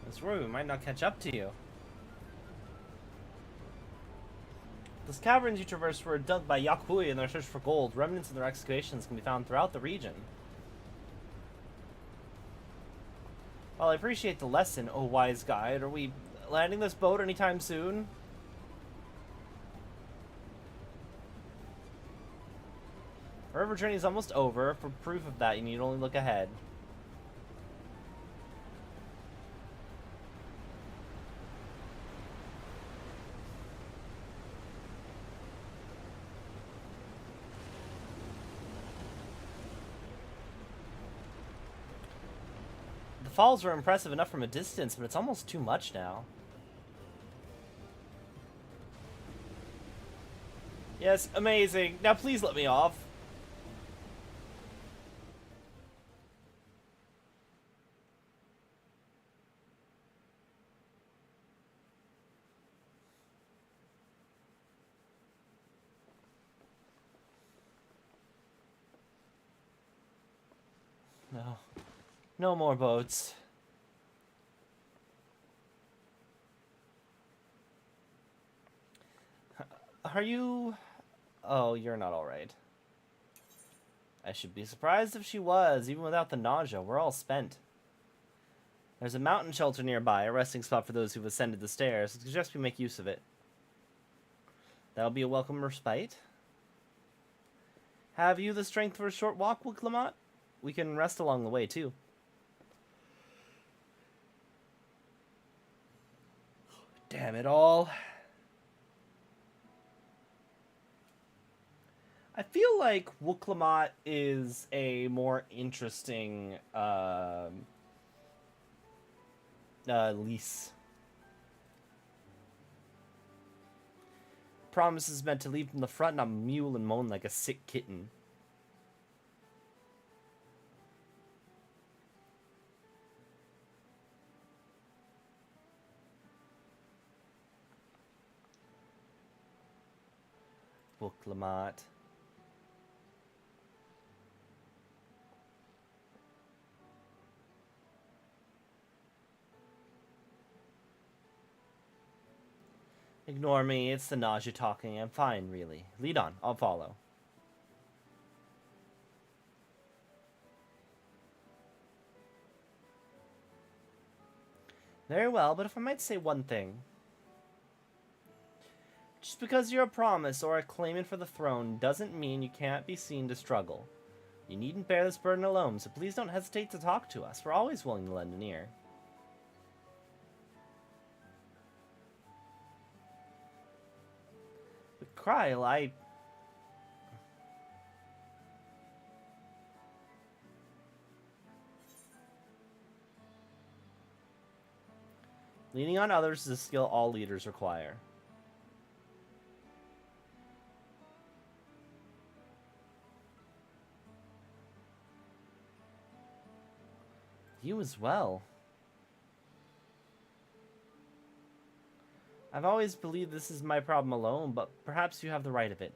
I was worried we might not catch up to you. Those caverns you traversed were dug by Yakui in their search for gold. Remnants of their excavations can be found throughout the region. Well, I appreciate the lesson, oh wise guide. Are we landing this boat anytime soon? Our river journey is almost over. For proof of that, you need only look ahead. The falls were impressive enough from a distance, but it's almost too much now. Yes, amazing. Now please let me off. No. No more boats. Are you... Oh, you're not alright. I should be surprised if she was. Even without the nausea, we're all spent. There's a mountain shelter nearby, a resting spot for those who've ascended the stairs. I suggest we make use of it. That'll be a welcome respite. Have you the strength for a short walk, Wicklamat? We can rest along the way, too. Damn it all. I feel like Wicklamat is a more interesting lease. Promise is meant to lead from the front, not mule and moan like a sick kitten. Wicklamat. Ignore me, it's the nausea talking. I'm fine, really. Lead on, I'll follow. Very well, but if I might say one thing. Just because you're a promise or a claimant for the throne doesn't mean you can't be seen to struggle. You needn't bear this burden alone, so please don't hesitate to talk to us. We're always willing to lend an ear. But Kryl, leaning on others is a skill all leaders require. You as well. I've always believed this is my problem alone, but perhaps you have the right of it.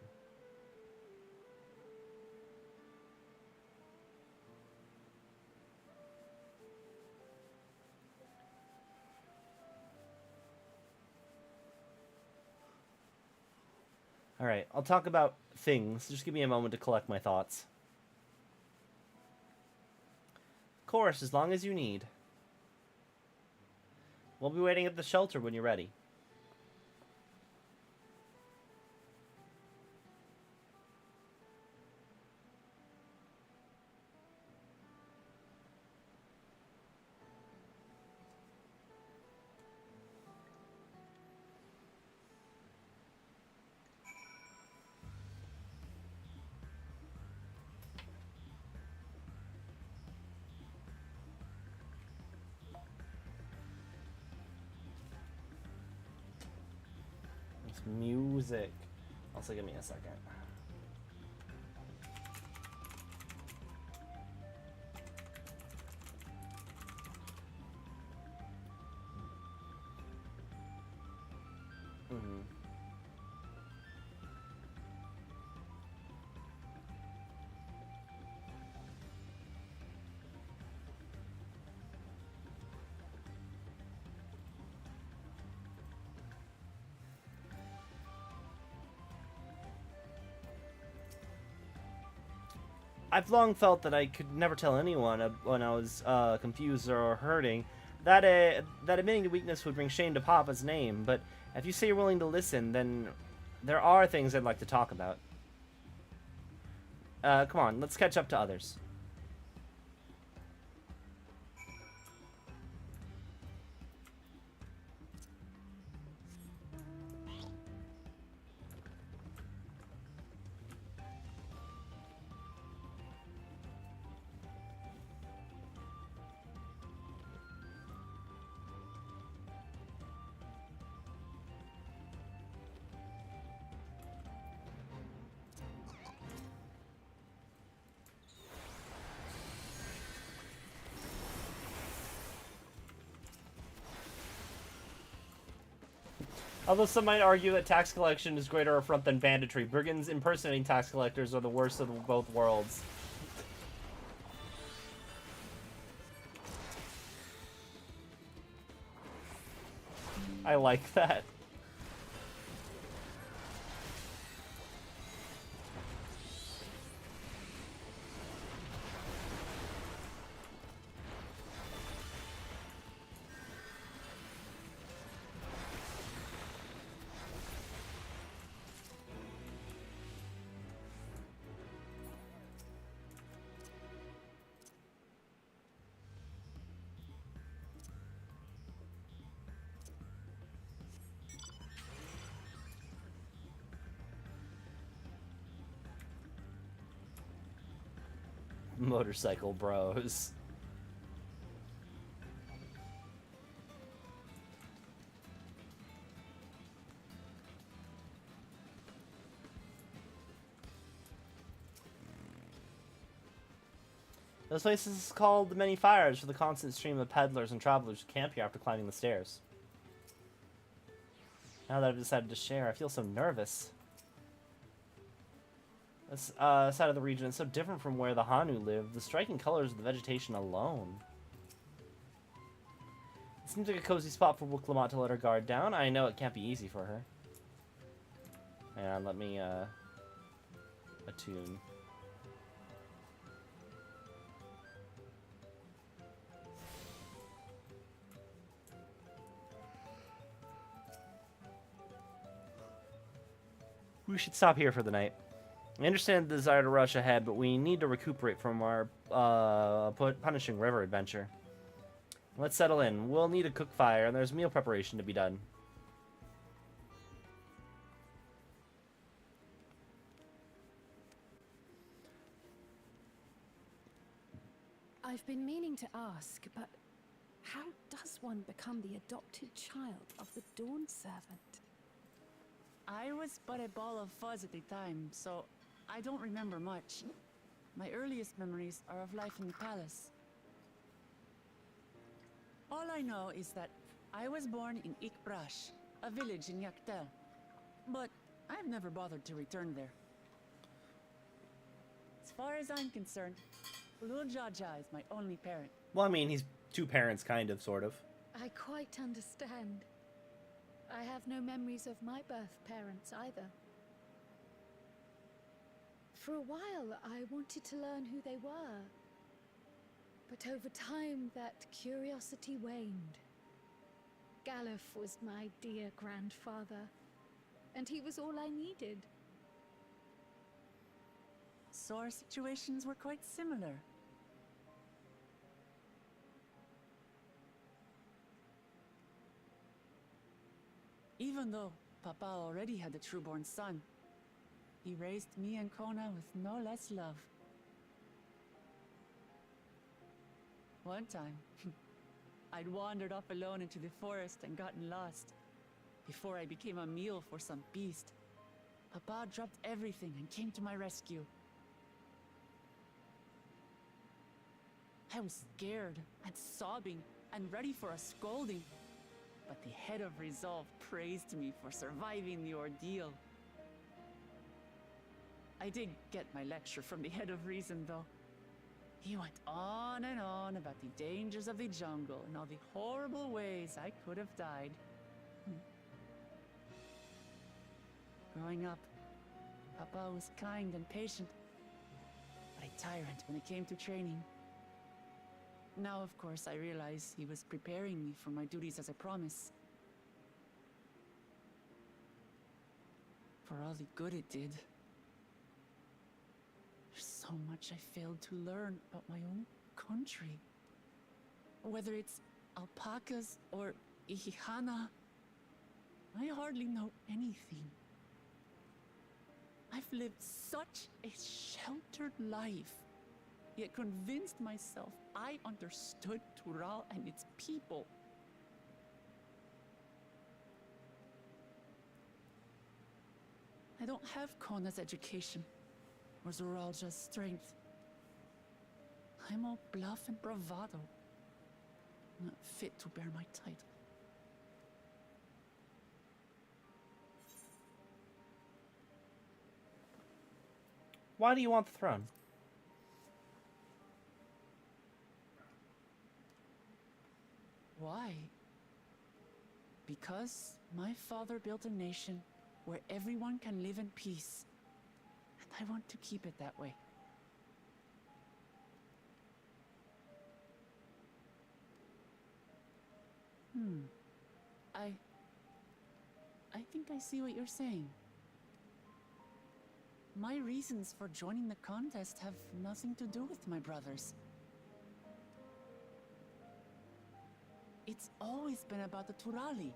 Alright, I'll talk about things. Just give me a moment to collect my thoughts. Of course, as long as you need. We'll be waiting at the shelter when you're ready. Music. Also, give me a second. I've long felt that I could never tell anyone when I was confused or hurting that admitting to weakness would bring shame to Papa's name, but if you say you're willing to listen, then there are things I'd like to talk about. Come on, let's catch up to others. Although some might argue that tax collection is greater affront than banditry, brigands impersonating tax collectors are the worst of both worlds. I like that. Motorcycle bros. This place is called the Many Fires for the constant stream of peddlers and travelers who camp here after climbing the stairs. Now that I've decided to share, I feel so nervous. This side of the region is so different from where the Hanu live. The striking colors of the vegetation alone. It seems like a cozy spot for Wuklamot to let her guard down. I know it can't be easy for her. Hang on, let me attune. We should stop here for the night. I understand the desire to rush ahead, but we need to recuperate from our punishing river adventure. Let's settle in. We'll need a cook fire, and there's meal preparation to be done. I've been meaning to ask, but how does one become the adopted child of the Dawnservant? I was but a ball of fuzz at the time, so I don't remember much. My earliest memories are of life in the palace. All I know is that I was born in Ikbrash, a village in Yaktel. But I've never bothered to return there. As far as I'm concerned, Lul Jaja is my only parent. Well, I mean, he's two parents, kind of, sort of. I quite understand. I have no memories of my birth parents either. For a while, I wanted to learn who they were. But over time, that curiosity waned. Galuf was my dear grandfather, and he was all I needed. So our situations were quite similar. Even though Papa already had a trueborn son, he raised me and Kona with no less love. One time, I'd wandered off alone into the forest and gotten lost. Before I became a meal for some beast, Papa dropped everything and came to my rescue. I was scared and sobbing and ready for a scolding, but the head of resolve praised me for surviving the ordeal. I did get my lecture from the head of reason, though. He went on and on about the dangers of the jungle and all the horrible ways I could have died. Growing up, Papa was kind and patient, but a tyrant when it came to training. Now, of course, I realize he was preparing me for my duties as a promise. For all the good it did. There's so much I failed to learn about my own country. Whether it's alpacas or Ihihana, I hardly know anything. I've lived such a sheltered life, yet convinced myself I understood Tural and its people. I don't have Kona's education, or Zoralja's strength. I'm all bluff and bravado, not fit to bear my title. Why do you want the throne? Why? Because my father built a nation where everyone can live in peace, and I want to keep it that way. I think I see what you're saying. My reasons for joining the contest have nothing to do with my brothers. It's always been about the Turali,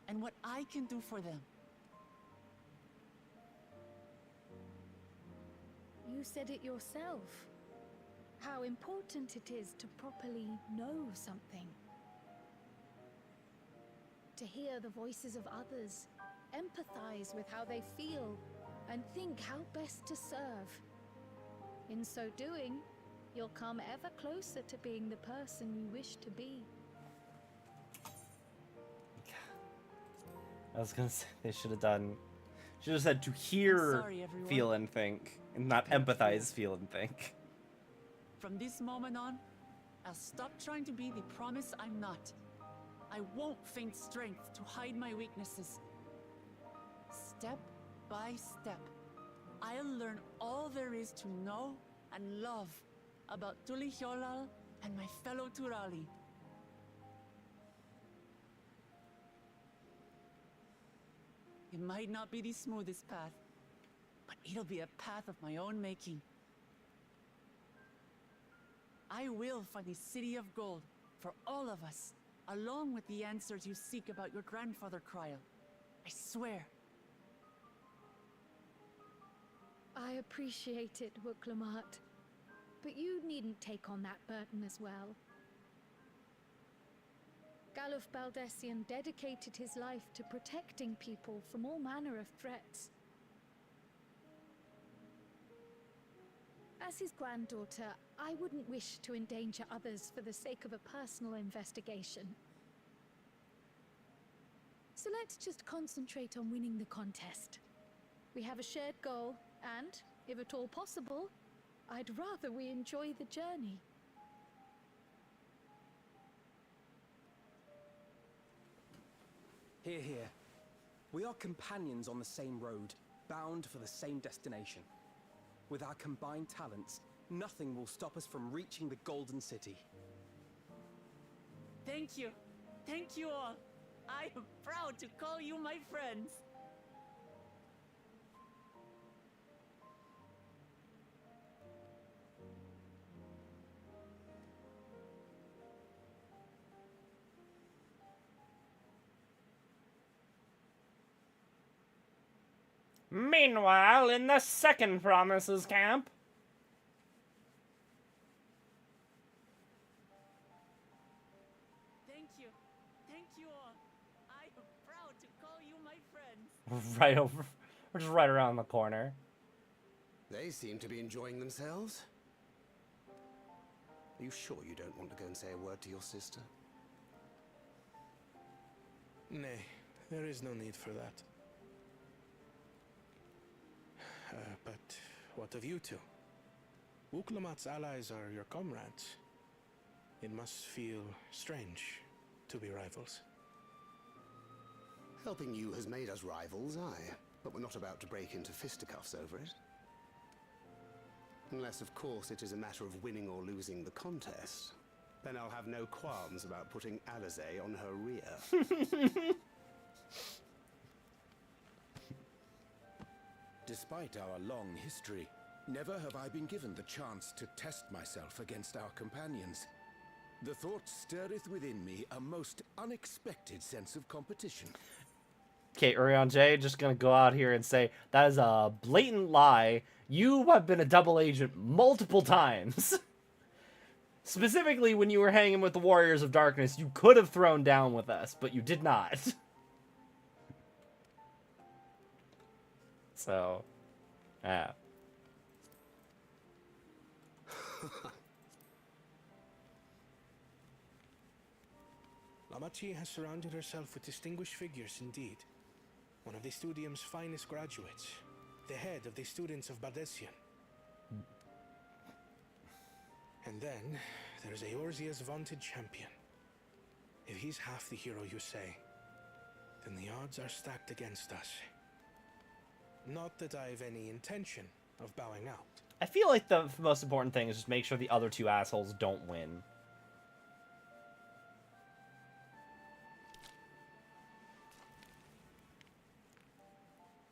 and what I can do for them. You said it yourself. How important it is to properly know something. To hear the voices of others, empathize with how they feel, and think how best to serve. In so doing, you'll come ever closer to being the person you wish to be. I was gonna say they should have said to hear, sorry, feel, and think, and not empathize, feel, and think. From this moment on, I'll stop trying to be the promise I'm not. I won't feign strength to hide my weaknesses. Step by step, I'll learn all there is to know and love about Tulihyolal and my fellow Turali. It might not be the smoothest path, but it'll be a path of my own making. I will find the City of Gold for all of us, along with the answers you seek about your grandfather, Kryl. I swear. I appreciate it, Wuklamat, but you needn't take on that burden as well. Galuf Baldessian dedicated his life to protecting people from all manner of threats. As his granddaughter, I wouldn't wish to endanger others for the sake of a personal investigation. So let's just concentrate on winning the contest. We have a shared goal, and, if at all possible, I'd rather we enjoy the journey. Hear, hear. We are companions on the same road, bound for the same destination. With our combined talents, nothing will stop us from reaching the Golden City. Thank you. Thank you all. I am proud to call you my friends. Meanwhile, in the second Promises camp. Thank you. Thank you all. I am proud to call you my friends. Right over. We're just right around the corner. They seem to be enjoying themselves. Are you sure you don't want to go and say a word to your sister? Nay, there is no need for that. But what of you two? Wuklamat's allies are your comrades. It must feel strange to be rivals. Helping you has made us rivals, aye. But we're not about to break into fisticuffs over it. Unless, of course, it is a matter of winning or losing the contest. Then I'll have no qualms about putting Alizé on her rear. Despite our long history, never have I been given the chance to test myself against our companions. The thought stirreth within me a most unexpected sense of competition. Okay, Urion J, just gonna go out here and say, that is a blatant lie. You have been a double agent multiple times. Specifically, when you were hanging with the Warriors of Darkness, you could have thrown down with us, but you did not. So, yeah. Lamachi has surrounded herself with distinguished figures indeed. One of the Studium's finest graduates, the head of the students of Bardessian. And then, there's Eorzea's vaunted champion. If he's half the hero you say, then the odds are stacked against us. Not that I have any intention of bowing out. I feel like the most important thing is just make sure the other two assholes don't win.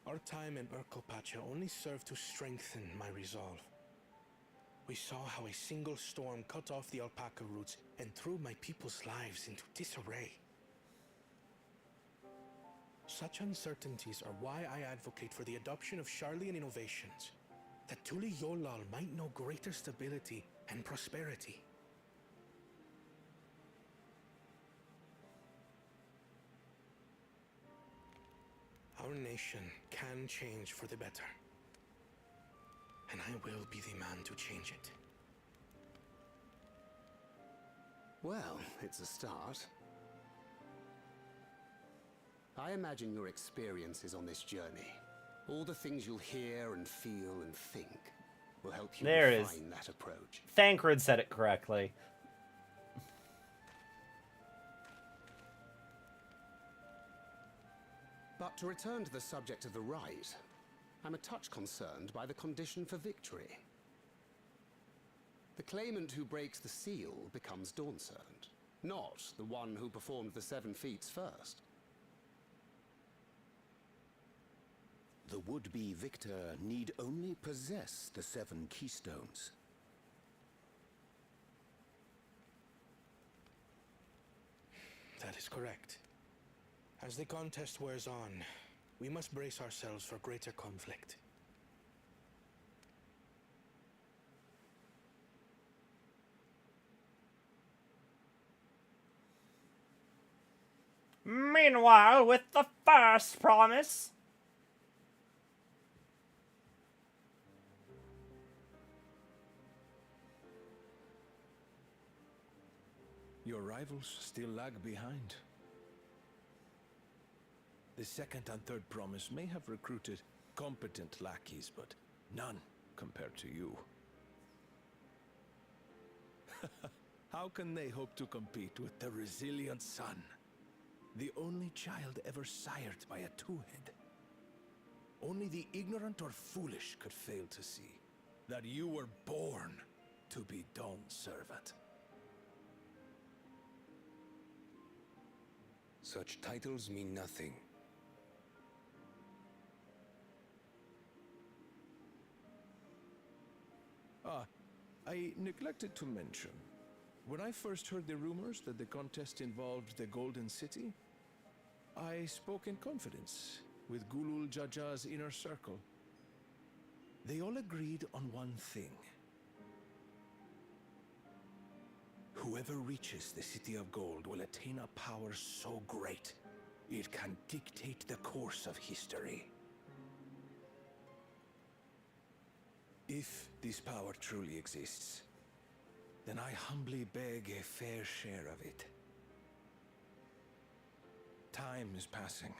Our time in Urkelpacha only served to strengthen my resolve. We saw how a single storm cut off the alpaca roots and threw my people's lives into disarray. Such uncertainties are why I advocate for the adoption of Sharlayan innovations, that Tuli Yolal might know greater stability and prosperity. Our nation can change for the better, and I will be the man to change it. Well, it's a start. I imagine your experiences on this journey, all the things you'll hear and feel and think, will help you refine that approach. Thancred said it correctly. But to return to the subject of the rite, I'm a touch concerned by the condition for victory. The claimant who breaks the seal becomes Dawnservant, not the one who performed the 7 feats first. The would-be victor need only possess the 7 keystones. That is correct. As the contest wears on, we must brace ourselves for greater conflict. Meanwhile, with the first promise. Your rivals still lag behind. The second and third promise may have recruited competent lackeys, but none compared to you. How can they hope to compete with the resilient son? The only child ever sired by a two-head. Only the ignorant or foolish could fail to see. that you were born to be Dawnservant. Such titles mean nothing. Ah, I neglected to mention. When I first heard the rumors that the contest involved the Golden City, I spoke in confidence with Gulul Jaja's inner circle. They all agreed on one thing. Whoever reaches the City of Gold will attain a power so great, it can dictate the course of history. If this power truly exists, then I humbly beg a fair share of it. Time is passing,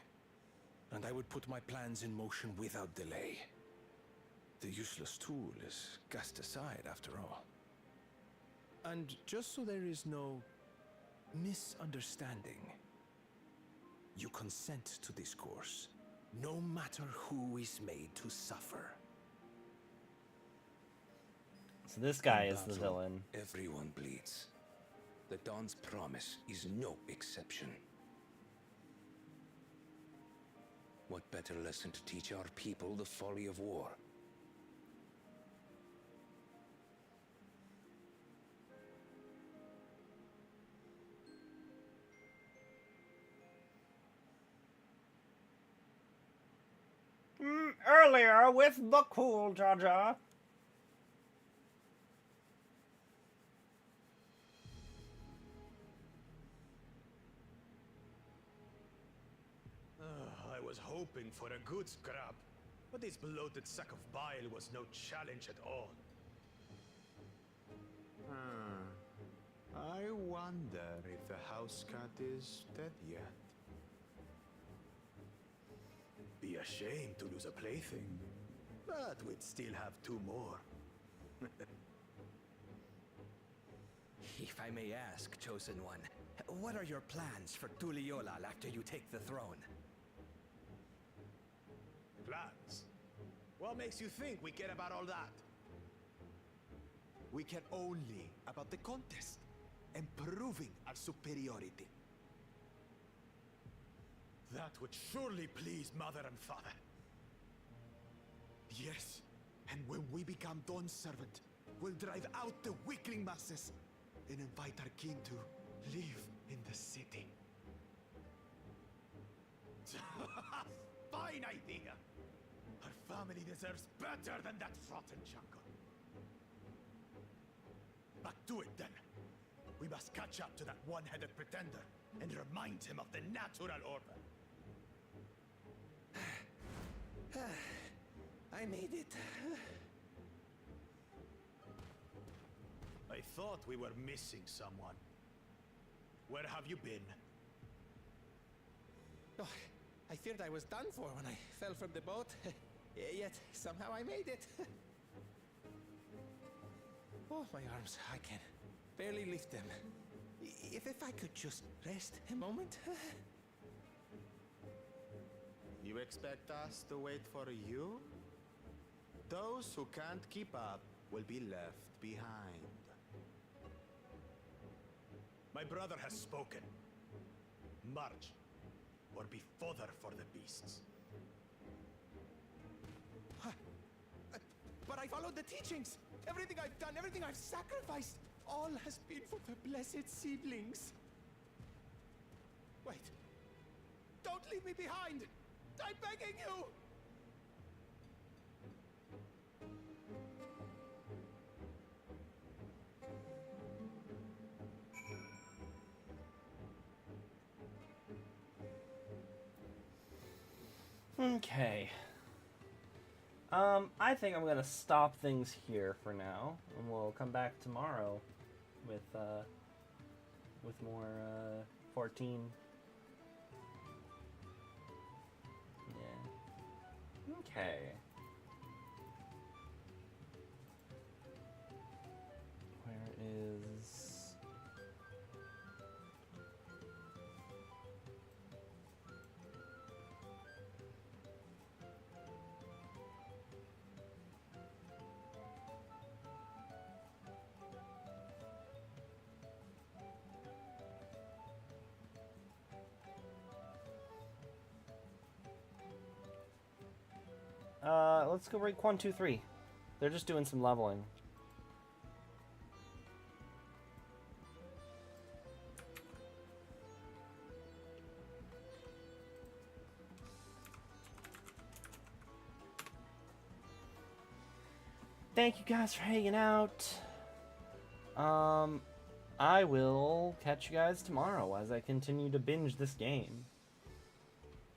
and I would put my plans in motion without delay. The useless tool is cast aside after all. And just so there is no misunderstanding, you consent to this course, no matter who is made to suffer. So this guy In is the battle, villain. Everyone bleeds. The Dawn's promise is no exception. What better lesson to teach our people the folly of war? Earlier with the cool Jaja. I was hoping for a good scrap, but this bloated sack of bile was no challenge at all. I wonder if the house cat is dead yet. Be ashamed to lose a plaything, but we'd still have two more. If I may ask, Chosen One, what are your plans for Tuliolal after you take the throne? Plans? What makes you think we care about all that? We care only about the contest and proving our superiority. That would surely please Mother and Father. Yes, and when we become Dawnservant, we'll drive out the weakling masses and invite our king to live in the city. Fine idea! Our family deserves better than that rotten jungle. Back to it then. We must catch up to that one-headed pretender and remind him of the natural order. I made it. I thought we were missing someone. Where have you been? Oh, I feared I was done for when I fell from the boat. Yet, somehow I made it. Oh, my arms, I can barely lift them. If I could just rest a moment. You expect us to wait for you? Those who can't keep up will be left behind. My brother has spoken. March, or be fodder for the beasts. But I followed the teachings. Everything I've done, everything I've sacrificed, all has been for the blessed seedlings. Wait. Don't leave me behind! I'm begging you! Okay. I think I'm gonna stop things here for now, and we'll come back tomorrow with more 14. Yeah. Okay. Where is... Let's go rank 1, 2, 3. They're just doing some leveling. Thank you guys for hanging out. I will catch you guys tomorrow as I continue to binge this game.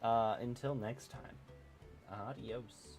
Until next time. Adios.